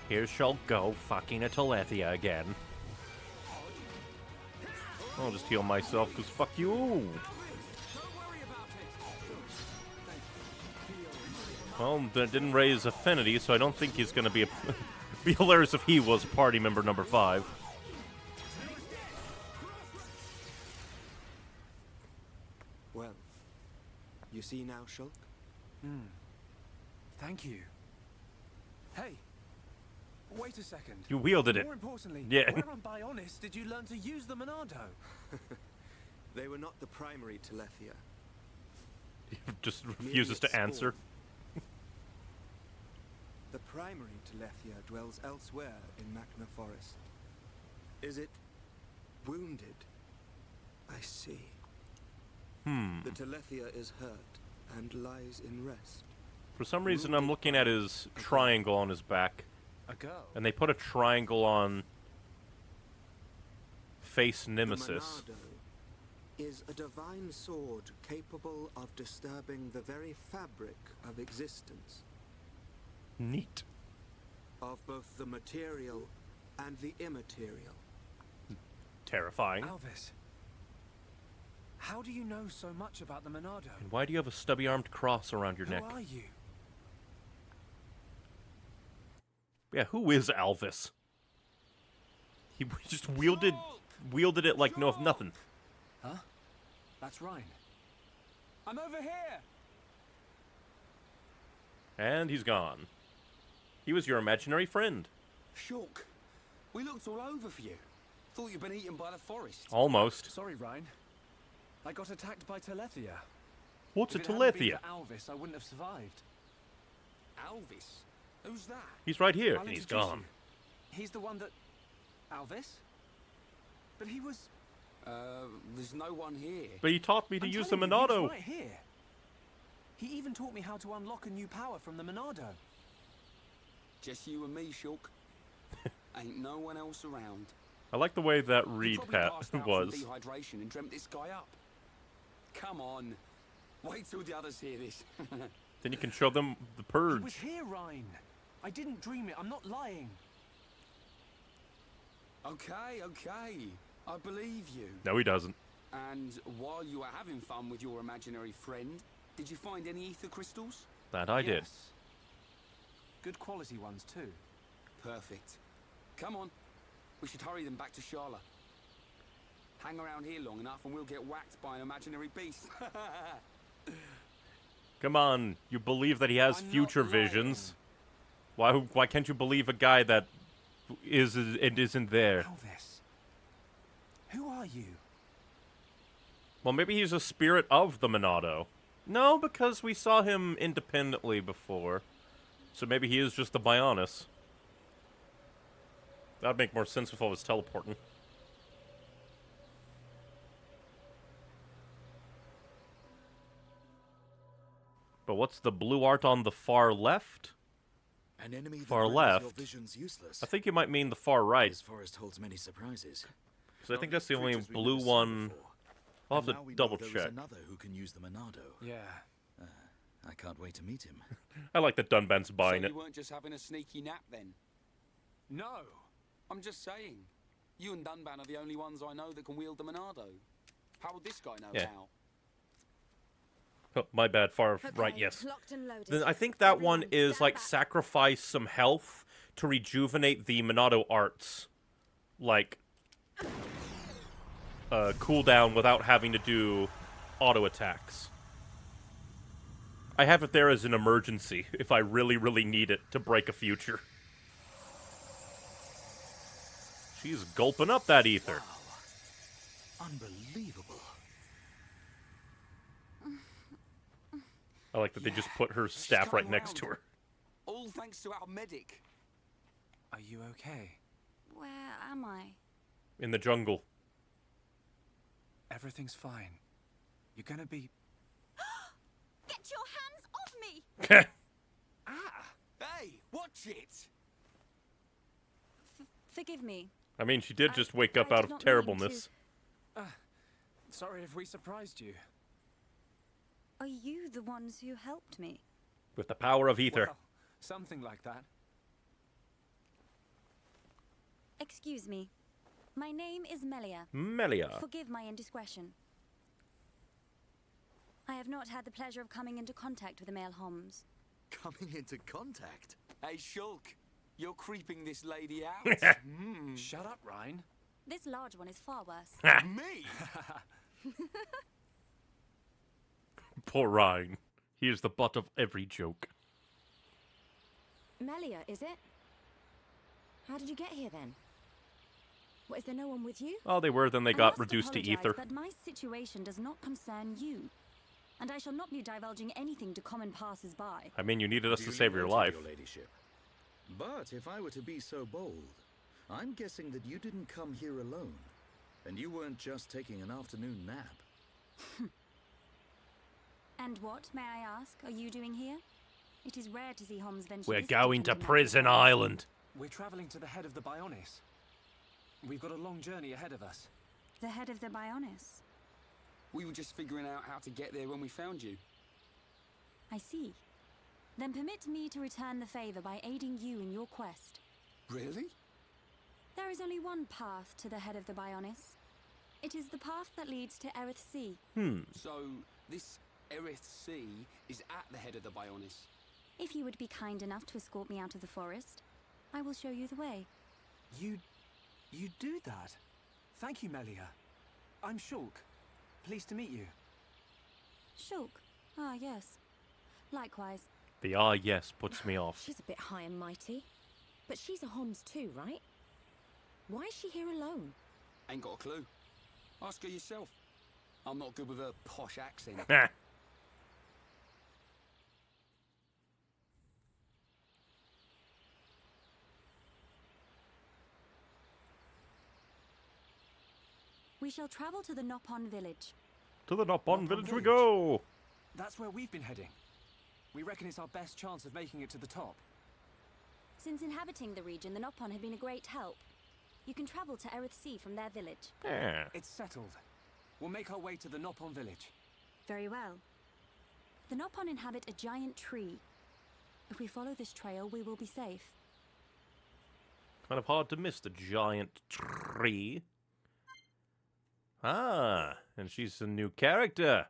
Here shall go, fucking a Telethia again. I'll just heal myself, because fuck you. Well, that didn't raise affinity, so I don't think he's gonna be be hilarious if he was party member number 5. Well, you see now, Shulk? Thank you. Hey, wait a second. You wielded it. More importantly, Yeah. where on Bionis did you learn to use the Monado? They were not the primary Telethia. He just refuses to answer. The primary Telethia dwells elsewhere in Machna Forest. Is it wounded? I see. The Telethia is hurt and lies in rest. For some reason, I'm looking at his triangle on his back. A girl. And they put a triangle on face Nemesis. The Monado is a divine sword capable of disturbing the very fabric of existence. Neat. Of both the material and the immaterial. Terrifying. Alvis, how do you know so much about the Monado? And why do you have a stubby-armed cross around your neck? Who are you? Yeah, who is Alvis? He just wielded it like nothing. Huh? That's Ryan. I'm over here! And he's gone. He was your imaginary friend. Shulk, we looked all over for you. Thought you'd been eaten by the forest. Almost. Sorry, Ryan. I got attacked by Telethia. What's a If it hadn't been Telethia? for Alvis, I wouldn't have survived. Alvis? Who's that? He's right here, I'll and he's introduce gone. you. He's the one that... Alvis? But he was... There's no one here. But he taught me to I'm use the telling you, he was Monado. right here. He even taught me how to unlock a new power from the Monado. Just you and me, Shulk. Ain't no one else around. I like the way that He read probably passed out was. from dehydration and dreamt this guy up. Come on. Wait till the others hear this. Then you can show them the He purge. was here, Ryan. I didn't dream it. I'm not lying. Okay, okay. I believe you. No, he doesn't. And while you were having fun with your imaginary friend, did you find any ether crystals? That I did. Yes. Good quality ones, too. Perfect. Come on. We should hurry them back to Sharla. Hang around here long enough and we'll get whacked by an imaginary beast. Come on, you believe that he has I'm not future lying. visions. Why can't you believe a guy that isn't there? Alvis, who are you? Well, maybe he's a spirit of the Monado. No, because we saw him independently before. So maybe he is just the Bionis. That'd make more sense if I was teleporting. But what's the blue art on the far left? An enemy Far that renders left? your visions useless. I think you might mean the far right. This forest holds many surprises. Because I think that's the only Creatures we've blue never seen one. before. I'll have And to now we know double there is check. another who can use the Monado. Yeah. I can't wait to meet him. I like that Dunban's buying So it. you weren't just having a sneaky nap then? No. I'm just saying. You and Dunban are the only ones I know that can wield the Monado. How would this guy know Yeah. how? Oh, my bad, far Okay, right, yes. locked and loaded. Then I think that one Everyone is stand like back. sacrifice some health to rejuvenate the Monado arts. Like, cooldown without having to do auto attacks. I have it there as an emergency if I really, really need it to break a future. She's gulping up that ether. Wow. Unbelievable. I like that they just put her staff right next to her. All thanks to our medic. Are you okay? Where am I? In the jungle. Everything's fine. You're gonna be... Get your hands off me! Hey, watch it! Forgive me. I mean, she did just wake up I out did of not mean terribleness. Sorry if we surprised you. Are you the ones who helped me? With the power of ether. Well, something like that. Excuse me. My name is Melia. Melia. Forgive my indiscretion. I have not had the pleasure of coming into contact with the male Homs. Coming into contact? Hey, Shulk, you're creeping this lady out. Shut up, Ryan. This large one is far worse. Me? Poor Ryan. He is the butt of every joke. Melia, is it? How did you get here then? What, is there no one with you? Oh, they were, then they I got must reduced to apologize, ether. But my situation does not concern you. And I shall not be divulging anything to common passers-by. I mean, you needed us to Duly save your noted, life. Your ladyship. But if I were to be so bold, I'm guessing that you didn't come here alone. And you weren't just taking an afternoon nap. And what, may I ask, are you doing here? It is rare to see Homs venture We're this going to deep into Prison Macbeth. Island. We're traveling to the head of the Bionis. We've got a long journey ahead of us. The head of the Bionis. We were just figuring out how to get there when we found you. I see. Then permit me to return the favor by aiding you in your quest. Really? There is only one path to the head of the Bionis. It is the path that leads to Erith Sea. So, this Erith Sea is at the head of the Bionis. If you would be kind enough to escort me out of the forest, I will show you the way. You do that? Thank you, Melia. I'm Shulk. Pleased to meet you. Shulk. Ah, yes. Likewise. The ah yes puts me off. She's a bit high and mighty. But she's a Homs too, right? Why is she here alone? Ain't got a clue. Ask her yourself. I'm not good with her posh accent. We shall travel to the Nopon village. To the Nopon Nopon village we village. go! That's where we've been heading. We reckon it's our best chance of making it to the top. Since inhabiting the region, the Nopon have been a great help. You can travel to Erith Sea from their village. Yeah. It's settled. We'll make our way to the Nopon village. Very well. The Nopon inhabit a giant tree. If we follow this trail, we will be safe. Kind of hard to miss the giant tree. Ah, and she's a new character.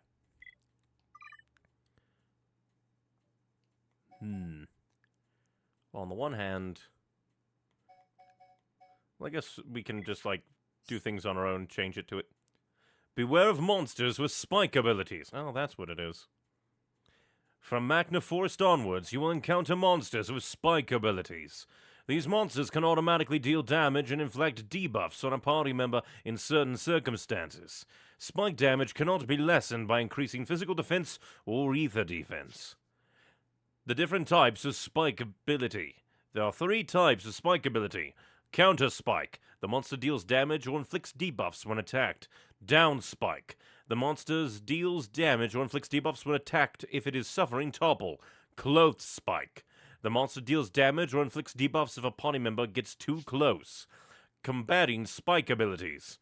Well, on the one hand, well, I guess we can just, like, do things on our own, change it to it. Beware of monsters with spike abilities. Oh, that's what it is. From Magna Forest onwards, you will encounter monsters with spike abilities. These monsters can automatically deal damage and inflict debuffs on a party member in certain circumstances. Spike damage cannot be lessened by increasing physical defense or ether defense. The different types of spike ability. There are 3 types of spike ability. Counter spike. The monster deals damage or inflicts debuffs when attacked. Down spike. The monster deals damage or inflicts debuffs when attacked if it is suffering topple. Clothed spike. The monster deals damage or inflicts debuffs if a party member gets too close. Combating spike abilities.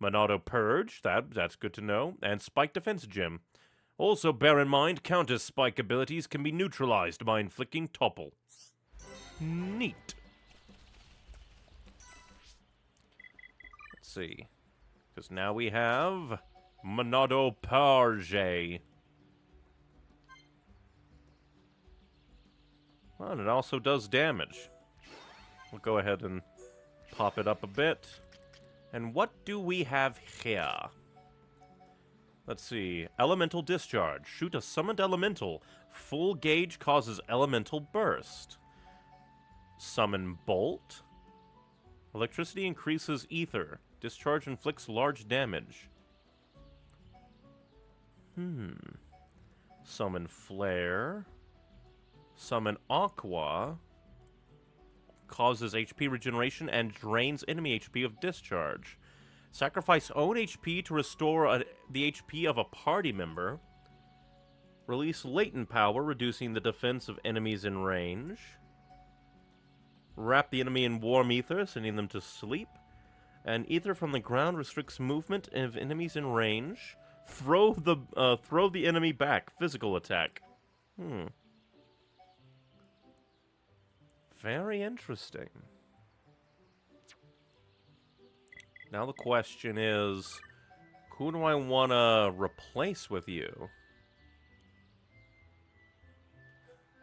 Monado Purge, that's good to know, and Spike Defense Gem. Also bear in mind, counter spike abilities can be neutralized by inflicting topple. Neat. Let's see. Because now we have Monado Purge. Well, and it also does damage. We'll go ahead and pop it up a bit. And what do we have here? Let's see. Elemental Discharge. Shoot a summoned elemental. Full gauge causes elemental burst. Summon Bolt. Electricity increases ether. Discharge inflicts large damage. Summon Flare. Summon Aqua. Causes HP regeneration and drains enemy HP of discharge. Sacrifice own HP to restore the HP of a party member. Release latent power, reducing the defense of enemies in range. Wrap the enemy in warm ether, sending them to sleep. And ether from the ground restricts movement of enemies in range. Throw the enemy back. Physical attack. Very interesting. Now the question is, who do I want to replace with you?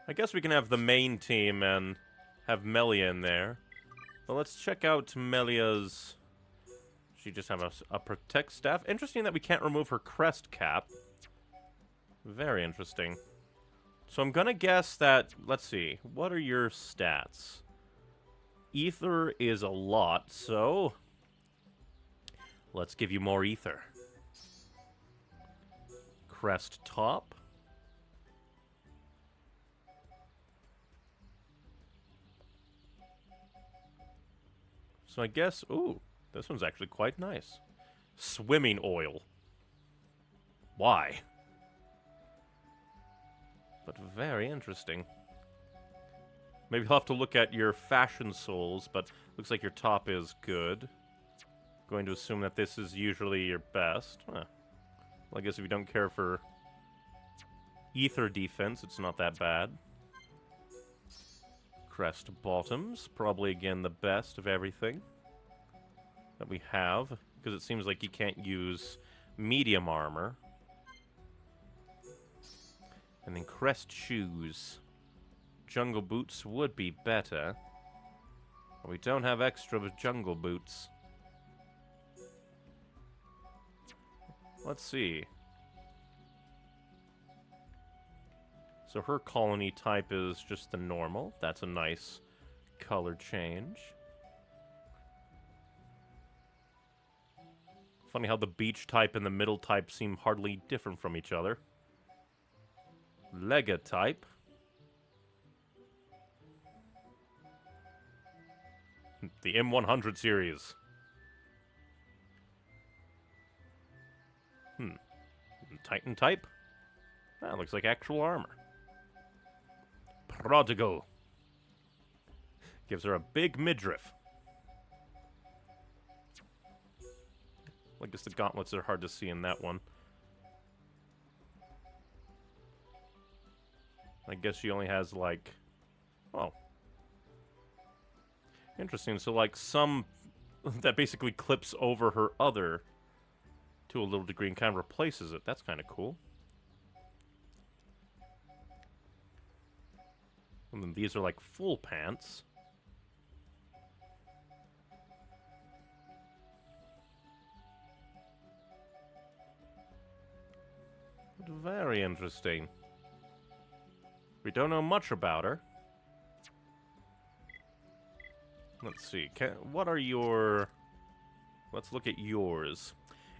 I guess we can have the main team and have Melia in there. But let's check out Melia's... She just have a protect staff. Interesting that we can't remove her crest cap. Very interesting. So I'm gonna guess that... Let's see. What are your stats? Ether is a lot, so... Let's give you more ether. Crest top. So I guess... Ooh, this one's actually quite nice. Swimming oil. Why? But very interesting. Maybe I'll have to look at your fashion souls, but looks like your top is good. Going to assume that this is usually your best. Huh. Well, I guess if you don't care for ether defense, it's not that bad. Crest bottoms, probably again the best of everything that we have, because it seems like you can't use medium armor. And then crest shoes. Jungle boots would be better. But we don't have extra jungle boots. Let's see. So her colony type is just the normal. That's a nice color change. Funny how the beach type and the middle type seem hardly different from each other. Lega type. The M100 series. Titan type? That looks like actual armor. Prodigal. Gives her a big midriff. I guess the gauntlets are hard to see in that one. I guess she only has, like... Oh. Interesting. So, like, some... that basically clips over her other... to a little degree and kind of replaces it. That's kind of cool. And then these are like full pants. Very interesting. We don't know much about her. Let's see. What are your... Let's look at yours.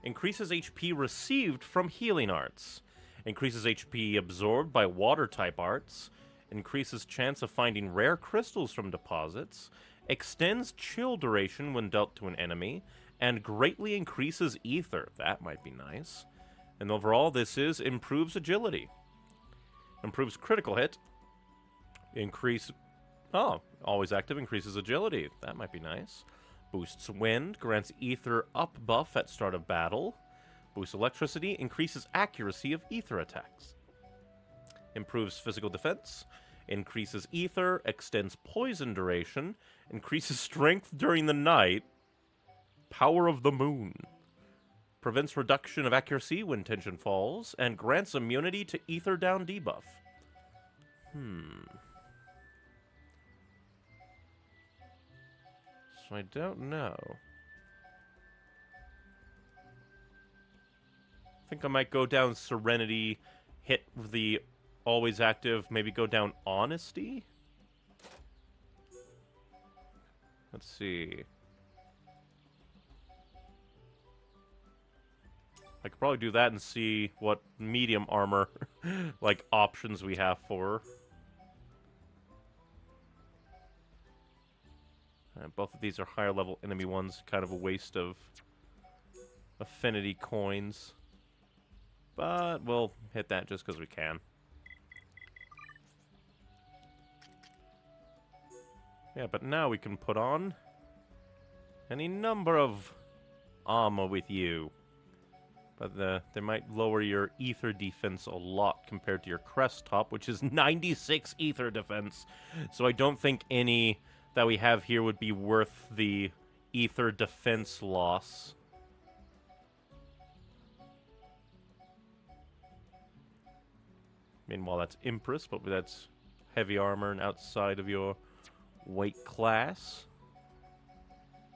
Increases HP received from healing arts. Increases HP absorbed by water-type arts. Increases chance of finding rare crystals from deposits. Extends chill duration when dealt to an enemy. And greatly increases ether. That might be nice. And overall, this is improves agility. Improves critical hit. Always active, increases agility. That might be nice. Boosts wind, grants ether up buff at start of battle. Boosts electricity, increases accuracy of ether attacks. Improves physical defense. Increases ether, extends poison duration. Increases strength during the night. Power of the moon. Prevents reduction of accuracy when tension falls. And grants immunity to ether down debuff. So I don't know. I think I might go down Serenity, hit the always active, maybe go down Honesty? Let's see. I could probably do that and see what medium armor, like, options we have for her. Both of these are higher level enemy ones, kind of a waste of affinity coins. But we'll hit that just because we can. Yeah, but now we can put on any number of armor with you. But they might lower your ether defense a lot compared to your crest top, which is 96 ether defense. So I don't think any that we have here would be worth the ether defense loss. Meanwhile, that's Empress, but that's heavy armor and outside of your weight class.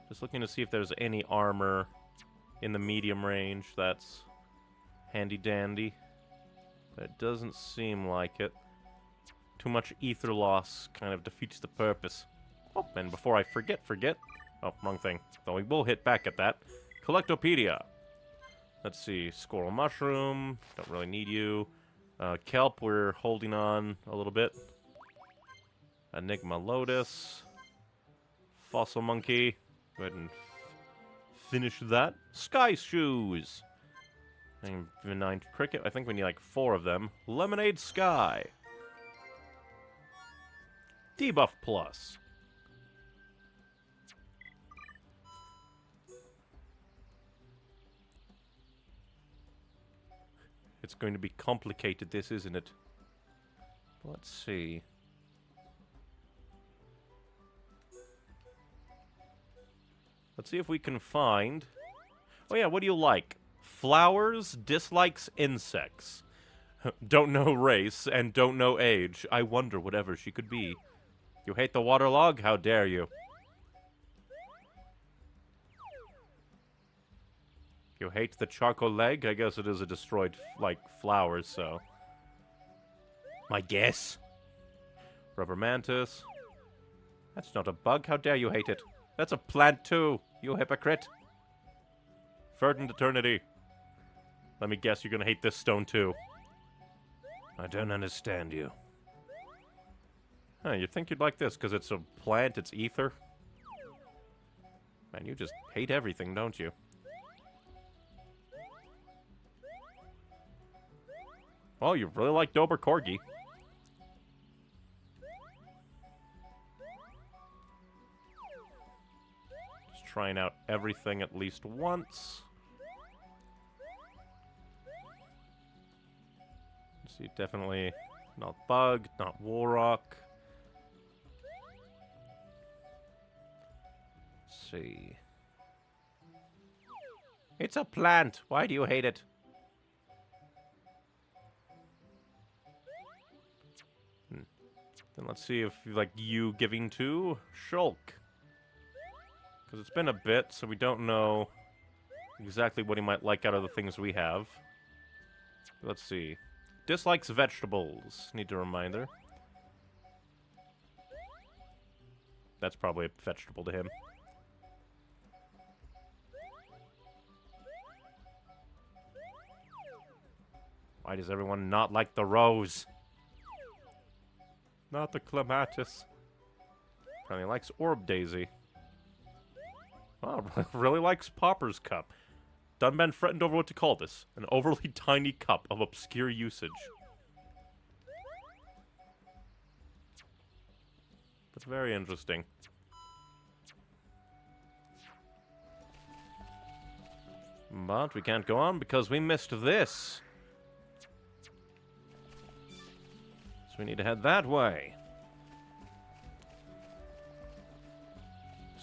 Just looking to see if there's any armor in the medium range that's handy dandy. But it doesn't seem like it. Too much ether loss kind of defeats the purpose. Oh, and before I forget. Oh, wrong thing. Though we will hit back at that. Collectopedia. Let's see. Squirrel Mushroom. Don't really need you. Kelp, we're holding on a little bit. Enigma Lotus. Fossil Monkey. Go ahead and finish that. Sky Shoes. And Benign Cricket. I think we need like 4 of them. Lemonade Sky. Debuff Plus. It's going to be complicated, this, isn't it? Let's see. Let's see if we can find... Oh yeah, what do you like? Flowers, dislikes insects. Don't know race, and don't know age. I wonder whatever she could be. You hate the waterlog? How dare you? You hate the charcoal leg? I guess it is a destroyed, like, flowers, so... My guess? Rubber mantis. That's not a bug. How dare you hate it? That's a plant, too, you hypocrite. Verdant Eternity. Let me guess, you're gonna hate this stone, too. I don't understand you. Huh, you'd think you'd like this, because it's a plant, it's ether. Man, you just hate everything, don't you? Oh, you really like Dober Corgi. Just trying out everything at least once. Let's see, definitely not Bug, not Warrock. Let's see. It's a plant. Why do you hate it? Then let's see if, like, you giving to Shulk. Because it's been a bit, so we don't know exactly what he might like out of the things we have. Let's see. Dislikes vegetables. Need a reminder. That's probably a vegetable to him. Why does everyone not like the rose? Not the clematis. Apparently likes Orb Daisy. Oh, really likes Popper's Cup. Done been threatened over what to call this. An overly tiny cup of obscure usage. That's very interesting. But we can't go on because we missed this. So we need to head that way.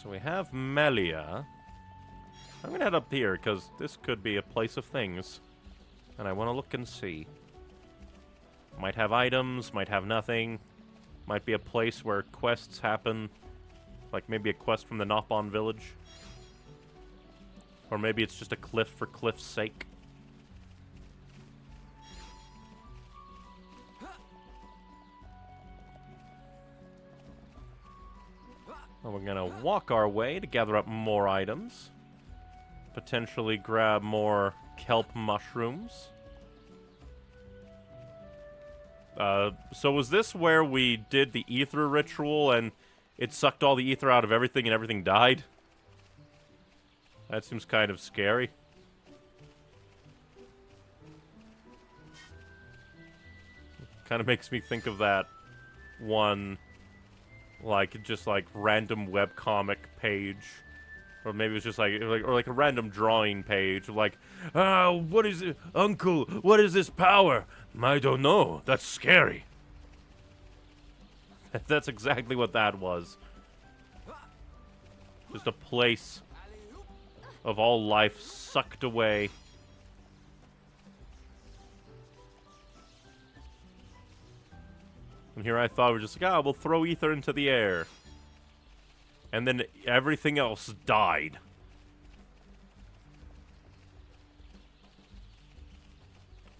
So we have Melia. I'm going to head up here, because this could be a place of things. And I want to look and see. Might have items, might have nothing. Might be a place where quests happen. Like maybe a quest from the Nopon village. Or maybe it's just a cliff for cliff's sake. Well, we're going to walk our way to gather up more items. Potentially grab more kelp mushrooms. So was this where we did the ether ritual and it sucked all the ether out of everything and everything died? That seems kind of scary. Kind of makes me think of that one, like, just like random webcomic page. Or maybe it was just like a random drawing page, like, what is it, Uncle? What is this power? I don't know. That's scary. That's exactly what that was. Just a place of all life sucked away. And here I thought we're just like, we'll throw ether into the air. And then everything else died.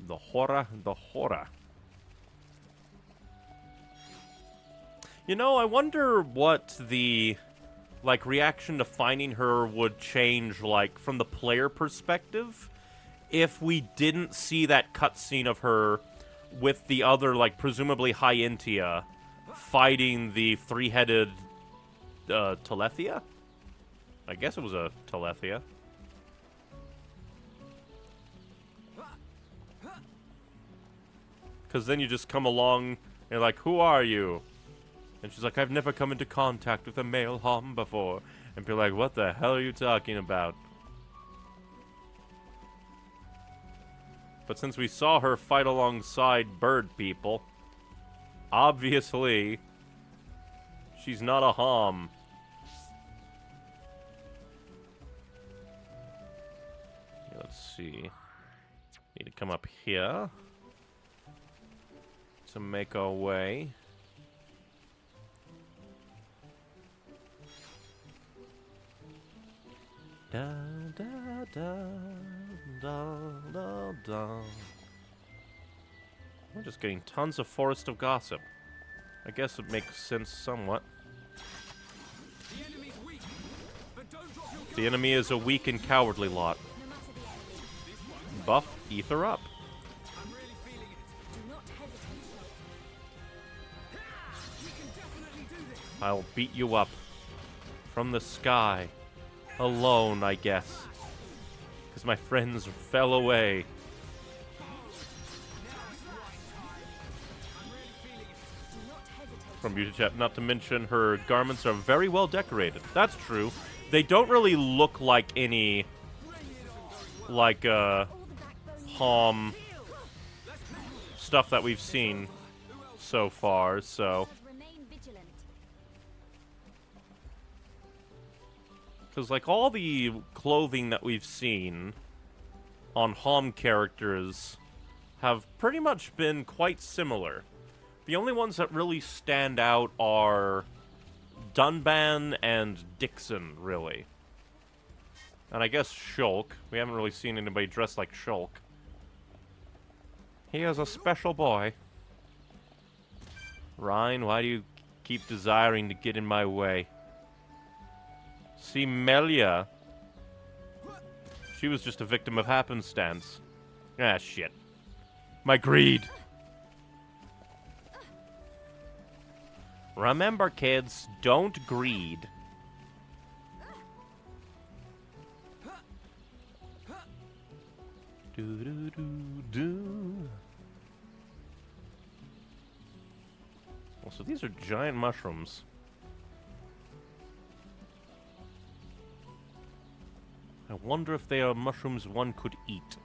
The horror, the horror. You know, I wonder what the, like, reaction to finding her would change, like, from the player perspective, if we didn't see that cutscene of her with the other, like, presumably Hyentia fighting the three-headed Telethia? I guess it was a Telethia. Because then you just come along and you're like, who are you? And she's like, I've never come into contact with a male Hom before. And be like, what the hell are you talking about? But since we saw her fight alongside bird people, obviously, she's not a Hom. Let's see. Need to come up here to make our way. Da da da da da da. We're just getting tons of Forest of Gossip. I guess it makes sense somewhat. The enemy is a weak and cowardly lot. Buff ether up. I'll beat you up. From the sky. Alone, I guess. Because my friends fell away. From Beauty Chat, not to mention her garments are very well decorated. That's true. They don't really look like any, like, Hom stuff that we've seen so far, so. Because, like, all the clothing that we've seen on Hom characters have pretty much been quite similar. The only ones that really stand out are Dunban and Dixon, really. And I guess Shulk. We haven't really seen anybody dressed like Shulk. He is a special boy. Ryan, why do you keep desiring to get in my way? See, Melia. She was just a victim of happenstance. Ah, shit. My greed. Remember, kids, don't greed. Well, so these are giant mushrooms. I wonder if they are mushrooms one could eat.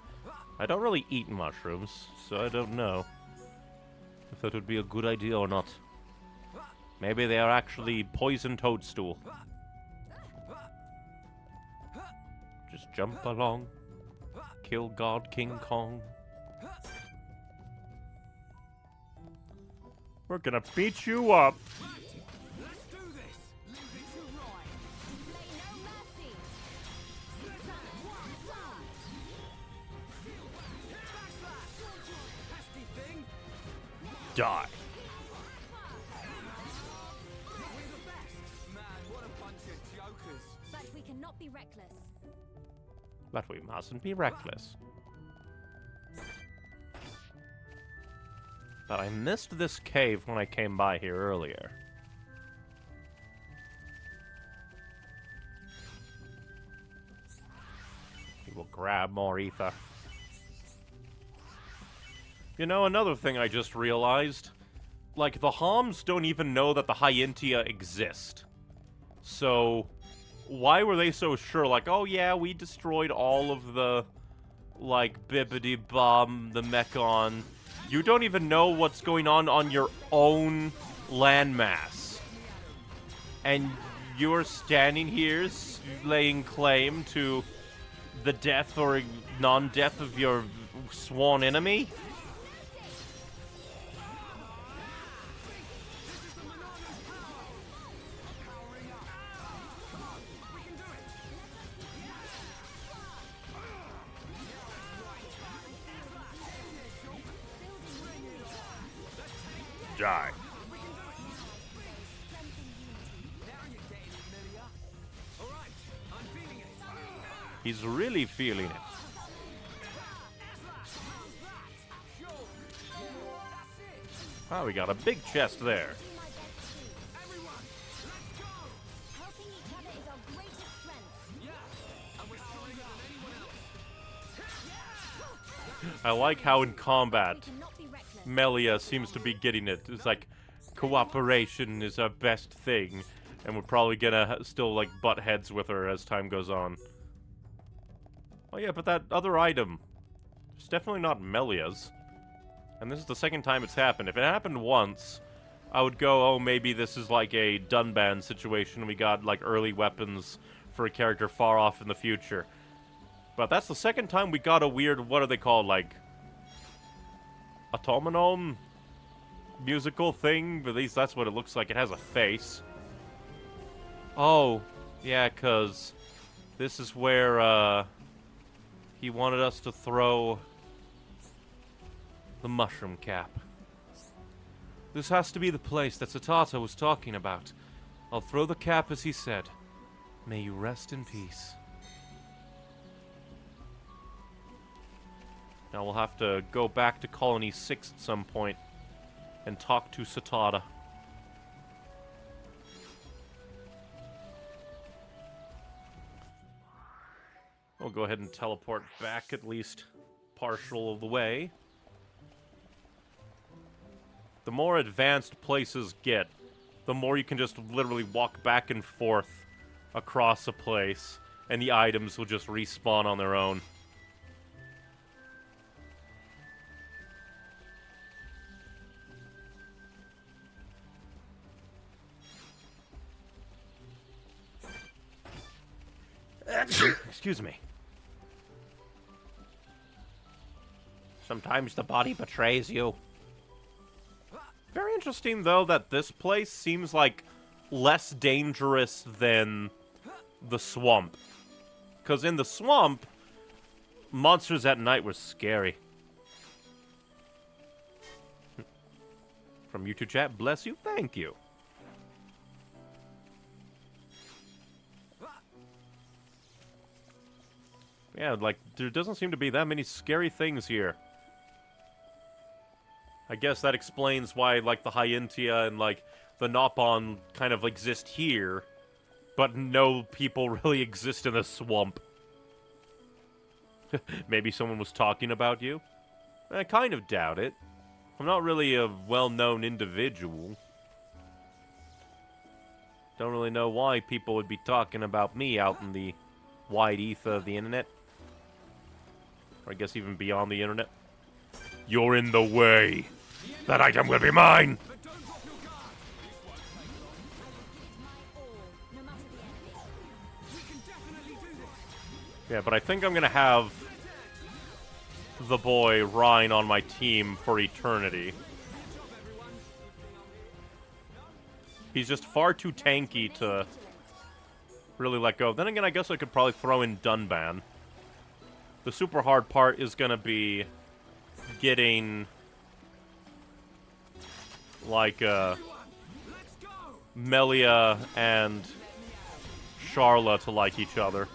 I don't really eat mushrooms, so I don't know if that would be a good idea or not. Maybe they are actually poison toadstool. Just jump along. Kill God King Kong. We're gonna beat you up. Die. But we cannot be reckless. But we mustn't be reckless. But I missed this cave when I came by here earlier. We will grab more ether. You know, another thing I just realized. Like, the Homs don't even know that the Hyentia exist. So, why were they so sure? Like, oh yeah, we destroyed all of the, like, Bibbidi-Bomb, the Mechon. You don't even know what's going on your own landmass. And you're standing here laying claim to the death or non-death of your sworn enemy? Die. He's really feeling it. Oh, we got a big chest there. I like how in combat, Melia seems to be getting it. It's like, cooperation is our best thing. And we're probably gonna still, like, butt heads with her as time goes on. Oh yeah, but that other item, it's definitely not Melia's. And this is the second time it's happened. If it happened once, I would go, oh, maybe this is like a Dunban situation. We got, like, early weapons for a character far off in the future. But that's the second time we got a weird, what are they called, like, automaton musical thing? At least that's what it looks like. It has a face. Oh, yeah, because this is where, he wanted us to throw the mushroom cap. This has to be the place that Satata was talking about. I'll throw the cap as he said. May you rest in peace. Now we'll have to go back to Colony 6 at some point and talk to Satata. We'll go ahead and teleport back at least partial of the way. The more advanced places get, the more you can just literally walk back and forth across a place, and the items will just respawn on their own. Excuse me. Sometimes the body betrays you. Very interesting, though, that this place seems like less dangerous than the swamp. Because in the swamp, monsters at night were scary. From YouTube chat, bless you, thank you. Yeah, like, there doesn't seem to be that many scary things here. I guess that explains why, like, the Hyentia and, like, the Nopon kind of exist here, but no people really exist in the swamp. Maybe someone was talking about you? I kind of doubt it. I'm not really a well-known individual. Don't really know why people would be talking about me out in the wide ether of the internet. Or I guess even beyond the internet. You're in the way. That item will be mine! Yeah, but I think I'm gonna have the boy Rhine on my team for eternity. He's just far too tanky to really let go. Then again, I guess I could probably throw in Dunban. The super hard part is gonna be getting, like, Melia and Charla to like each other.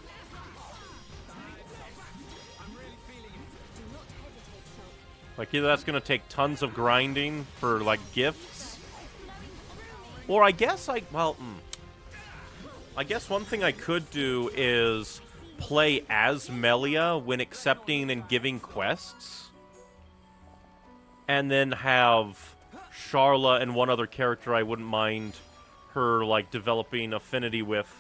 Like, either that's gonna take tons of grinding for, like, gifts. Or I guess I guess one thing I could do is play as Melia when accepting and giving quests. And then have Sharla and one other character I wouldn't mind her, like, developing affinity with.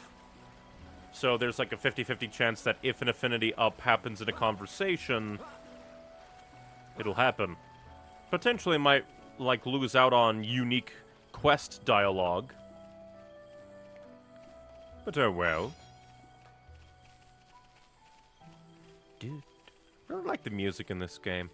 So there's, like, a 50-50 chance that if an affinity up happens in a conversation, it'll happen. Potentially might, like, lose out on unique quest dialogue. But oh well. Dude, I don't like the music in this game.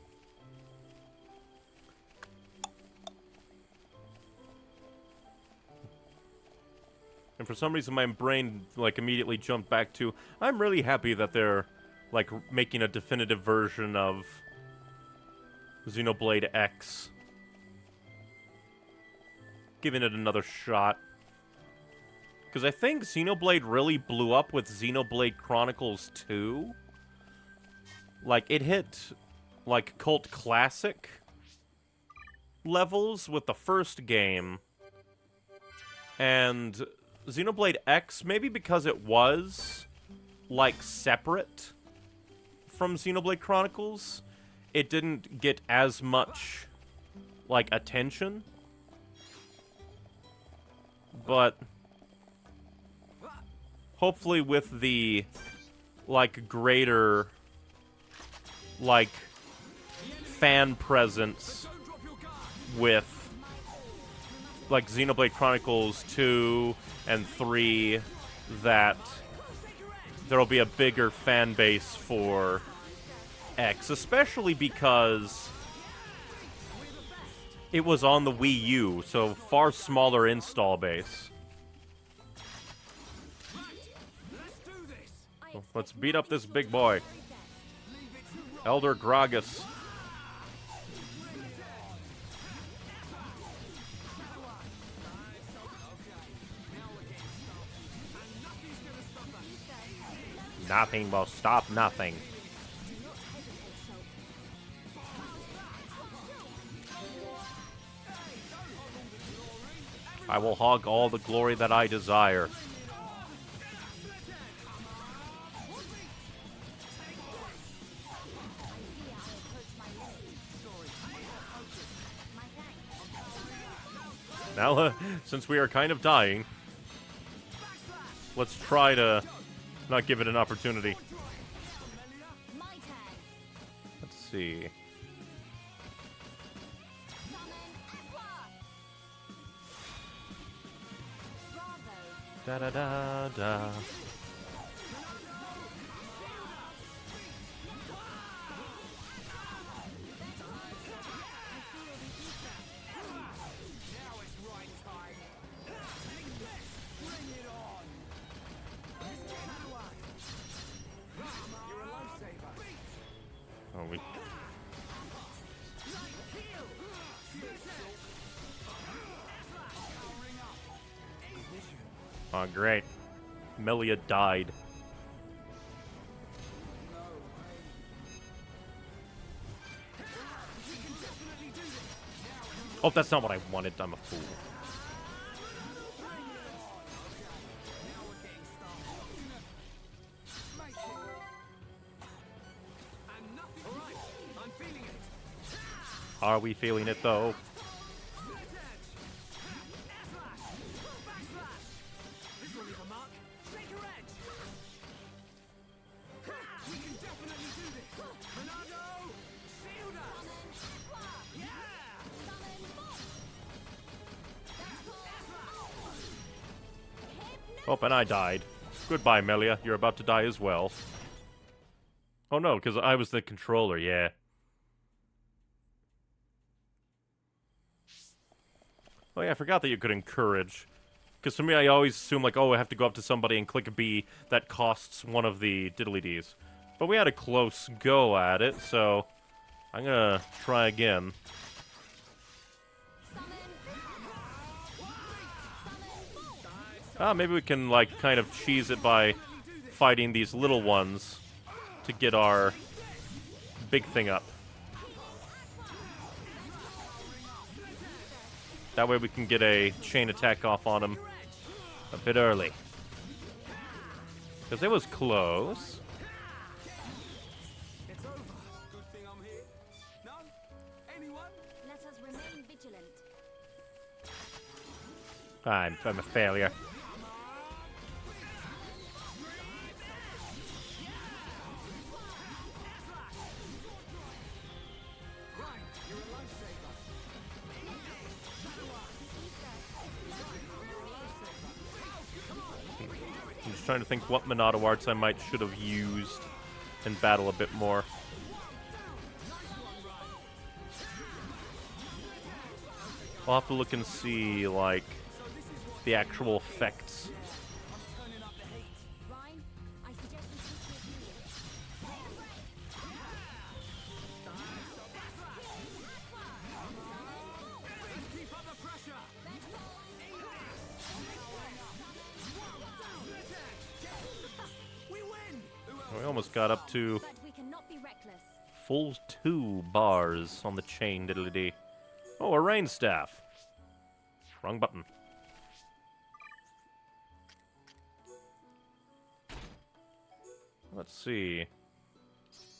And for some reason my brain, like, immediately jumped back to, I'm really happy that they're, like, making a definitive version of Xenoblade X. Giving it another shot. Because I think Xenoblade really blew up with Xenoblade Chronicles 2. Like, it hit, like, cult classic levels with the first game. And Xenoblade X, maybe because it was, like, separate from Xenoblade Chronicles, it didn't get as much, like, attention. But hopefully with the, like, greater, like, fan presence with, like, Xenoblade Chronicles 2 and 3, that there'll be a bigger fan base for X, especially because it was on the Wii U, so far smaller install base. So let's beat up this big boy. Elder Gragas. Nothing will stop nothing. I will hog all the glory that I desire. Now, since we are kind of dying, let's try to not give it an opportunity. Let's see. Da-da-da-da. Oh, we... Oh, great. Melia died. Oh, that's not what I wanted. I'm a fool. Are we feeling it, though? Oh, and I died. Goodbye, Melia. You're about to die as well. Oh no, because I was the controller, yeah. Oh yeah, I forgot that you could encourage. Because for me, I always assume, like, oh, I have to go up to somebody and click a B that costs one of the diddly-dees. But we had a close go at it, so I'm gonna try again. Maybe we can, like, kind of cheese it by fighting these little ones to get our big thing up. That way we can get a chain attack off on him a bit early. Because it was close. It's over. Good thing I'm here. None? Anyone? Let us remain vigilant. I'm a failure. I'm just trying to think what Monado arts I should have used in battle a bit more. I'll have to look and see, like, the actual effects. We almost got up to full 2 bars on the chain, diddly-dee. Oh, a rain staff. Wrong button. Let's see.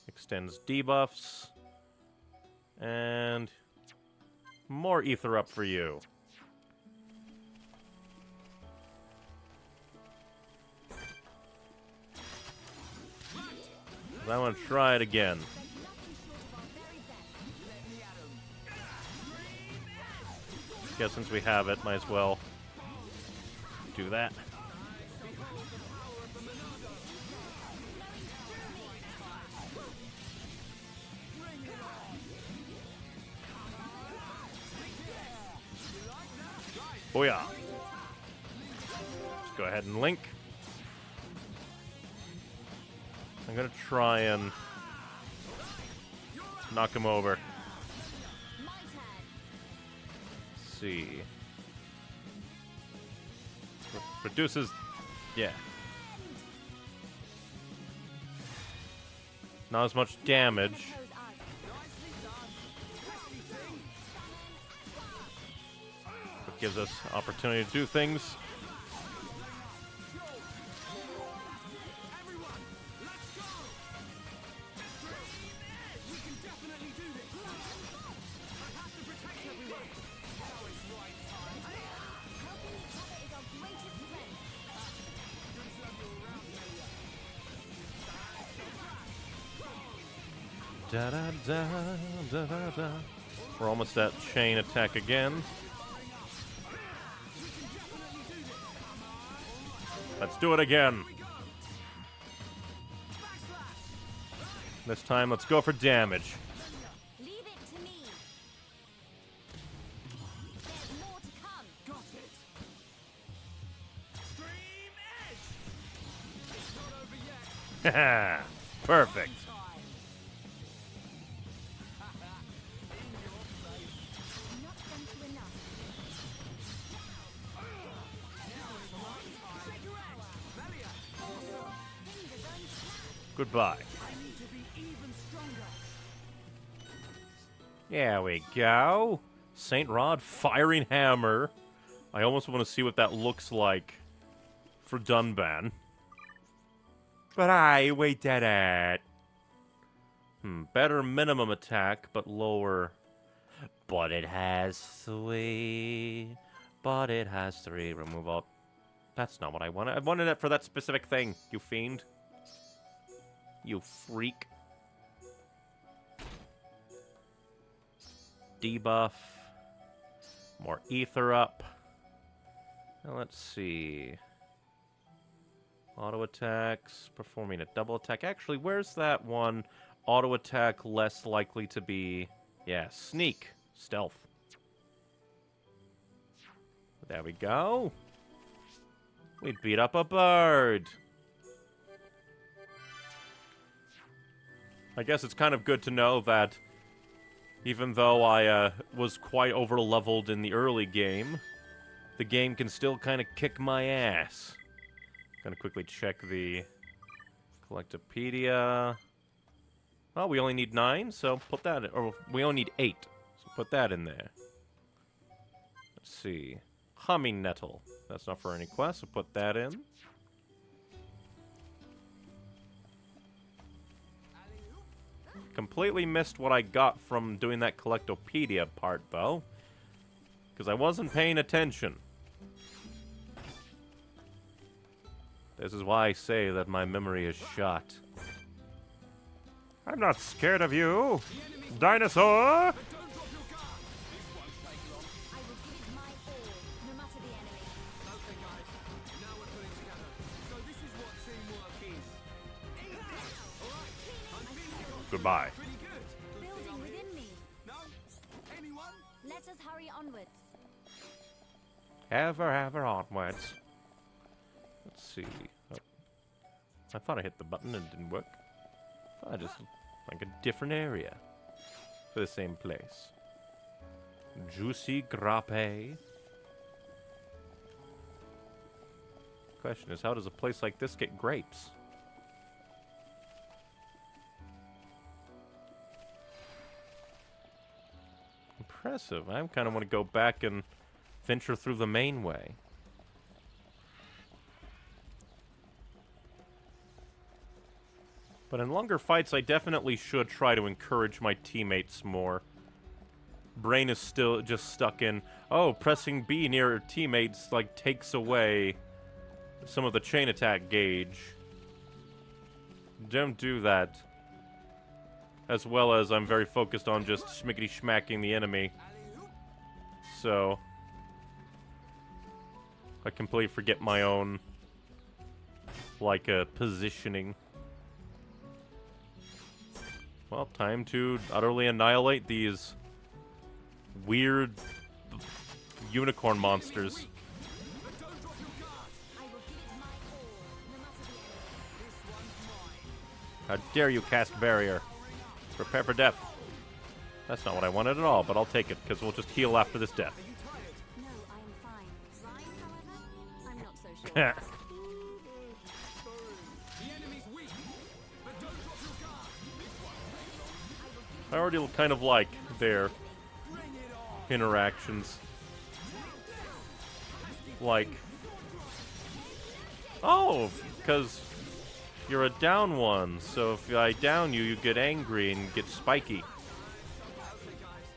Extends debuffs. And more ether up for you. I want to try it again. Guess since we have it, might as well do that. Booyah! Let's go ahead and link. I'm gonna try and knock him over. Let's see. Reduces. Yeah. Not as much damage. But gives us opportunity to do things. Da, da, da, da, da, da. We're almost at chain attack again. Let's do it again. This time, let's go for damage. Leave it to me. There's more to come. Got it. Stream edge. It's not over yet. Haha. Perfect. Goodbye. There we go. Saint Rod Firing Hammer. I almost want to see what that looks like for Dunban. But I wait at it. Better minimum attack, but lower. But it has 3. But it has 3. Remove all. That's not what I wanted. I wanted it for that specific thing, you fiend. You freak. Debuff. More ether up. Now let's see. Auto attacks. Performing a double attack. Actually, where's that one? Auto attack less likely to be... Yeah, sneak. Stealth. There we go. We beat up a bird. I guess it's kind of good to know that even though I was quite over-leveled in the early game, the game can still kind of kick my ass. Gonna quickly check the Collectopedia. Oh, we only need 9, so put that in, or we only need 8, so put that in there. Let's see. Humming nettle. That's not for any quests. I'll put that in. Completely missed what I got from doing that Collectopedia part, though. Because I wasn't paying attention. This is why I say that my memory is shot. I'm not scared of you, dinosaur! Goodbye. Building within me. No? Anyone? Let us hurry onwards. Ever onwards. Let's see. Oh. I thought I hit the button and it didn't work. I just like a different area for the same place. Juicy grappe. Question is, how does a place like this get grapes? Impressive. I kind of want to go back and venture through the main way. But in longer fights, I definitely should try to encourage my teammates more. Brain is still just stuck in, oh, pressing B near teammates, like, takes away some of the chain attack gauge. Don't do that. As well as I'm very focused on just schmickety-schmacking the enemy. So I completely forget my own, like, positioning. Well, time to utterly annihilate these weird unicorn monsters. How dare you cast barrier? Prepare for death. That's not what I wanted at all, but I'll take it, because we'll just heal after this death. No, I am fine. Ryan, however, I'm not so sure. I already kind of like their interactions. Like, oh, because you're a down one, so if I down you, you get angry and get spiky.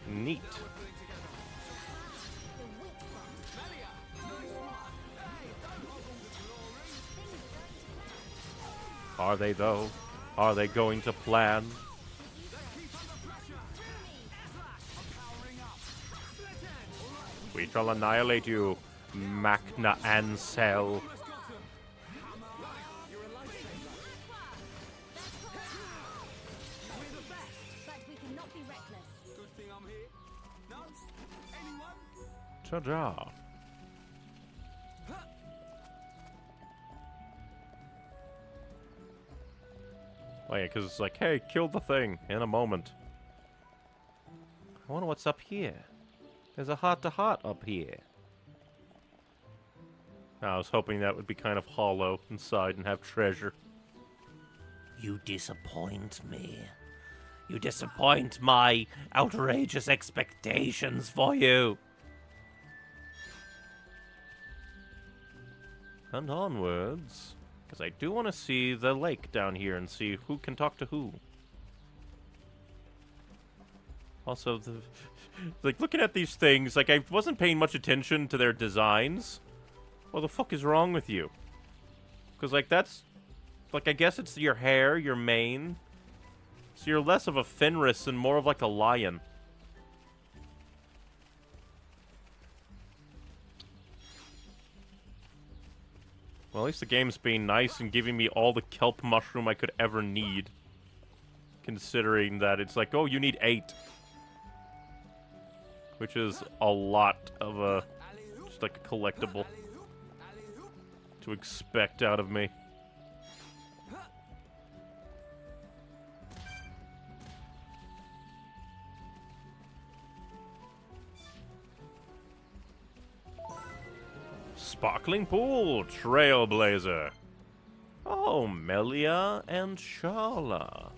Neat. Are they, though? Are they going to plan? We shall annihilate you, Magna Ancel. Ta-da. Oh yeah, because it's like, hey, kill the thing in a moment. I wonder what's up here. There's a heart-to-heart up here. I was hoping that would be kind of hollow inside and have treasure. You disappoint me. You disappoint my outrageous expectations for you. And onwards, because I do want to see the lake down here and see who can talk to who. Also, like, looking at these things, like, I wasn't paying much attention to their designs. What the fuck is wrong with you? Because, like, that's, like, I guess it's your hair, your mane. So you're less of a Fenris and more of, like, a lion. Well, at least the game's being nice and giving me all the kelp mushroom I could ever need. Considering that it's like, oh, you need 8. Which is a lot of a, just like a collectible to expect out of me. Sparkling Pool, Trailblazer. Oh, Melia and Shala.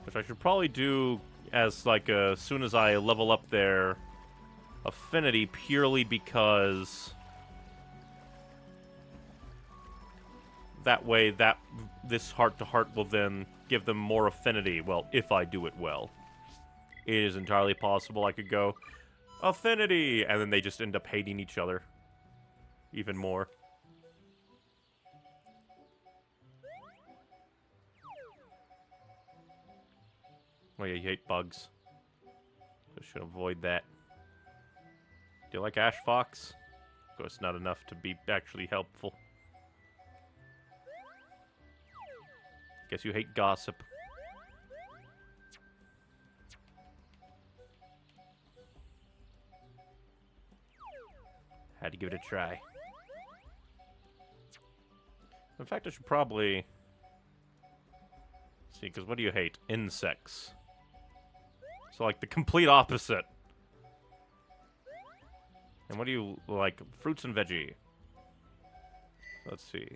Which I should probably do as like as soon as I level up their affinity, purely because that way this heart-to-heart will then give them more affinity. Well, if I do it well. It is entirely possible I could go affinity, and then they just end up hating each other even more. Oh yeah, you hate bugs. So should avoid that. Do you like Ash Fox? Of course, not enough to be actually helpful. Guess you hate gossip. Had to give it a try. In fact, I should probably see, because what do you hate? Insects. So, like, the complete opposite. And what do you like? Fruits and veggie. Let's see.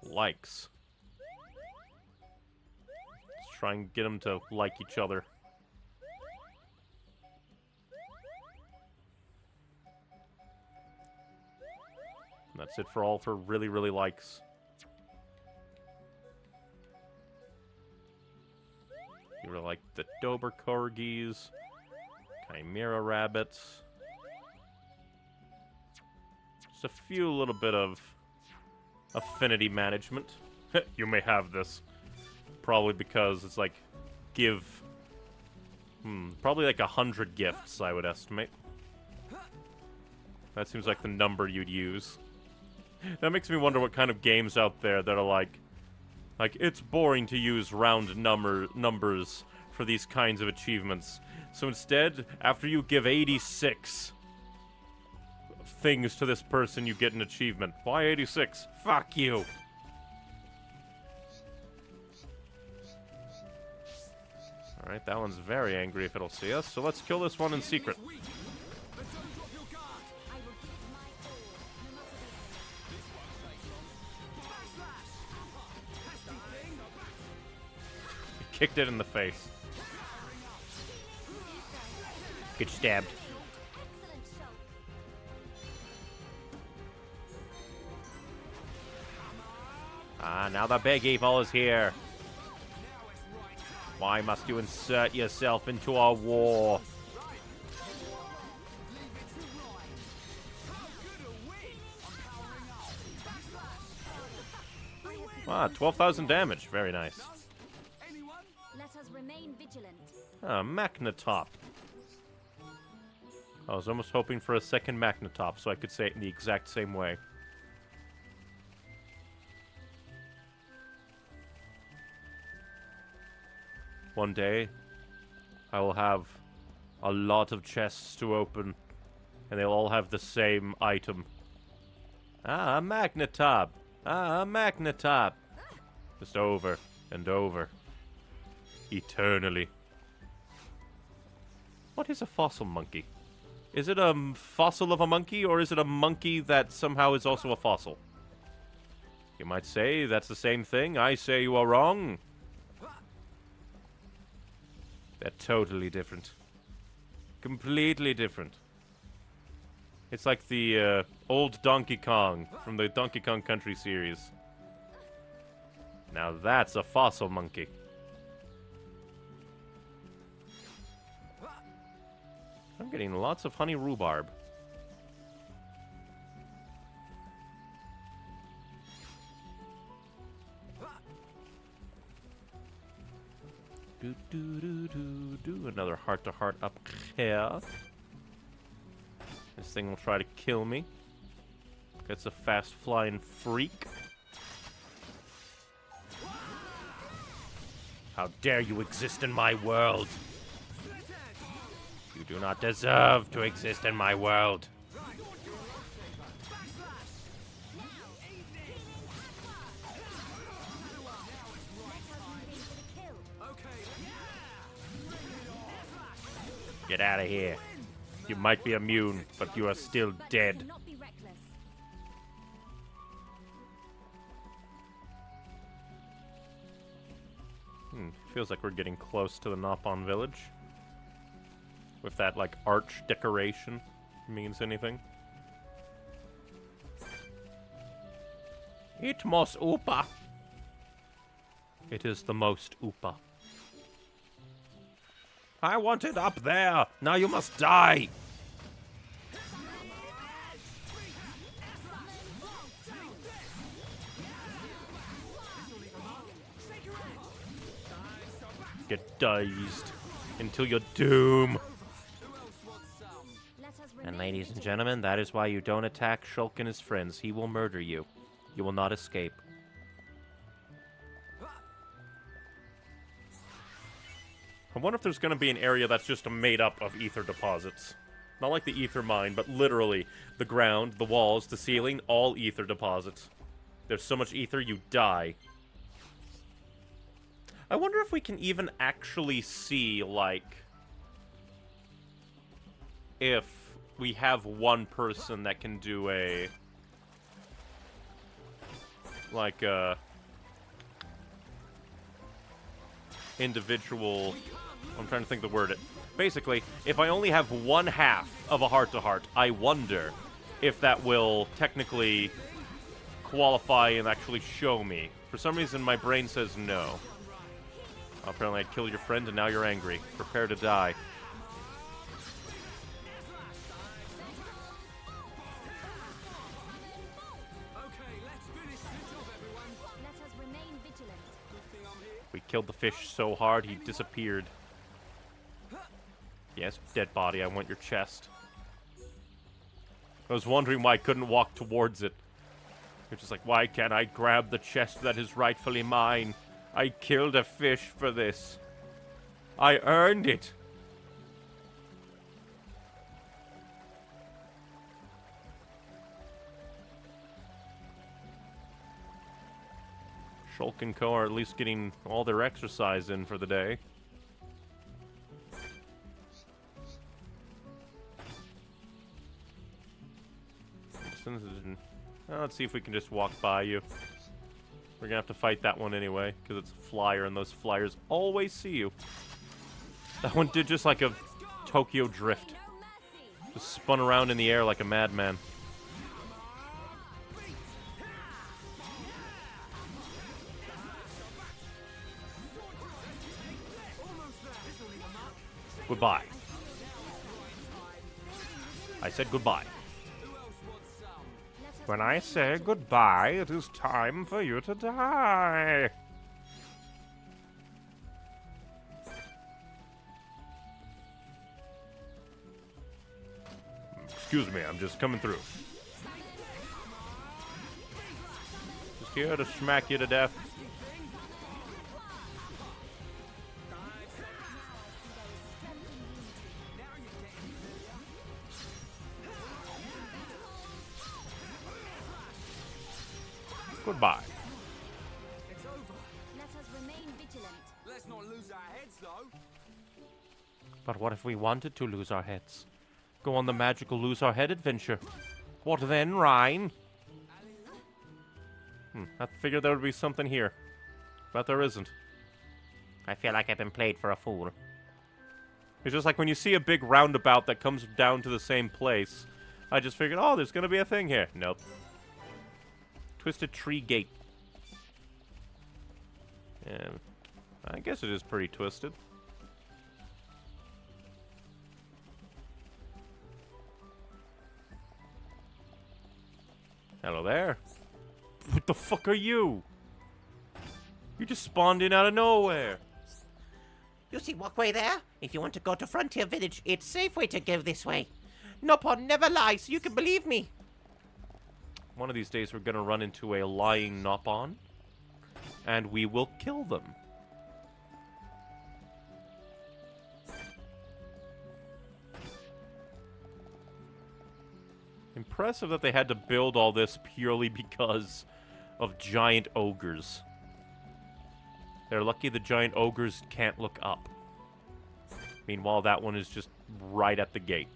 Likes. Let's try and get them to like each other. And that's it for all for really, really likes. You really like the Dober Corgis, Chimera Rabbits. Just a few little bit of affinity management. You may have this. Probably because it's like, give... probably like 100 gifts, I would estimate. That seems like the number you'd use. That makes me wonder what kind of games out there that are like, it's boring to use round numbers for these kinds of achievements. So instead, after you give 86 things to this person, you get an achievement. Why 86? Fuck you! Alright, that one's very angry if it'll see us, so let's kill this one in secret. Kicked it in the face. Get stabbed. Ah, now the big evil is here. Why must you insert yourself into our war? Ah, 12,000 damage. Very nice. Let us remain vigilant. Ah, Magnetop. I was almost hoping for a second Magnetop so I could say it in the exact same way. One day, I will have a lot of chests to open, and they'll all have the same item. Ah, a Magnetop! Ah, a Magnetop! Just over and over. Eternally. What is a fossil monkey? Is it a fossil of a monkey, or is it a monkey that somehow is also a fossil? You might say that's the same thing. I say you are wrong. They're totally different. Completely different. It's like the old Donkey Kong from the Donkey Kong Country series. Now that's a fossil monkey. I'm getting lots of honey rhubarb. Do another heart-to-heart up here. This thing will try to kill me. It's a fast-flying freak. How dare you exist in my world? You do not deserve to exist in my world. Get out of here. You might be immune, but you are still dead. Feels like we're getting close to the Nopon village. If that, like, arch decoration means anything. It mos upa. It is the most upa. I want it up there. Now you must die. Get dazed until your doom. And ladies and gentlemen, that is why you don't attack Shulk and his friends. He will murder you. You will not escape. I wonder if there's going to be an area that's just made up of ether deposits. Not like the ether mine, but literally the ground, the walls, the ceiling, all ether deposits. There's so much ether, you die. I wonder if we can even actually see, like, if we have one person that can do a, like, individual, I'm trying to think the word it. Basically, if I only have one half of a heart-to-heart, I wonder if that will technically qualify and actually show me. For some reason, my brain says no. Apparently, I killed your friend, and now you're angry. Prepare to die. We killed the fish so hard, he disappeared. Yes, dead body, I want your chest. I was wondering why I couldn't walk towards it. You're just like, why can't I grab the chest that is rightfully mine? I killed a fish for this. I earned it. Shulk and Co. are at least getting all their exercise in for the day. Let's see if we can just walk by you. We're gonna have to fight that one anyway, because it's a flyer, and those flyers always see you. That one did just like a Tokyo drift. Just spun around in the air like a madman. Goodbye. I said goodbye. When I say goodbye, it is time for you to die. Excuse me, I'm just coming through. Just here to smack you to death. Goodbye. It's over. Let us remain vigilant. Let's not lose our heads, though. But what if we wanted to lose our heads? Go on the magical lose our head adventure. What then, Rhine? I figured there would be something here. But there isn't. I feel like I've been played for a fool. It's just like when you see a big roundabout that comes down to the same place. I just figured, oh, there's gonna be a thing here. Nope. Twisted Tree Gate. And I guess it is pretty twisted. Hello there. What the fuck are you? You just spawned in out of nowhere. You see walkway there? If you want to go to Frontier Village, it's safe way to go this way. Nopon never lies, so you can believe me. One of these days we're gonna run into a lying Nopon, and we will kill them. Impressive that they had to build all this purely because of giant ogres. They're lucky the giant ogres can't look up. Meanwhile, that one is just right at the gate.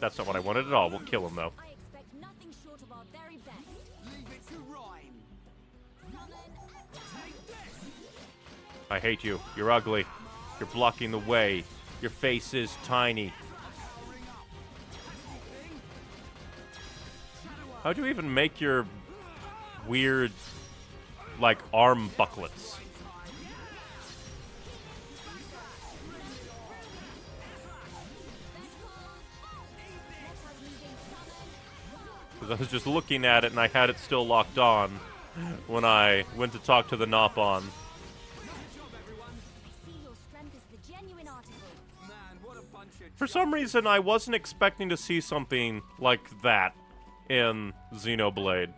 That's not what I wanted at all. We'll kill him, though. I expect nothing short of our very best. Leave it to Rhyme. Summon. Take this. I hate you. You're ugly. You're blocking the way. Your face is tiny. How'd you even make your weird, like, arm bucklets? Because I was just looking at it and I had it still locked on when I went to talk to the Nopon. For some reason, I wasn't expecting to see something like that in Xenoblade.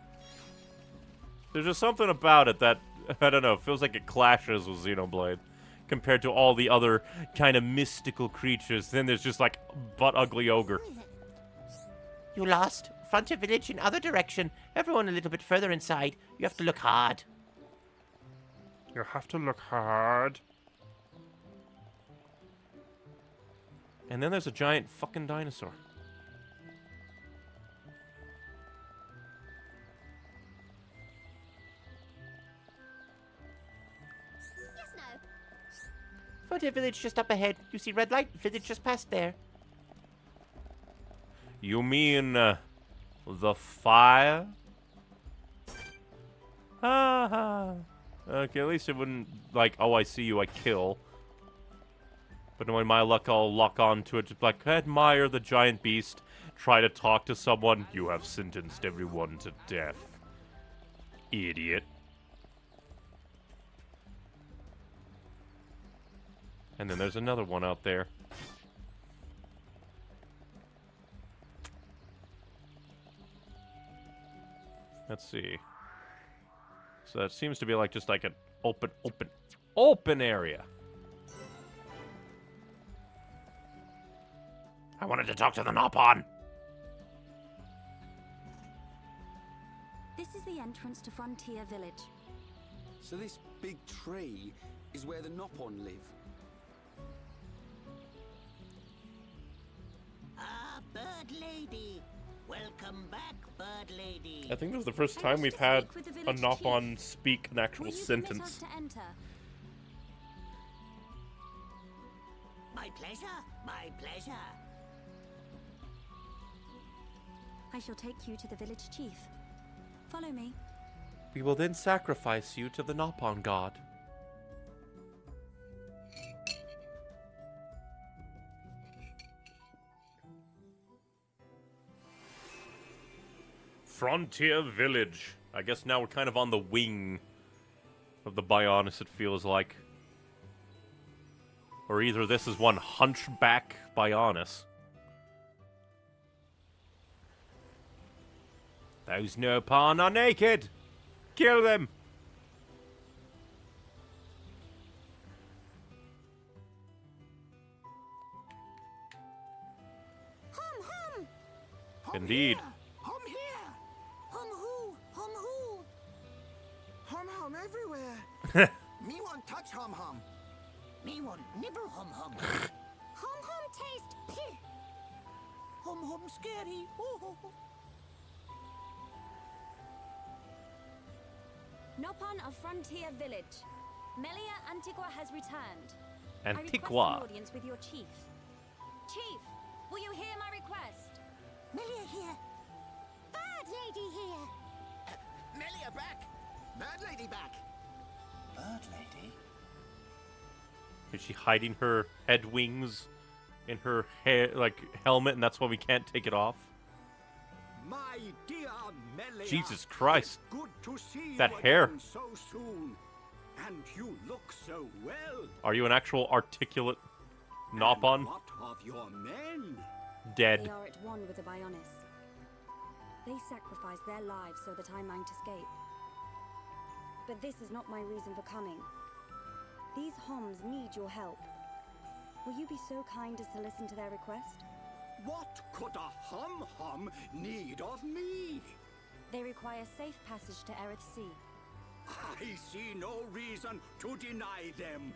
There's just something about it that, I don't know, feels like it clashes with Xenoblade compared to all the other kind of mystical creatures. Then there's just like butt-ugly ogre. You lost. Frontier village in other direction. Everyone a little bit further inside. You have to look hard. You have to look hard. And then there's a giant fucking dinosaur. Yes, no. Frontier village just up ahead. You see red light? Village just past there. You mean, the fire? Okay, at least it wouldn't, like, oh, I see you, I kill. But knowing my luck, I'll lock on to it, just like, admire the giant beast, try to talk to someone. You have sentenced everyone to death. Idiot. And then there's another one out there. Let's see. So that seems to be like just like an open area. I wanted to talk to the Nopon. This is the entrance to Frontier Village. So this big tree is where the Nopon live. Ah, Bird Lady. Welcome back, Bird Lady. I think this is the first time we've had a Nopon speak an actual sentence. My pleasure, my pleasure. I shall take you to the village chief. Follow me. We will then sacrifice you to the Nopon god. Frontier Village. I guess now we're kind of on the wing of the Bionis, it feels like. Or either this is one hunchback Bionis. Those Nopon are naked! Kill them! Hum hum! Indeed. Hum here! Hum who? Hum who? Hum hum everywhere. Me want touch hum hum. Me want nibble hum hum. Hum hum taste pih. Hum hum scary. Oh. Nopon of Frontier Village. Melia Antigua has returned. Antigua. I request an audience with your chief. Chief, will you hear my request? Melia here. Bird Lady here. Melia back. Bird Lady back. Bird Lady? Is she hiding her head wings in her hair, like, helmet, and that's why we can't take it off? My dear Melia, Jesus Christ. it's good to see That you hair. again so soon. And you look so well. Are you an actual articulate Nopon? And what of your men? Dead. They are at one with the Bionis. They sacrifice their lives so that I might escape. But this is not my reason for coming. These Homs need your help. Will you be so kind as to listen to their request? What could a hum-hum need of me? They require safe passage to Erith Sea. I see no reason to deny them.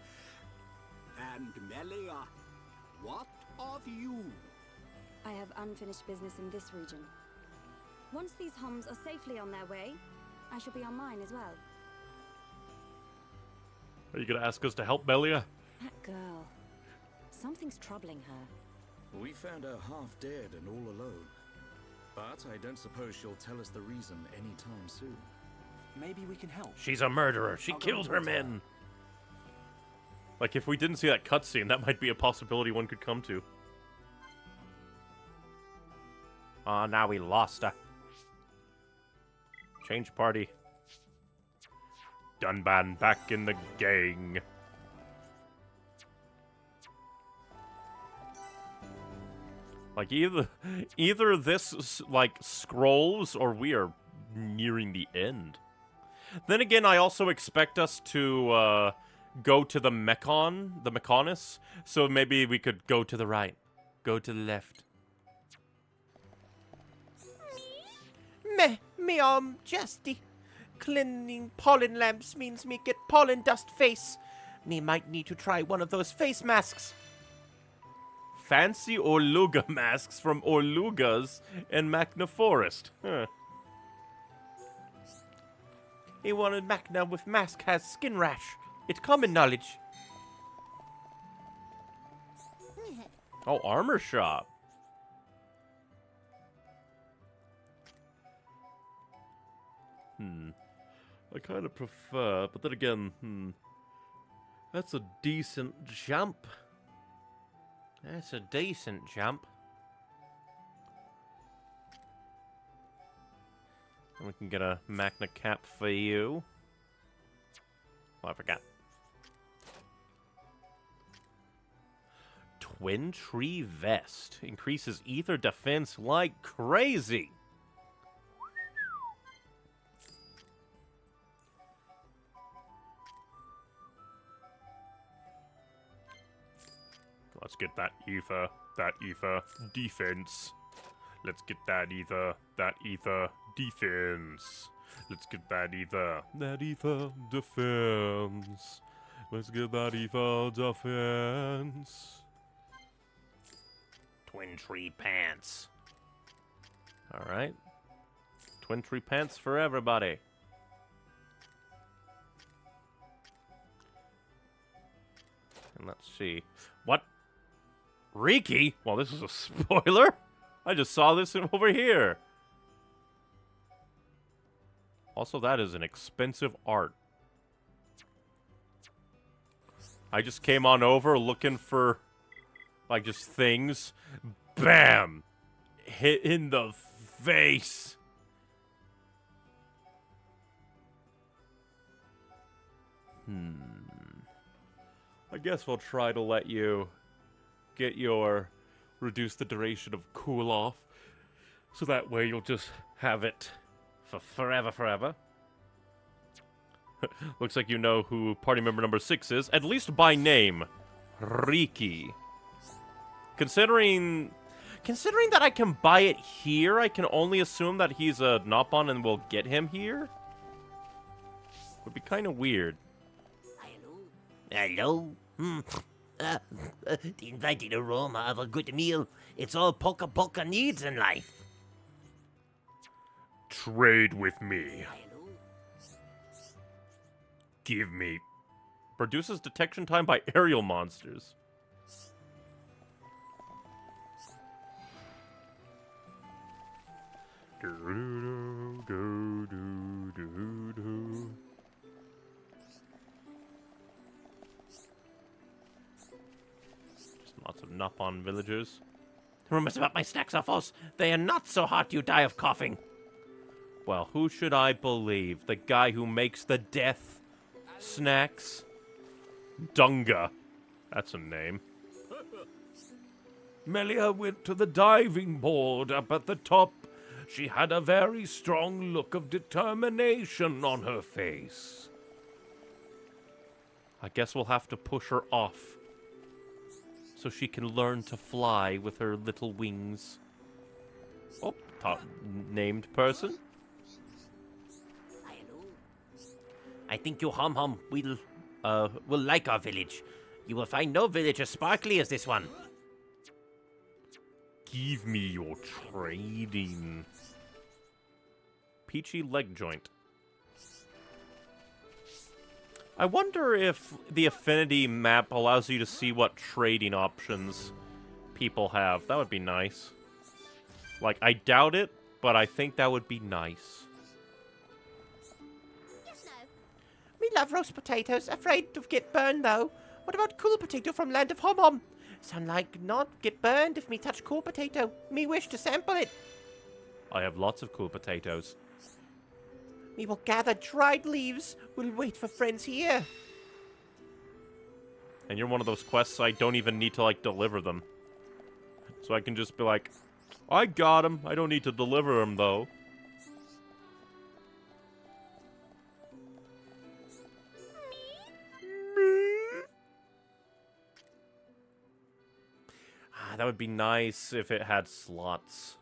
And Melia, what of you? I have unfinished business in this region. Once these Homs are safely on their way, I shall be on mine as well. Are you gonna ask us to help Melia? That girl. Something's troubling her. We found her half dead and all alone. But I don't suppose she'll tell us the reason anytime soon. Maybe we can help. She's a murderer. She killed her men. Like, if we didn't see that cutscene, that might be a possibility one could come to. Ah, now we lost her. Change party. Dunban back in the gang. Like, either this, like, scrolls, or we are nearing the end. Then again, I also expect us to, go to the Mechonis, so maybe we could go to the right. Go to the left. Me, Justy. Cleaning pollen lamps means me get pollen dust face. Me might need to try one of those face masks. Fancy Orluga masks from Orlugas in Magna Forest. Huh. A one in Magna with mask has skin rash. It's common knowledge. Oh, armor shop. I kind of prefer, but then again, that's a decent jump. That's a decent jump. And we can get a Magna cap for you. Oh, I forgot. Twin Tree Vest. Increases ether defense like crazy. Let's get that ether defense. Let's get that ether defense. Let's get that ether defense. Let's get that ether defense. Twin Tree Pants. Alright. Twin Tree Pants for everybody. And let's see. What? Riki? Well, this is a spoiler. I just saw this over here. Also, that is an expensive art. I just came on over looking for, like, just things. Bam! Hit in the face. I guess we'll try to let you get your reduce the duration of cool off, so that way you'll just have it for forever. Looks like you know who party member number 6 is, at least by name. Riki. Considering that I can buy it here, I can only assume that he's a Nopon and we'll get him here. Would be kind of weird. Hello? The inviting aroma of a good meal. It's all Poca needs in life. Trade with me. Give me. Reduces detection time by aerial monsters. Lots of Nopon villagers. Rumors about my snacks are false. They are not so hot you die of coughing. Well, who should I believe? The guy who makes the death snacks? Dunga. That's a name. Melia went to the diving board up at the top. She had a very strong look of determination on her face. I guess we'll have to push her off, so she can learn to fly with her little wings. Oh, top named person. I think you hum will like our village. You will find no village as sparkly as this one. Give me your trading. Peachy leg joint. I wonder if the affinity map allows you to see what trading options people have. That would be nice. Like, I doubt it, but I think that would be nice. Me love roast potatoes. Afraid to get burned, though. What about cool potato from land of Hom Hom? Sound like not get burned if me touch cool potato. Me wish to sample it. I have lots of cool potatoes. We will gather dried leaves. We'll wait for friends here. And you're one of those quests I don't even need to, like, deliver them. So I can just be like, I got him. I don't need to deliver him, though. That would be nice if it had slots.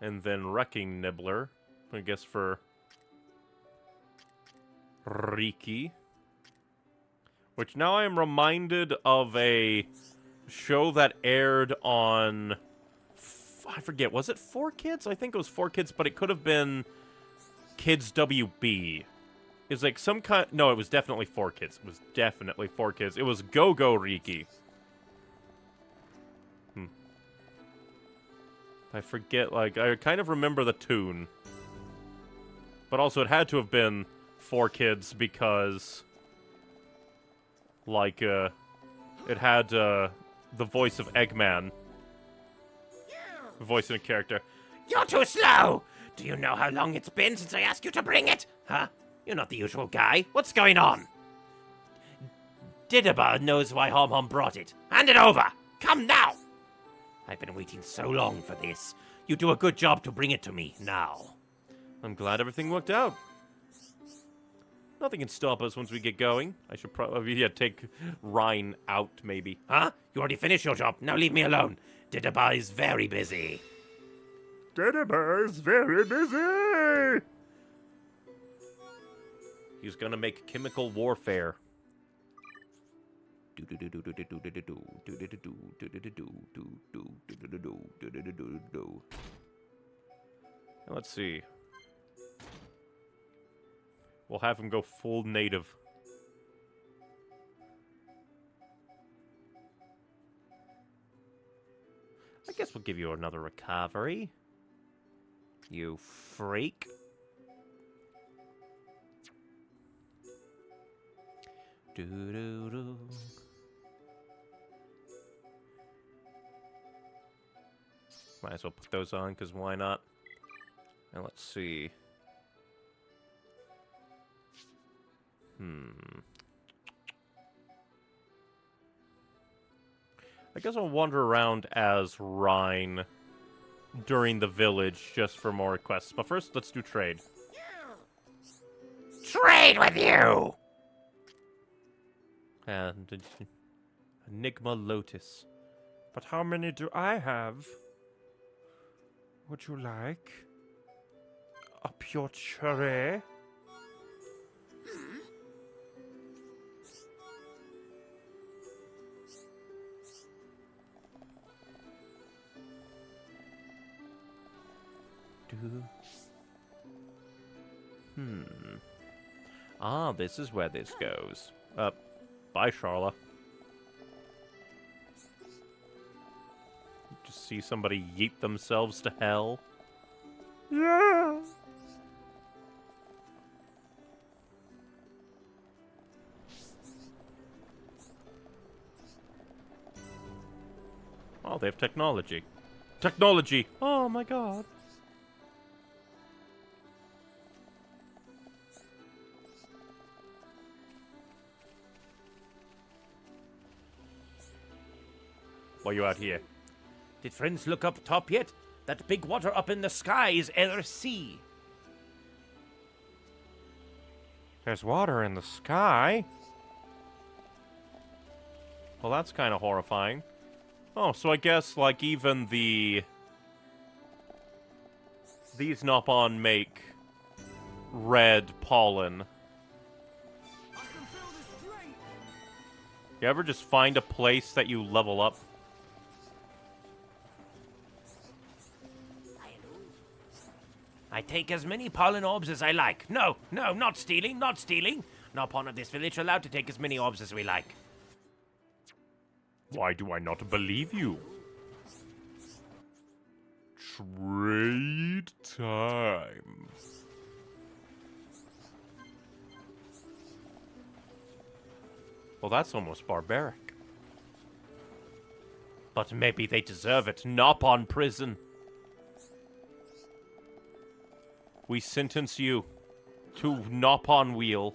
And then Wrecking Nibbler, I guess for Riki. Which now I am reminded of a show that aired on... I forget, was it 4Kids? I think it was 4Kids, but it could have been Kids WB. It was like some kind... No, it was definitely 4Kids. It was definitely 4Kids. It was Go-Go Riki. I forget, like, I kind of remember the tune. But also, it had to have been 4Kids because, like, it had, the voice of Eggman. Voicing a character. You're too slow! Do you know how long it's been since I asked you to bring it? Huh? You're not the usual guy. What's going on? Didaba knows why Hom Hom brought it. Hand it over! Come now! I've been waiting so long for this. You do a good job to bring it to me now. I'm glad everything worked out. Nothing can stop us once we get going. I should probably, take Rhine out, maybe. Huh? You already finished your job. Now leave me alone. Didaba is very busy. Didaba is very busy! He's gonna make chemical warfare. Let's see. We'll have him go full native. I guess we'll give you another recovery. You freak. Do-do-do. Might as well put those on, because why not? And let's see. I guess I'll wander around as Rhine during the village just for more requests. But first, let's do trade. Trade with you! And Enigma Lotus. But how many do I have? Would you like a pure cherry? Ah, this is where this goes. Bye, Charla. Just see somebody yeet themselves to hell. Yeah. Oh, they have technology. Technology! Oh my god. Why are you out here? Did friends look up top yet? That big water up in the sky is Ether Sea. There's water in the sky? Well, that's kind of horrifying. Oh, so I guess, like, even these Nopon make red pollen. You ever just find a place that you level up? I take as many pollen orbs as I like. No, not stealing, not stealing. Nopon of this village are allowed to take as many orbs as we like. Why do I not believe you? Trade time. Well, that's almost barbaric. But maybe they deserve it. Nopon prison. We sentence you to Nopon wheel.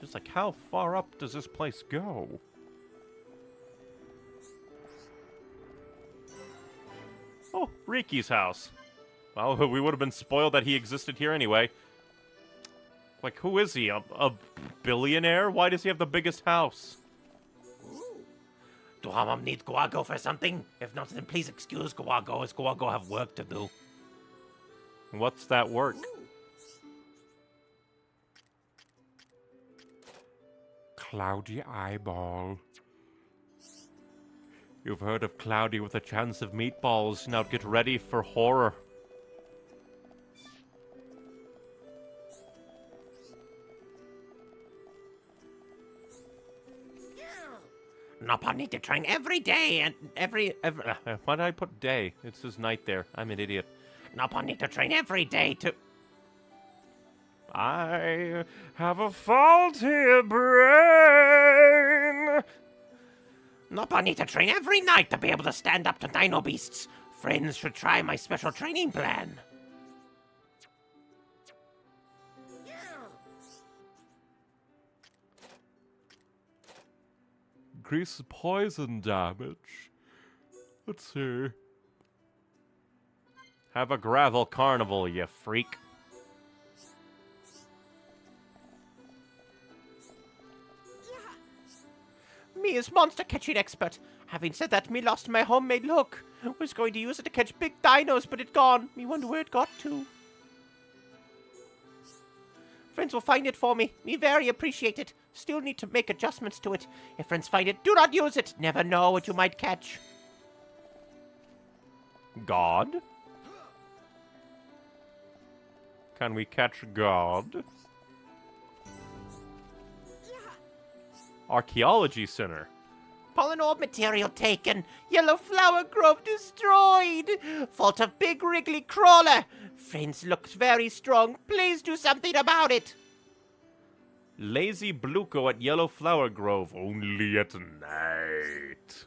Just like, how far up does this place go? Oh, Riki's house. Well, we would have been spoiled that he existed here anyway. Like, who is he? A billionaire? Why does he have the biggest house? Do Hamam need Guago for something? If not, then please excuse Guago, as Guago have work to do. What's that work? Cloudy eyeball. You've heard of Cloudy with a chance of meatballs. Now get ready for horror. Nopon need to train every day and every why did I put day? It says night there. I'm an idiot. Nopon need to train every day to... I have a faulty brain. Nopon need to train every night to be able to stand up to dino beasts. Friends should try my special training plan. Increase poison damage. Let's see. Have a gravel carnival, you freak. Me is monster catching expert. Having said that, me lost my homemade hook. Was going to use it to catch big dinos, but it gone. Me wonder where it got to. Friends will find it for me. Me very appreciate it. Still need to make adjustments to it. If friends find it, do not use it. Never know what you might catch. God? Can we catch God? Archaeology Center. Pollen orb material taken. Yellow flower grove destroyed. Fault of big wriggly crawler. Friends looks very strong. Please do something about it. Lazy Bluko at Yellow Flower Grove, only at night.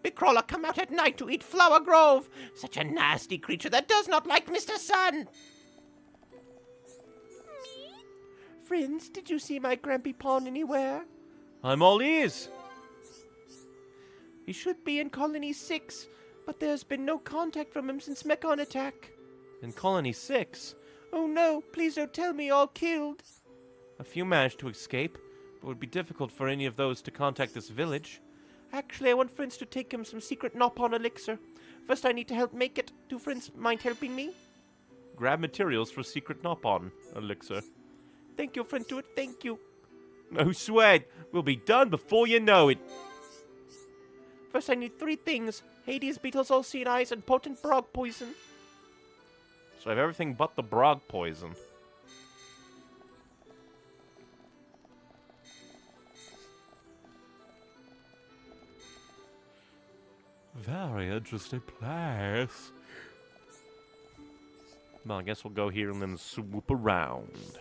Big crawler come out at night to eat Flower Grove. Such a nasty creature that does not like Mr. Sun. Friends, did you see my Grampy Pawn anywhere? I'm all ears. He should be in Colony 6, but there's been no contact from him since Mechon attack. In Colony 6? Oh no, please don't tell me all killed. A few managed to escape, but it would be difficult for any of those to contact this village. Actually, I want friends to take him some secret Nopon elixir. First, I need to help make it. Do friends mind helping me? Grab materials for secret Nopon elixir. Thank you, friend, do it. Thank you. No sweat. We'll be done before you know it. First, I need 3 things. Hades, beetles, all-seeing eyes, and potent brog poison. So I have everything but the brog poison. Very interesting place. Well, I guess we'll go here and then swoop around.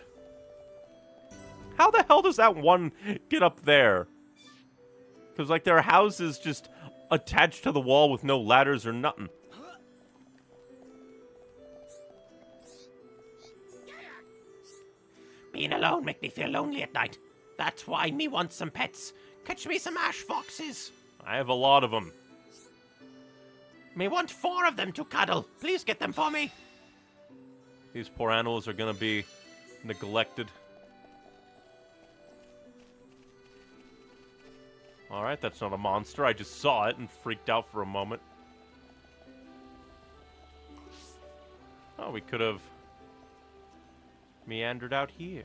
How the hell does that one get up there? Because, like, their house is just attached to the wall with no ladders or nothing. Being alone make me feel lonely at night. That's why me want some pets. Catch me some ash foxes. I have a lot of them. Me want 4 of them to cuddle. Please get them for me. These poor animals are gonna be neglected. Alright, that's not a monster. I just saw it and freaked out for a moment. Oh, we could have meandered out here.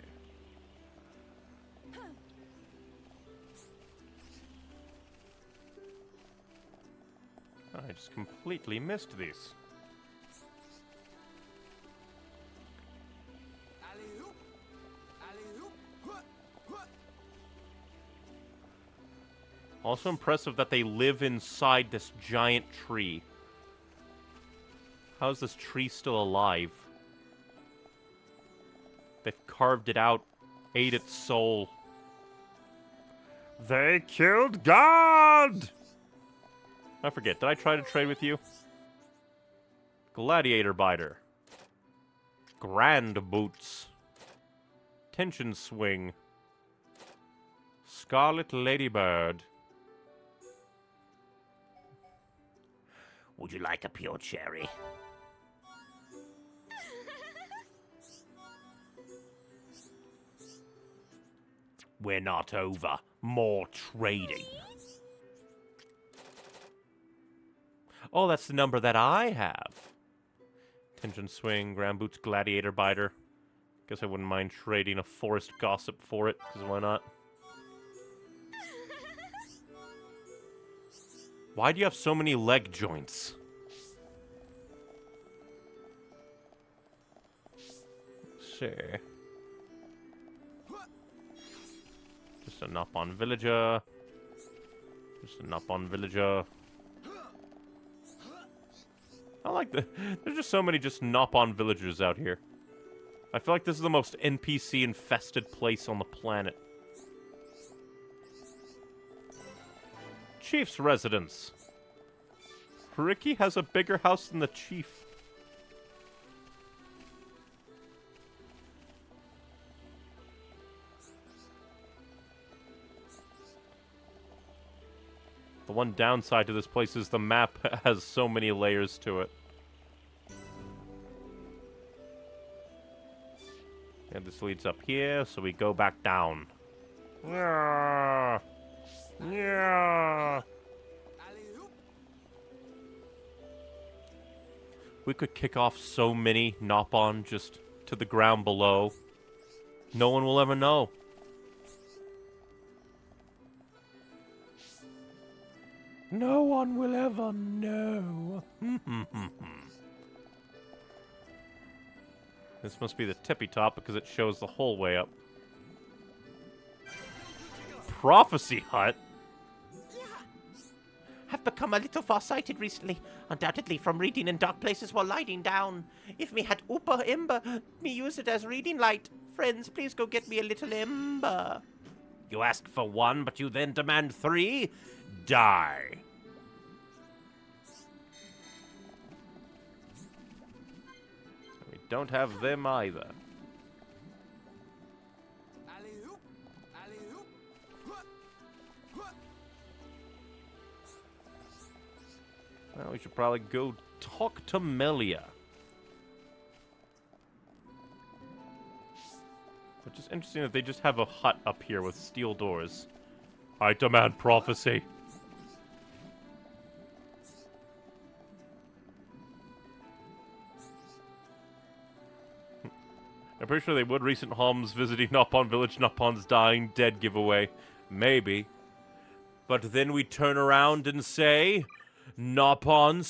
I just completely missed these. Also impressive that they live inside this giant tree. How is this tree still alive? They've carved it out, ate its soul. They killed God! I forget, did I try to trade with you? Gladiator Biter. Grand Boots. Tension Swing. Scarlet Ladybird. Would you like a pure cherry? We're not over. More trading. Oh, that's the number that I have. Tension Swing, Grand Boots, Gladiator Biter. Guess I wouldn't mind trading a Forest Gossip for it, because why not? Why do you have so many leg joints? Let's see. Just a Nopon villager. Just a Nopon villager. I like the... There's just so many just Nopon villagers out here. I feel like this is the most NPC-infested place on the planet. Chief's residence. Ricky has a bigger house than the chief. The one downside to this place is the map has so many layers to it. And this leads up here, so we go back down. Yeah. Yeah. We could kick off so many Nopon just to the ground below. No one will ever know. No one will ever know. This must be the tippy top because it shows the whole way up. Prophecy Hut? Have become a little far-sighted recently, undoubtedly from reading in dark places while lying down. If me had Upa Ember, me use it as reading light. Friends, please go get me a little ember. You ask for one, but you then demand 3? Die. We don't have them either. Well, we should probably go talk to Melia. Which is interesting that they just have a hut up here with steel doors. I demand prophecy. I'm pretty sure they would. Recent homs visiting Nopon village, Nopon's dying, dead giveaway. Maybe. But then we turn around and say... Nopon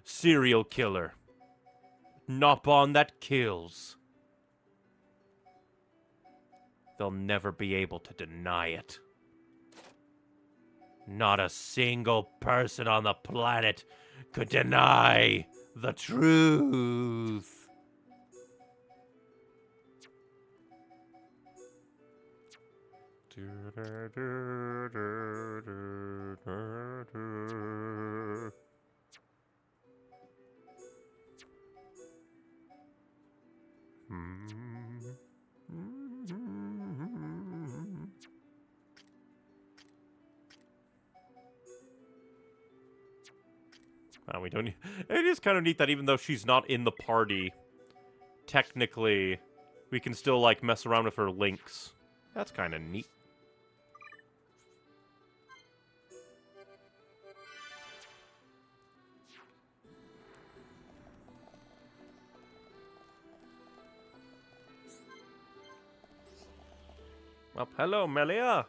serial killer. Nopon that kills. They'll never be able to deny it. Not a single person on the planet could deny the truth. We don't. It is kind of neat that even though she's not in the party, technically, we can still like mess around with her links. That's kind of neat. Well, hello, Melia.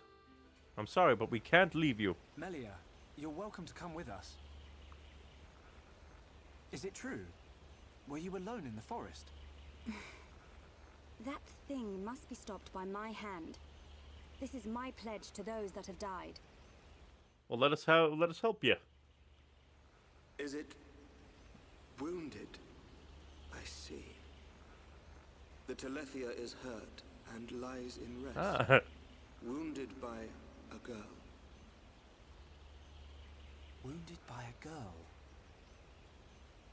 I'm sorry, but we can't leave you. Melia, You're welcome to come with us. Is it true? Were you alone in the forest? That thing must be stopped by my hand. This is my pledge to those that have died. Well, let us help you. Is it wounded? I see. The Telethia is hurt and lies in rest. Ah. Wounded by a girl. Wounded by a girl?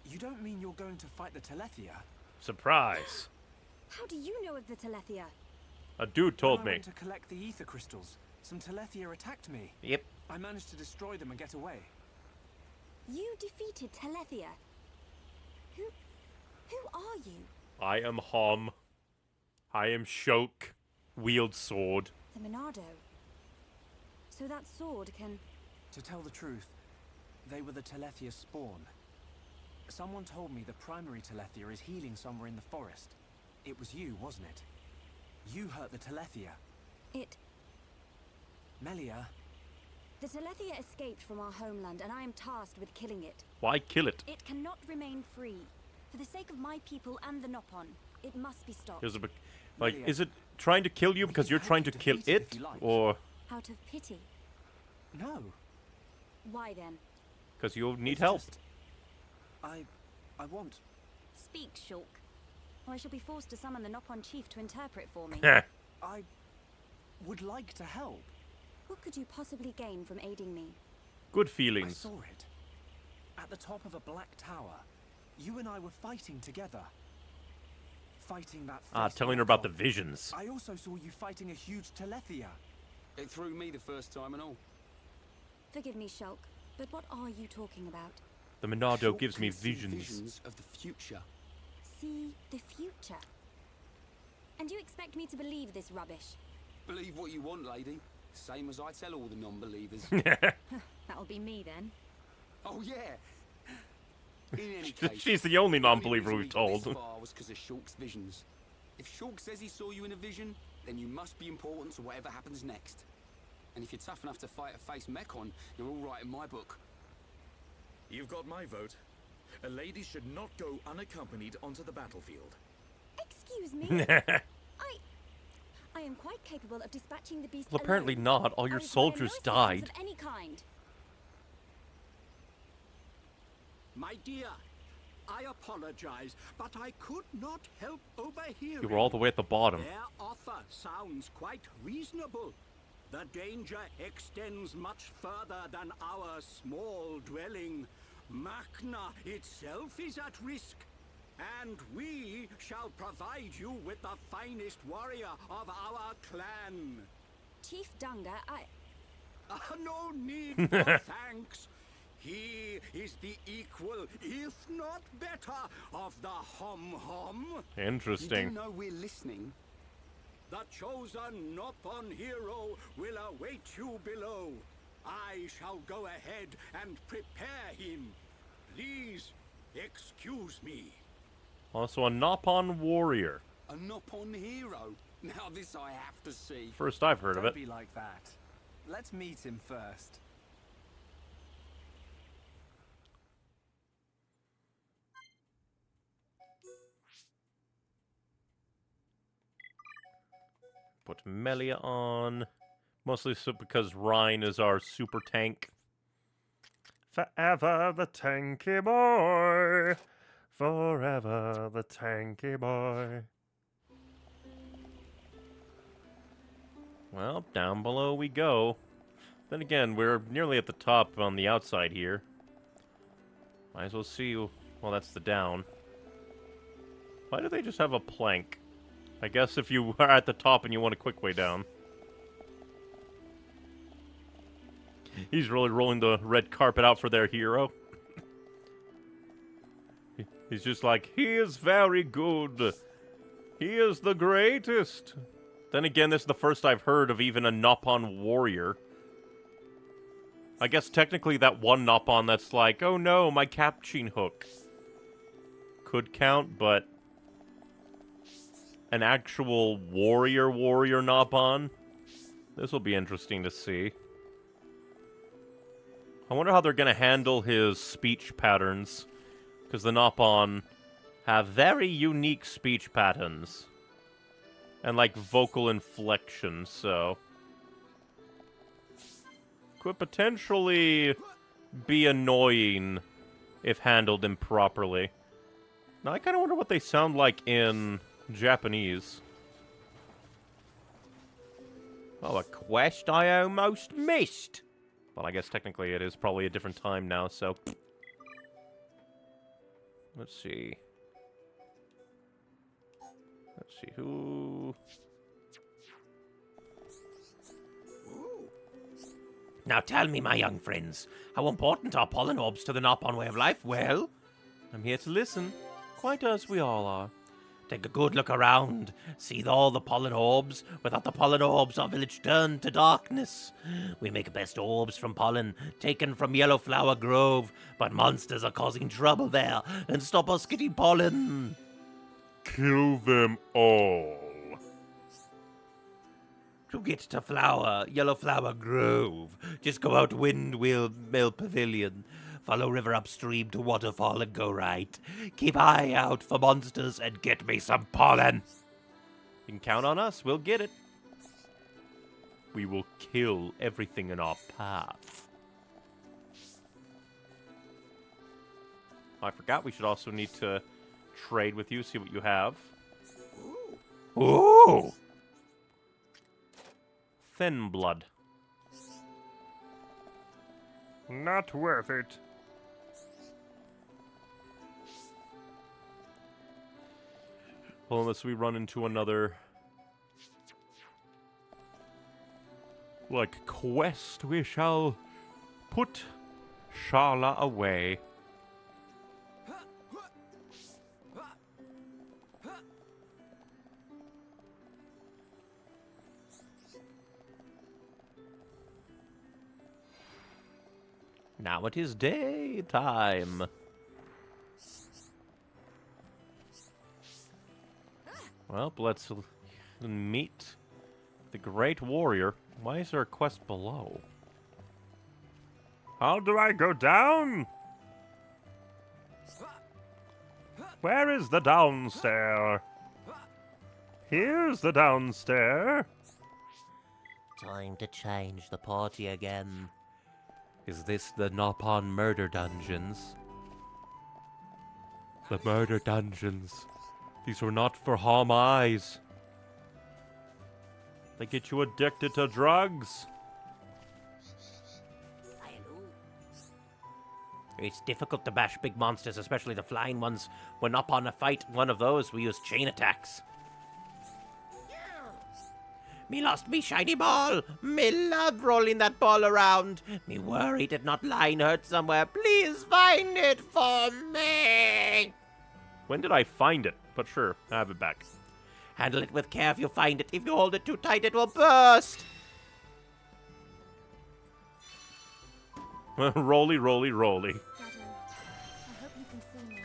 You don't mean you're going to fight the Telethia? Surprise. How do you know of the Telethia? A dude told When I me. went to collect the ether crystals, some Telethia attacked me. Yep. I managed to destroy them and get away. You defeated Telethia? Who are you? I am Hom. I am Shulk. Wield sword. The Monado. So that sword can... To tell the truth, they were the Telethia spawn. Someone told me the primary Telethia is healing somewhere in the forest. It was you, wasn't it? You hurt the Telethia. Melia. The Telethia escaped from our homeland, and I am tasked with killing it. Why kill it? It cannot remain free. For the sake of my people and the Nopon, it must be stopped. Here's a is it trying to kill you because you're trying to kill it, or Out of pity. No. Why then? because you need help? I want... Speak, Shulk, or I shall be forced to summon the Nopon chief to interpret for me. I would like to help. What could you possibly gain from aiding me? Good I feelings. saw it. At the top of a black tower. You and I were fighting together. Fighting that... telling her about the visions. I also saw you fighting a huge Telethia. It threw me the first time and all. Forgive me, Shulk, but what are you talking about? The Monado Shulk gives me can see visions. visions of the future. See the future? And you expect me to believe this rubbish? Believe what you want, lady. Same as I tell all the non-believers. That'll be me then. Oh yeah. In any case, She's the only non-believer reason we've we got told. this far was because of Shulk's visions. If Shulk says he saw you in a vision, then you must be important to whatever happens next. And if you're tough enough to fight a face Mekon, you're all right in my book. You've got my vote. A lady should not go unaccompanied onto the battlefield. Excuse me? I am quite capable of dispatching the beast Well, apparently alone. not. All I your require soldiers no assistance died. of any kind. My dear, I apologize, but I could not help overhearing. You were all the way at the bottom. Their offer sounds quite reasonable. The danger extends much further than our small dwelling. Makna itself is at risk, and we shall provide you with the finest warrior of our clan. Chief Dunga, No need for thanks. He is the equal, if not better, of the Hom. Interesting. You do know we're listening. The chosen Nopon hero will await you below. I shall go ahead and prepare him. Please excuse me. Also a Nopon warrior. A Nopon hero. Now this I have to see. First I've heard of Don't it. be like that. Let's meet him first. Put Melia on. Mostly so because Rhine is our super tank. Forever the tanky boy. Forever the tanky boy. Well, down below we go. Then again, we're nearly at the top on the outside here. Might as well see. Well, that's the down. Why do they just have a plank? I guess if you are at the top and you want a quick way down. He's really rolling the red carpet out for their hero. He's just like, he is very good. He is the greatest. Then again, this is the first I've heard of even a Nopon warrior. I guess technically that one Nopon that's like, oh no, my capturing hook. Could count, but... an actual warrior Nopon? This will be interesting to see. I wonder how they're gonna handle his speech patterns. Because the Nopon have very unique speech patterns. And, like, vocal inflections, so... could potentially be annoying if handled improperly. Now, I kind of wonder what they sound like in Japanese. Oh, a quest I almost missed! Well, I guess technically it is probably a different time now, so... Let's see. Let's see, who... Now tell me, my young friends, how important are pollen orbs to the Nopon way of life? Well, I'm here to listen, quite as we all are. take a good look around. See all the pollen orbs? Without the pollen orbs, our village turned to darkness. We make best orbs from pollen, taken from Yellow Flower Grove, but monsters are causing trouble there, and stop us getting pollen. Kill them all. To get to Yellow Flower Grove, just go out Windwheel Mill Pavilion. Follow river upstream to waterfall and go right. Keep eye out for monsters and get me some pollen. You can count on us. We'll get it. We will kill everything in our path. I forgot we should also need to trade with you, see what you have. Ooh! Thin blood. Not worth it. Well, unless we run into another... like, quest, we shall put Sharla away. Now it is daytime. Well, let's meet the Great Warrior. Why is there a quest below? How do I go down? Where is the downstair? Here's the downstair. Time to change the party again. Is this the Nopon murder dungeons? The murder dungeons. These are not for harm eyes. They get you addicted to drugs. It's difficult to bash big monsters, especially the flying ones. When up on a fight one of those, we use chain attacks. Me lost me shiny ball. Me love rolling that ball around. Me worried it not lying hurt somewhere. Please find it for me. When did I find it? But sure, I have it back. Handle it with care if you find it. If you hold it too tight, it will burst. Roly, roly, roly. Dado, I hope you can see me.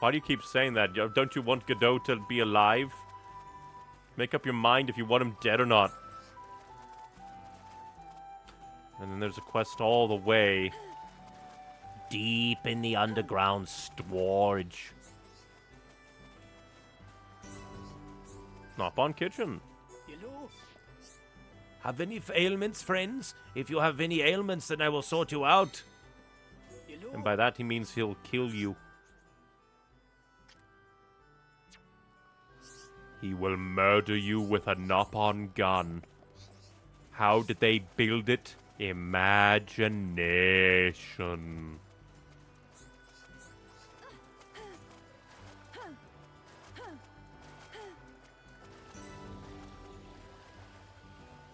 Why do you keep saying that? Don't you want Godot to be alive? Make up your mind if you want him dead or not. And then there's a quest all the way deep in the underground storage. Nopon Kitchen. Hello? Have any ailments, friends? If you have any ailments, then I will sort you out. Hello? And by that he means he'll kill you. He will murder you with a Nopon gun. How did they build it? Imagination.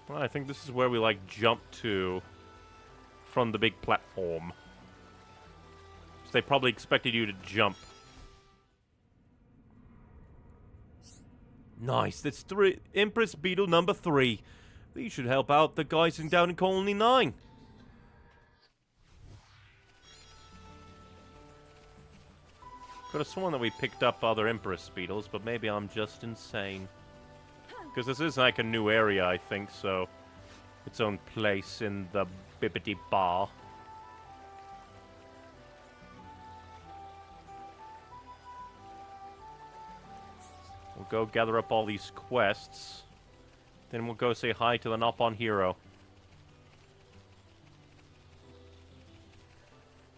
Well, I think this is where we, like, jump to from the big platform. So they probably expected you to jump. Nice, that's Empress Beetle number 3. These should help out the guys down in Colony 9. Could have sworn that we picked up other Empress Beetles, but maybe I'm just insane. Because this is like a new area, I think, so its own place in the bibbidi bar. We'll go gather up all these quests. Then we'll go say hi to the Nopon hero.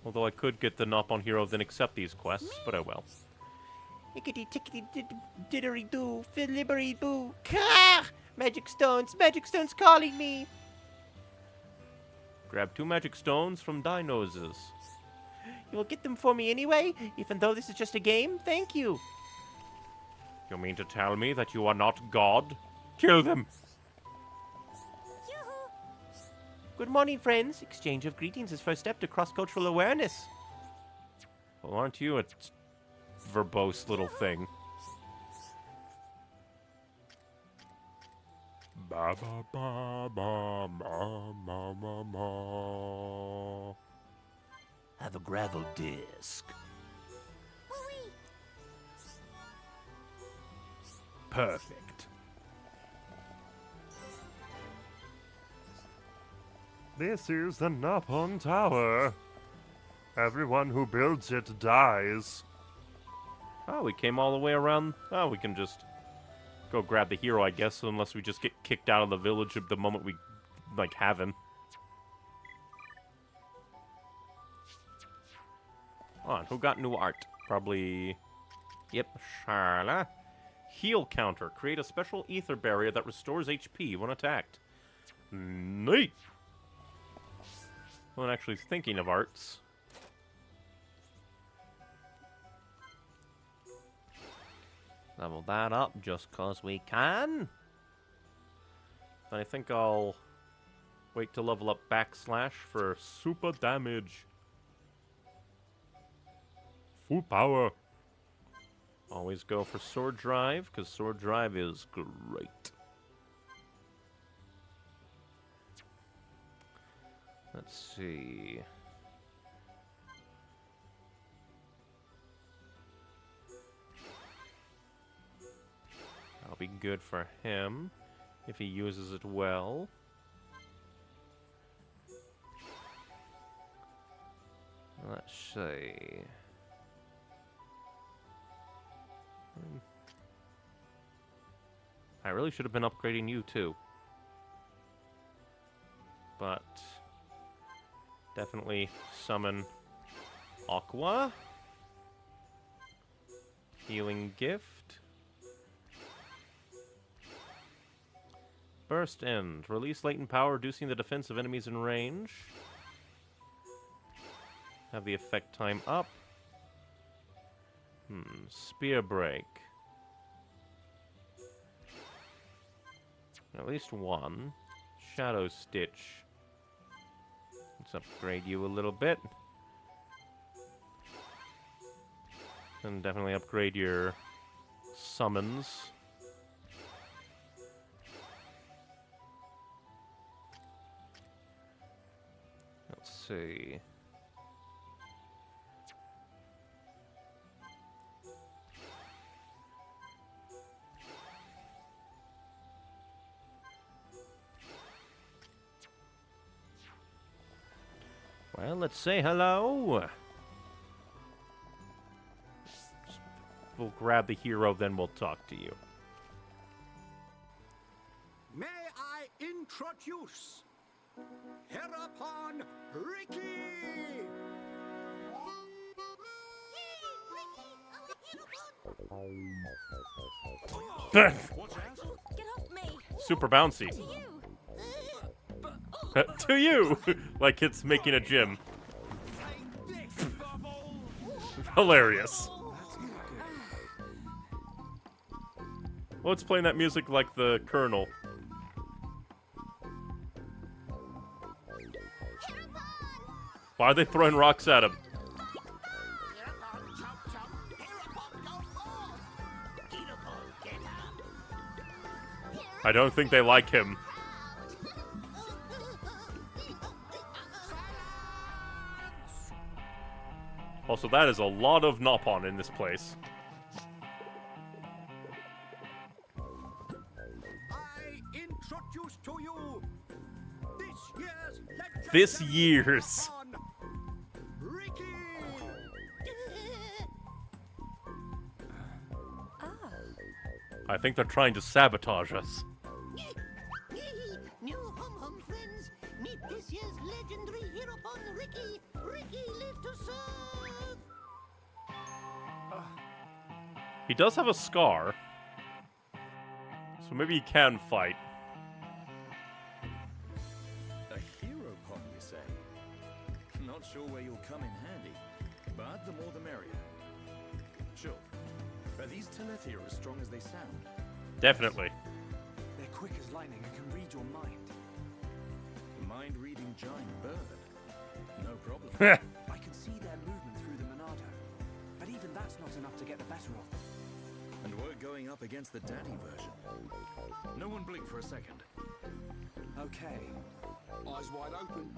Although I could get the Nopon hero, then accept these quests, but oh well. Hickety tickety diddery doo, filibbery boo. Kah! Magic stones calling me. Grab 2 magic stones from Dinoses. You'll get them for me anyway, even though this is just a game? Thank you. You mean to tell me that you are not God? Kill them! Good morning, friends. Exchange of greetings is first step to cross-cultural awareness. Well, aren't you a verbose little thing? Ba ba ba ba ba ba ba ba. Have a gravel disc. Perfect. This is the Nopon Tower. Everyone who builds it dies. Oh, we came all the way around. Oh, we can just go grab the hero, I guess, unless we just get kicked out of the village the moment we, like, have him. On, who got new art? Probably... Yep, Charla. Heal counter. Create a special ether barrier that restores HP when attacked. Neat! Well, actually thinking of arts. Level that up just cause we can. I think I'll wait to level up backslash for super damage. Full power. Always go for sword drive, because sword drive is great. Let's see. That'll be good for him if he uses it well. Let's see. I really should have been upgrading you too. But definitely summon Aqua. Healing Gift. Burst End. Release latent power, reducing the defense of enemies in range. Have the effect time up. Spear Break. At least one. Shadow Stitch. Let's upgrade you a little bit. And definitely upgrade your summons. Let's see. Well, let's say hello. We'll grab the hero, then we'll talk to you. May I introduce Hereupon Ricky! Get off me! Super bouncy. To you! Like it's making a gym. Hilarious. Well, it's playing that music like the Colonel. Why are they throwing rocks at him? I don't think they like him. Also, that is a lot of Nopon in this place. I introduce to you this years. Ricky! I think they're trying to sabotage us. New hum friends, meet this year's legendary Heropon Ricky. Ricky live to serve. He does have a scar, so maybe he can fight. A hero pond, you say? Not sure where you'll come in handy, but the more the merrier. Sure. Are these Telethia as strong as they sound? Definitely. They're quick as lightning and can read your mind. Mind-reading giant bird. No problem. I can see their movement through the Monado, but even that's not enough to get the better of them. And we're going up against the daddy version. No one blink for a second. Okay. Eyes wide open.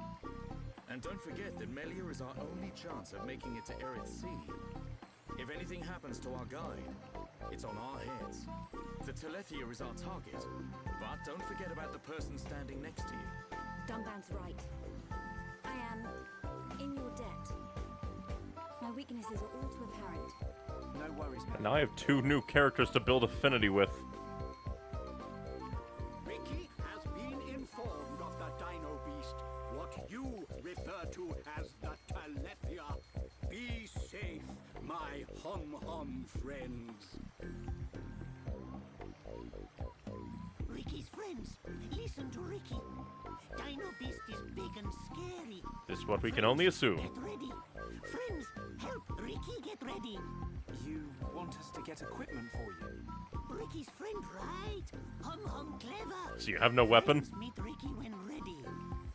And don't forget that Melia is our only chance of making it to Erith Sea. If anything happens to our guide, it's on our heads. The Telethia is our target, but don't forget about the person standing next to you. Dunban's right. I am in your debt. My weaknesses are all too apparent. No worries, man. Now I have 2 new characters to build affinity with. Ricky has been informed of the Dino Beast, what you refer to as the Telethia. Be safe, my hum friends. Ricky's friends, listen to Ricky. Dino Beast is big and scary. This is what we can only assume. Get ready. Friends, help Ricky get ready. You want us to get equipment for you? Ricky's friend, right? Hum clever. So you have no weapon? Friends meet Ricky when ready.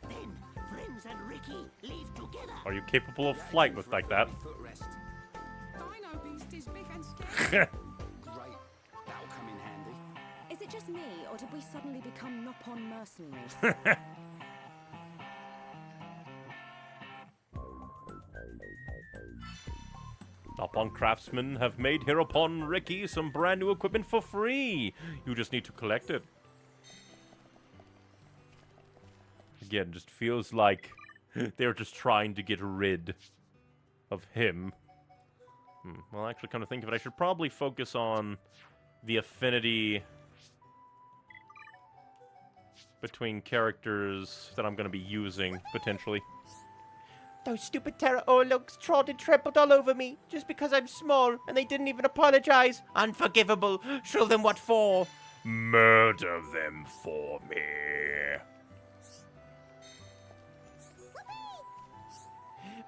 Then, friends and Ricky leave together. Are you capable of flight with like that? Dino Beast is big and scary. Great. That'll come in handy. Is it just me, or did we suddenly become Nopon mercenaries? Nopon craftsmen have made Heropon Ricky some brand new equipment for free. You just need to collect it. Again, just feels like they're just trying to get rid of him. Well, actually, come to think of it, I should probably focus on the affinity between characters that I'm going to be using, potentially. Those stupid Terra Orlugs trod and trampled all over me just because I'm small and they didn't even apologize. Unforgivable. Show them what for. Murder them for me.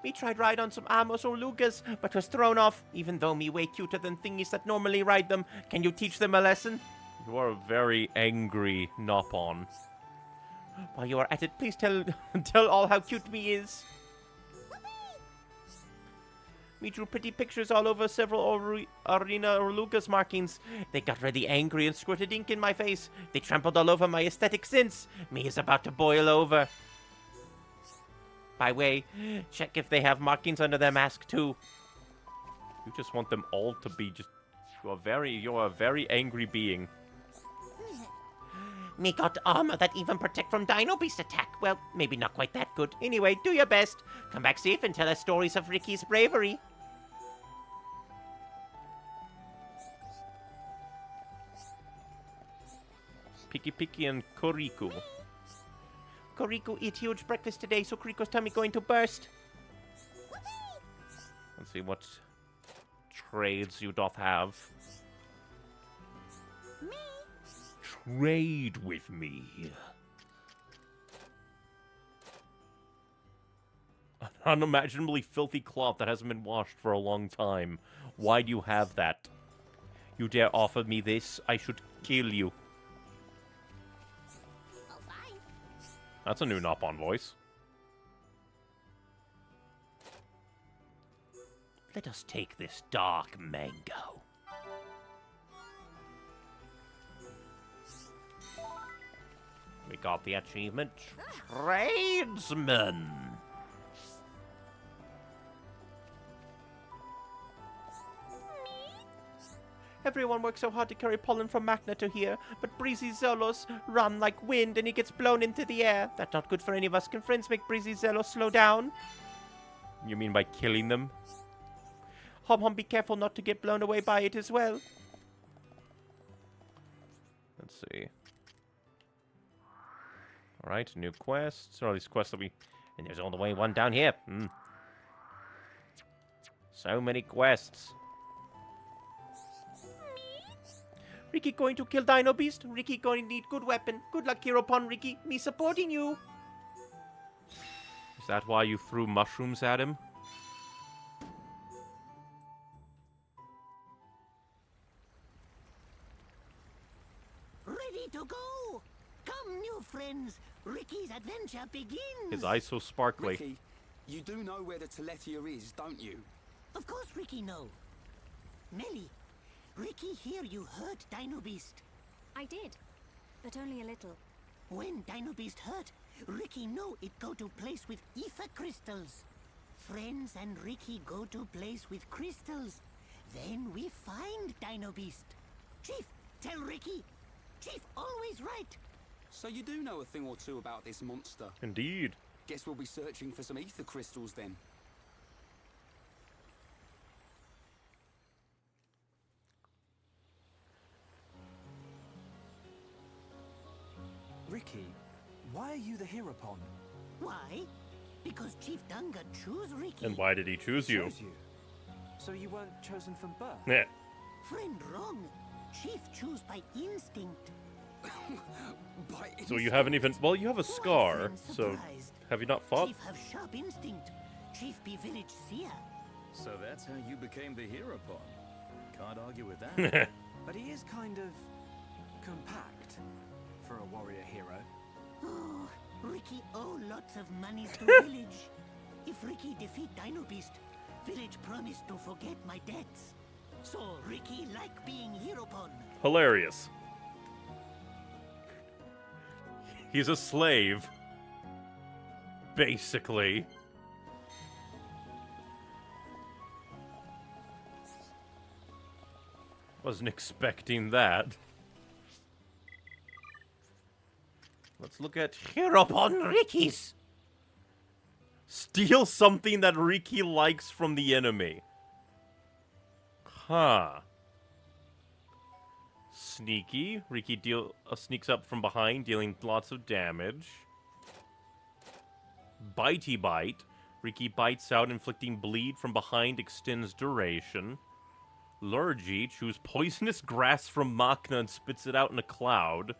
Me tried ride on some Amos or Lugas, but was thrown off, even though me way cuter than thingies that normally ride them. Can you teach them a lesson? You are a very angry Nopon. While you are at it, please tell all how cute me is. Me drew pretty pictures all over several arena or Lucas markings. They got really angry and squirted ink in my face. They trampled all over my aesthetic sense. Me is about to boil over. By way, check if they have markings under their mask too. You just want them all to be just... You're a very angry being. Me got armor that even protect from Dino Beast attack. Well, maybe not quite that good. Anyway, do your best. Come back safe and tell us stories of Ricky's bravery. Piki and Koriku. Koriku eat huge breakfast today, so Koriku's tummy going to burst. Let's see what trades you doth have. Me? Trade with me. An unimaginably filthy cloth that hasn't been washed for a long time. Why do you have that? You dare offer me this? I should kill you. That's a new Nopon voice. Let us take this dark mango. We got the achievement Tradesman. Everyone works so hard to carry pollen from Machna to here, but Breezy Zelos run like wind and he gets blown into the air. That's not good for any of us. Can friends make Breezy Zelos slow down? You mean by killing them? Hom Hom, be careful not to get blown away by it as well. Let's see. Alright, new quests. All these quests that we... And there's all the way one down here. So many quests. Ricky going to kill Dino Beast. Ricky going to need good weapon. Good luck, Heropon, Ricky. Me supporting you. Is that why you threw mushrooms at him? Ready to go! Come, new friends. Ricky's adventure begins. His eyes so sparkly. Ricky, you do know where the Telethia is, don't you? Of course Ricky know. Melly, Ricky hear you hurt Dino Beast. I did, but only a little. When Dino Beast hurt, Ricky know it go to place with ether crystals. Friends and Ricky go to place with crystals. Then we find Dino Beast. Chief, tell Ricky. Chief always right. So you do know a thing or two about this monster. Indeed. Guess we'll be searching for some ether crystals then. Ricky, why are you the Heropon? Why? Because Chief Dunga choose Ricky. And why did he choose you? Chose you. So you weren't chosen from birth? Yeah. Friend wrong. Chief choose by instinct. So you haven't even... Well, you have a scar, friend, so... surprised. Have you not fought? Chief have sharp instinct. Chief be village seer. So that's how you became the Heropon. Can't argue with that. But he is kind of compact for a warrior hero. Oh, Ricky owe lots of monies to village. If Ricky defeat Dino Beast, village promised to forget my debts. So Ricky like being Heropon. Hilarious. He's a slave. Basically. Wasn't expecting that. Let's look at Heropon Ricky's. Steal something that Ricky likes from the enemy. Huh. Sneaky. Ricky sneaks up from behind, dealing lots of damage. Bitey Bite. Ricky bites out, inflicting bleed from behind, extends duration. Lurgy. Chews poisonous grass from Machna and spits it out in a cloud.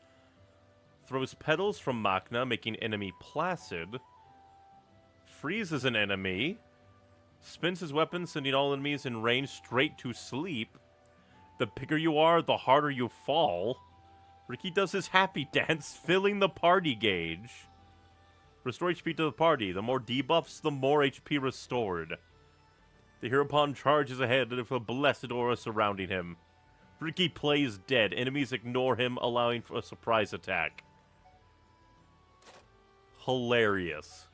Throws petals from Machna, making enemy placid. Freezes an enemy. Spins his weapon, sending all enemies in range straight to sleep. The bigger you are, the harder you fall. Ricky does his happy dance, filling the party gauge. Restore HP to the party. The more debuffs, the more HP restored. The Heropon charges ahead with a blessed aura surrounding him. Ricky plays dead. Enemies ignore him, allowing for a surprise attack. Hilarious.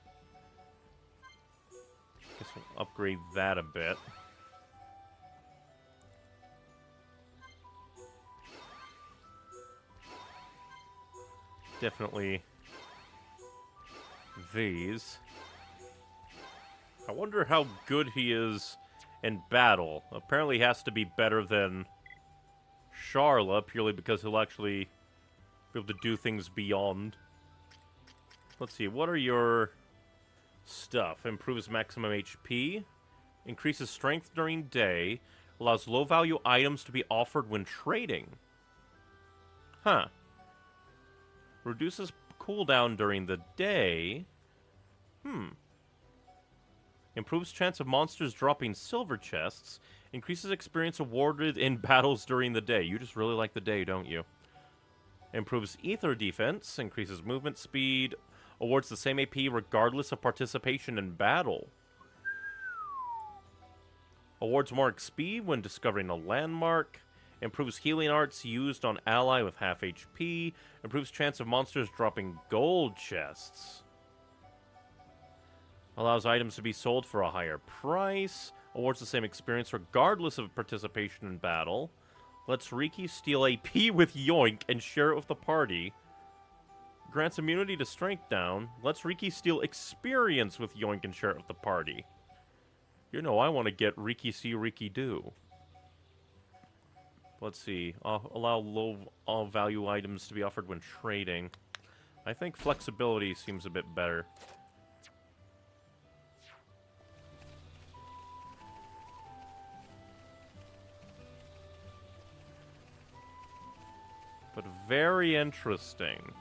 Guess we'll upgrade that a bit. Definitely these. I wonder how good he is in battle. Apparently he has to be better than Charla, purely because he'll actually be able to do things beyond. Let's see, what are your stuff? Improves maximum HP, increases strength during day, allows low-value items to be offered when trading. Huh. Reduces cooldown during the day. Improves chance of monsters dropping silver chests. Increases experience awarded in battles during the day. You just really like the day, don't you? Improves ether defense. Increases movement speed. Awards the same AP regardless of participation in battle. Awards more XP when discovering a landmark. Improves healing arts used on ally with half HP. Improves chance of monsters dropping gold chests. Allows items to be sold for a higher price. Awards the same experience regardless of participation in battle. Lets Riki steal AP with Yoink and share it with the party. Grants immunity to strength down. Lets Riki steal experience with Yoink and share it with the party. You know, I want to get Riki see, Riki do. Let's see. Allow low value items to be offered when trading. I think flexibility seems a bit better. But very interesting.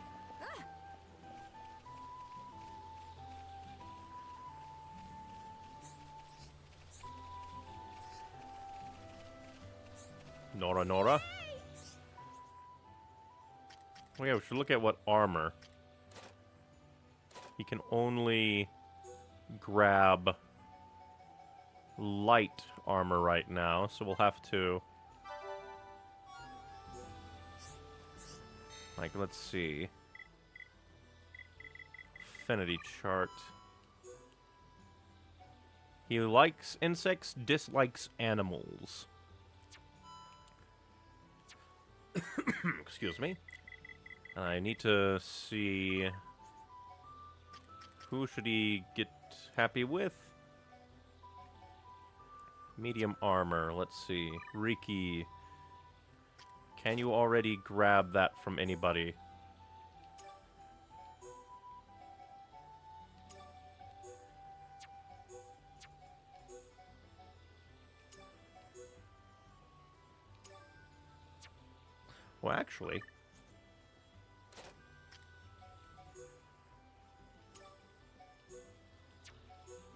Nora. Oh yeah, we should look at what armor. He can only grab light armor right now, so we'll have to... Like, let's see. Affinity chart. He likes insects, dislikes animals. Excuse me. I need to see... Who should he get happy with? Medium armor. Let's see. Riki. Can you already grab that from anybody? Well, actually...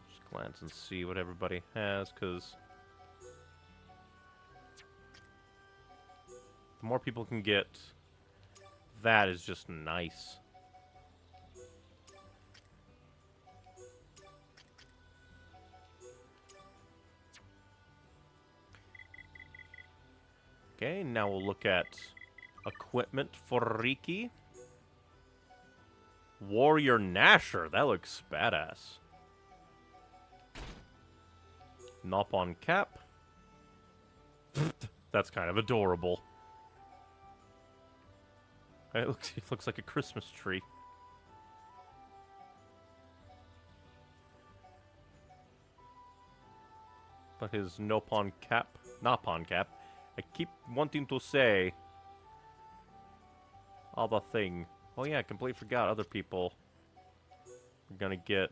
Just glance and see what everybody has, because... The more people can get, that is just nice. Okay, now we'll look at equipment for Riki. Warrior Gnasher, that looks badass. Nopon cap. That's kind of adorable. It looks like a Christmas tree. But his Nopon cap, I keep wanting to say other thing. Oh yeah, I completely forgot other people are gonna get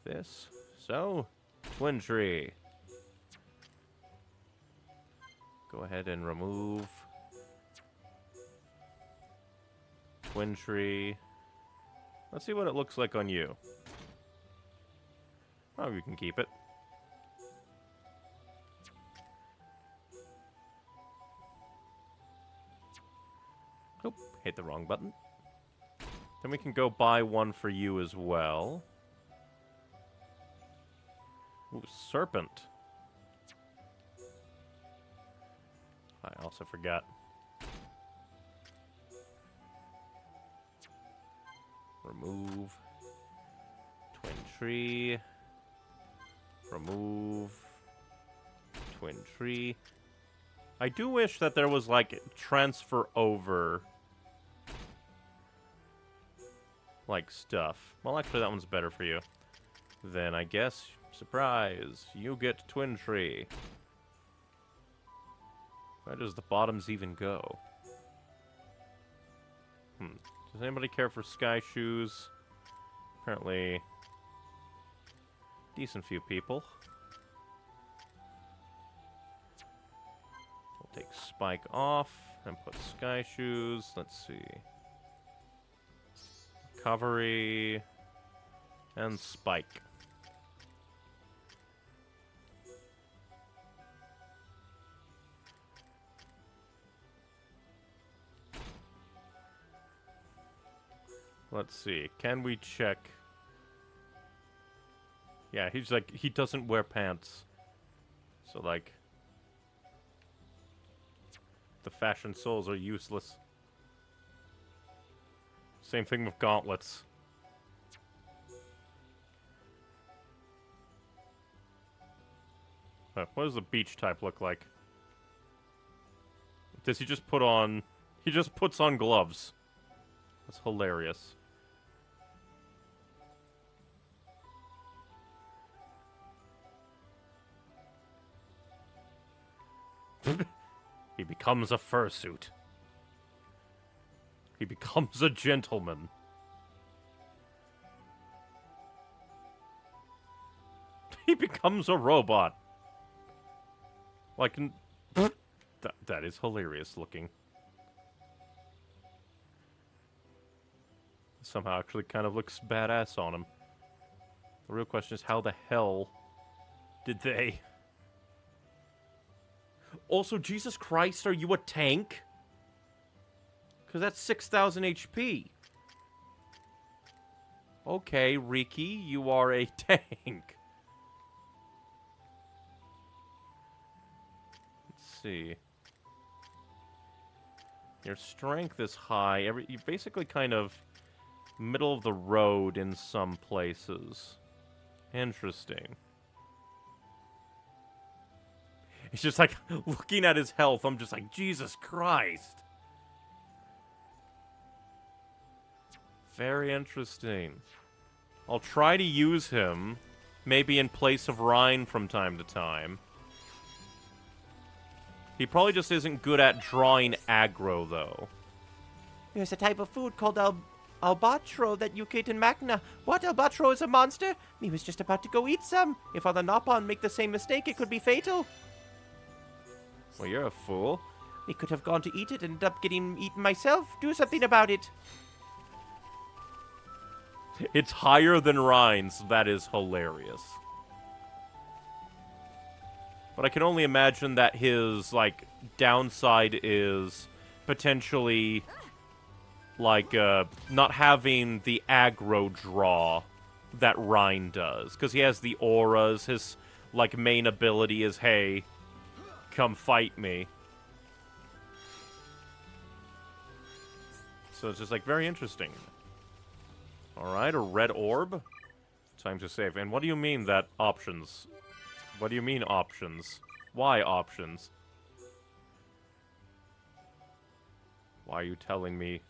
this. So, Twin Tree. Go ahead and remove Twin Tree. Let's see what it looks like on you. Oh, you can keep it. Oop, hit the wrong button. Then we can go buy one for you as well. Ooh, Serpent. I also forgot. Remove. Twin Tree. Remove. Twin Tree. I do wish that there was, like, transfer over, like, stuff. Well, actually, that one's better for you. Then I guess, surprise, you get Twin Tree. Where does the bottoms even go? Does anybody care for Sky Shoes? Apparently, decent few people. We'll take Spike off and put Sky Shoes. Let's see. Recovery and Spike. Let's see. Can we check? Yeah, he's like, he doesn't wear pants. So, like, the fashion souls are useless. Same thing with gauntlets. What does the beach type look like? Does he just put on... He just puts on gloves. That's hilarious. He becomes a fursuit. He becomes a gentleman. He becomes a robot. Like, that is hilarious looking. Somehow actually kind of looks badass on him. The real question is, how the hell did they... Also, Jesus Christ, are you a tank? Because that's 6,000 HP. Okay, Riki, you are a tank. Let's see. Your strength is high. You're basically kind of middle of the road in some places. Interesting. It's just like, looking at his health, I'm just like, Jesus Christ. Very interesting. I'll try to use him, maybe in place of Rhine from time to time. He probably just isn't good at drawing aggro, though. There's a type of food called albatro that you get in Magna. What? Albatro is a monster? Me was just about to go eat some. If other Nopon make the same mistake, it could be fatal. Well, you're a fool. We could have gone to eat it and ended up getting eaten myself. Do something about it. It's higher than Rhine's. That is hilarious. But I can only imagine that his, like, downside is potentially, like, not having the aggro draw that Rhine does. Because he has the auras. His, like, main ability is, hey, come fight me. So it's just, like, very interesting. Alright, a red orb. Time to save. And what do you mean that options? What do you mean options? Why options? Why are you telling me?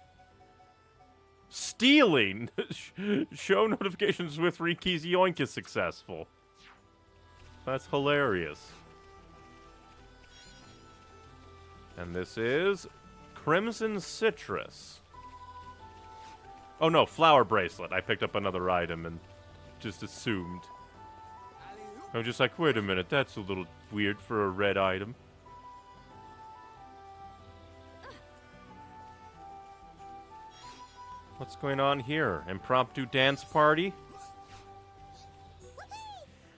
Stealing! Show notifications with Riki's Yoink is successful. That's hilarious. And this is Crimson Citrus. Oh no, Flower Bracelet. I picked up another item and just assumed. I'm just like, wait a minute, that's a little weird for a red item. What's going on here? Impromptu dance party?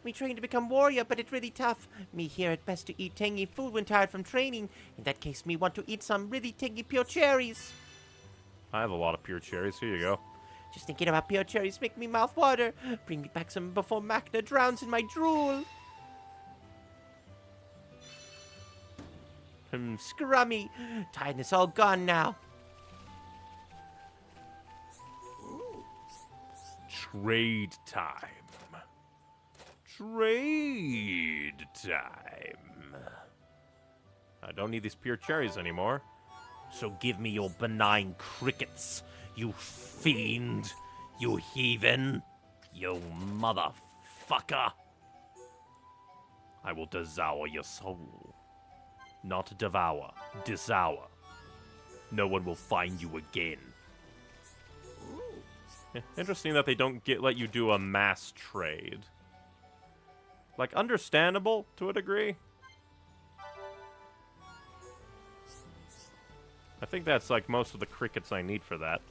Me trained to become warrior, but it's really tough. Me here at best to eat tangy food when tired from training. In that case, me want to eat some really tangy pure cherries. I have a lot of pure cherries. Here you go. Just thinking about pure cherries make me mouth water. Bring me back some before Magna drowns in my drool. Scrummy. Tiredness all gone now. Trade time. Trade time. I don't need these pure cherries anymore. So give me your benign crickets, you fiend, you heathen, you motherfucker. I will devour your soul. Not devour, devour. No one will find you again. Interesting that they don't let you do a mass trade. Like, understandable to a degree. I think that's, like, most of the crickets I need for that.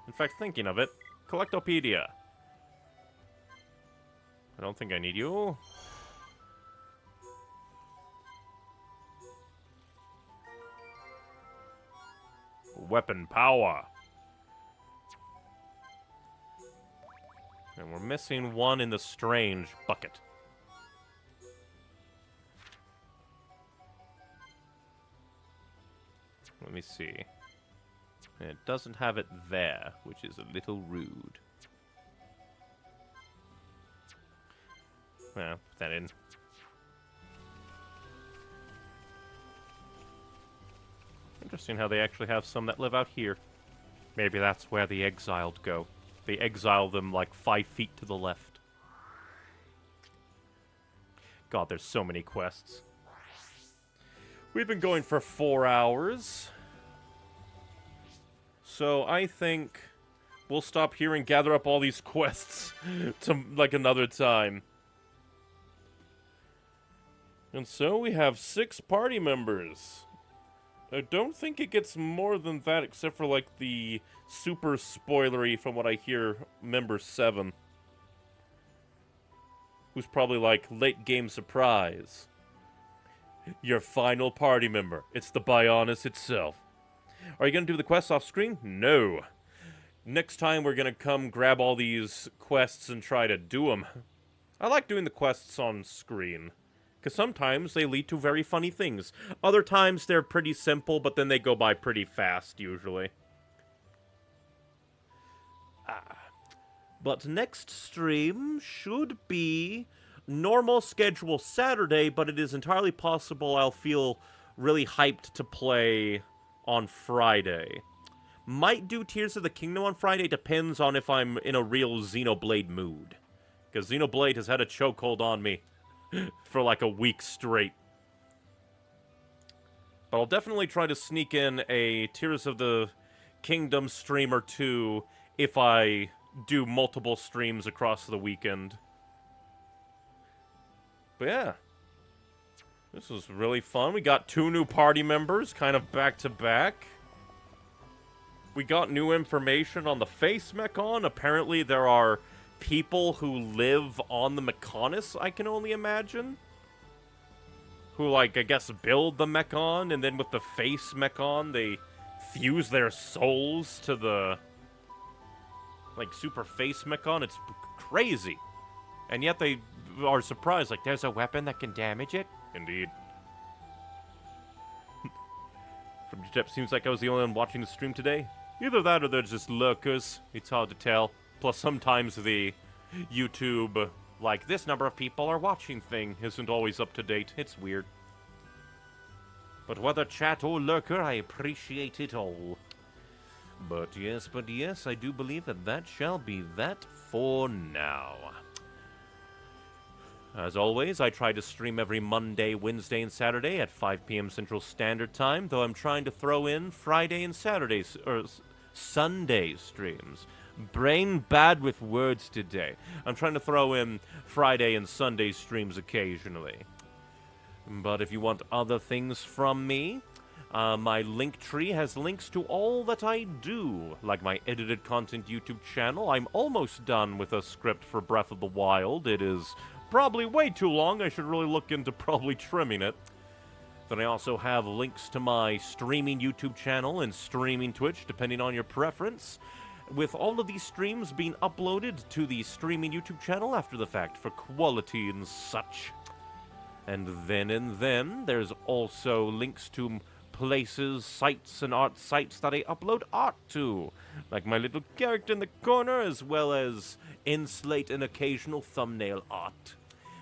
In fact, thinking of it, Collectopedia. I don't think I need you. Weapon power. And we're missing one in the strange bucket. Let me see. And it doesn't have it there, which is a little rude. Well, put that in. Interesting how they actually have some that live out here. Maybe that's where the exiled go. They exile them like 5 feet to the left. God, there's so many quests. We've been going for 4 hours. So I think we'll stop here and gather up all these quests to, like, another time. And so we have 6 party members. I don't think it gets more than that, except for, like, the super spoilery, from what I hear, member 7. Who's probably like, late game surprise. Your final party member. It's the Bionis itself. Are you going to do the quests off screen? No. Next time we're going to come grab all these quests and try to do them. I like doing the quests on screen. Because sometimes they lead to very funny things. Other times they're pretty simple, but then they go by pretty fast, usually. But next stream should be normal schedule Saturday, but it is entirely possible I'll feel really hyped to play on Friday. Might do Tears of the Kingdom on Friday, depends on if I'm in a real Xenoblade mood. Because Xenoblade has had a chokehold on me for like a week straight. But I'll definitely try to sneak in a Tears of the Kingdom stream or two if I do multiple streams across the weekend. But yeah, this was really fun. We got 2 new party members, kind of back to back. We got new information on the face Mechon. Apparently there are people who live on the Mechonis, I can only imagine. Who, like, I guess build the Mechon, and then with the face Mechon, they fuse their souls to the, like, super face Mechon. It's crazy. And yet they are surprised, like, there's a weapon that can damage it? Indeed. From your tip, seems like I was the only one watching the stream today. Either that or they're just lurkers. It's hard to tell. Plus, sometimes the YouTube, like, this number of people are watching thing isn't always up to date. It's weird. But whether chat or lurker, I appreciate it all. But yes, I do believe that shall be that for now. As always, I try to stream every Monday, Wednesday, and Saturday at 5 p.m. Central Standard Time, though I'm trying to throw in Friday and Saturdays, or Sunday streams. Brain bad with words today. I'm trying to throw in Friday and Sunday streams occasionally. But if you want other things from me, my Linktree has links to all that I do, like my edited content YouTube channel. I'm almost done with a script for Breath of the Wild. It is probably way too long. I should really look into probably trimming it. Then I also have links to my streaming YouTube channel and streaming Twitch, depending on your preference, with all of these streams being uploaded to the streaming YouTube channel after the fact for quality and such. And then there's also links to places, sites, and art sites that I upload art to, like my little character in the corner, as well as in-slate and occasional thumbnail art.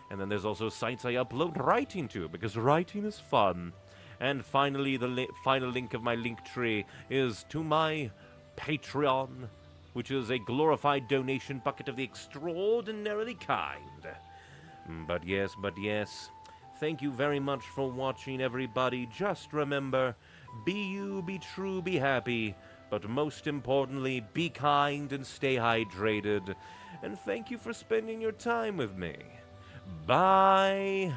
And then there's also sites I upload writing to, because writing is fun. And finally, the final link of my Linktree is to my Patreon, which is a glorified donation bucket of the extraordinarily kind. But yes, thank you very much for watching, everybody. Just remember, be you, be true, be happy, but most importantly, be kind and stay hydrated. And thank you for spending your time with me. Bye.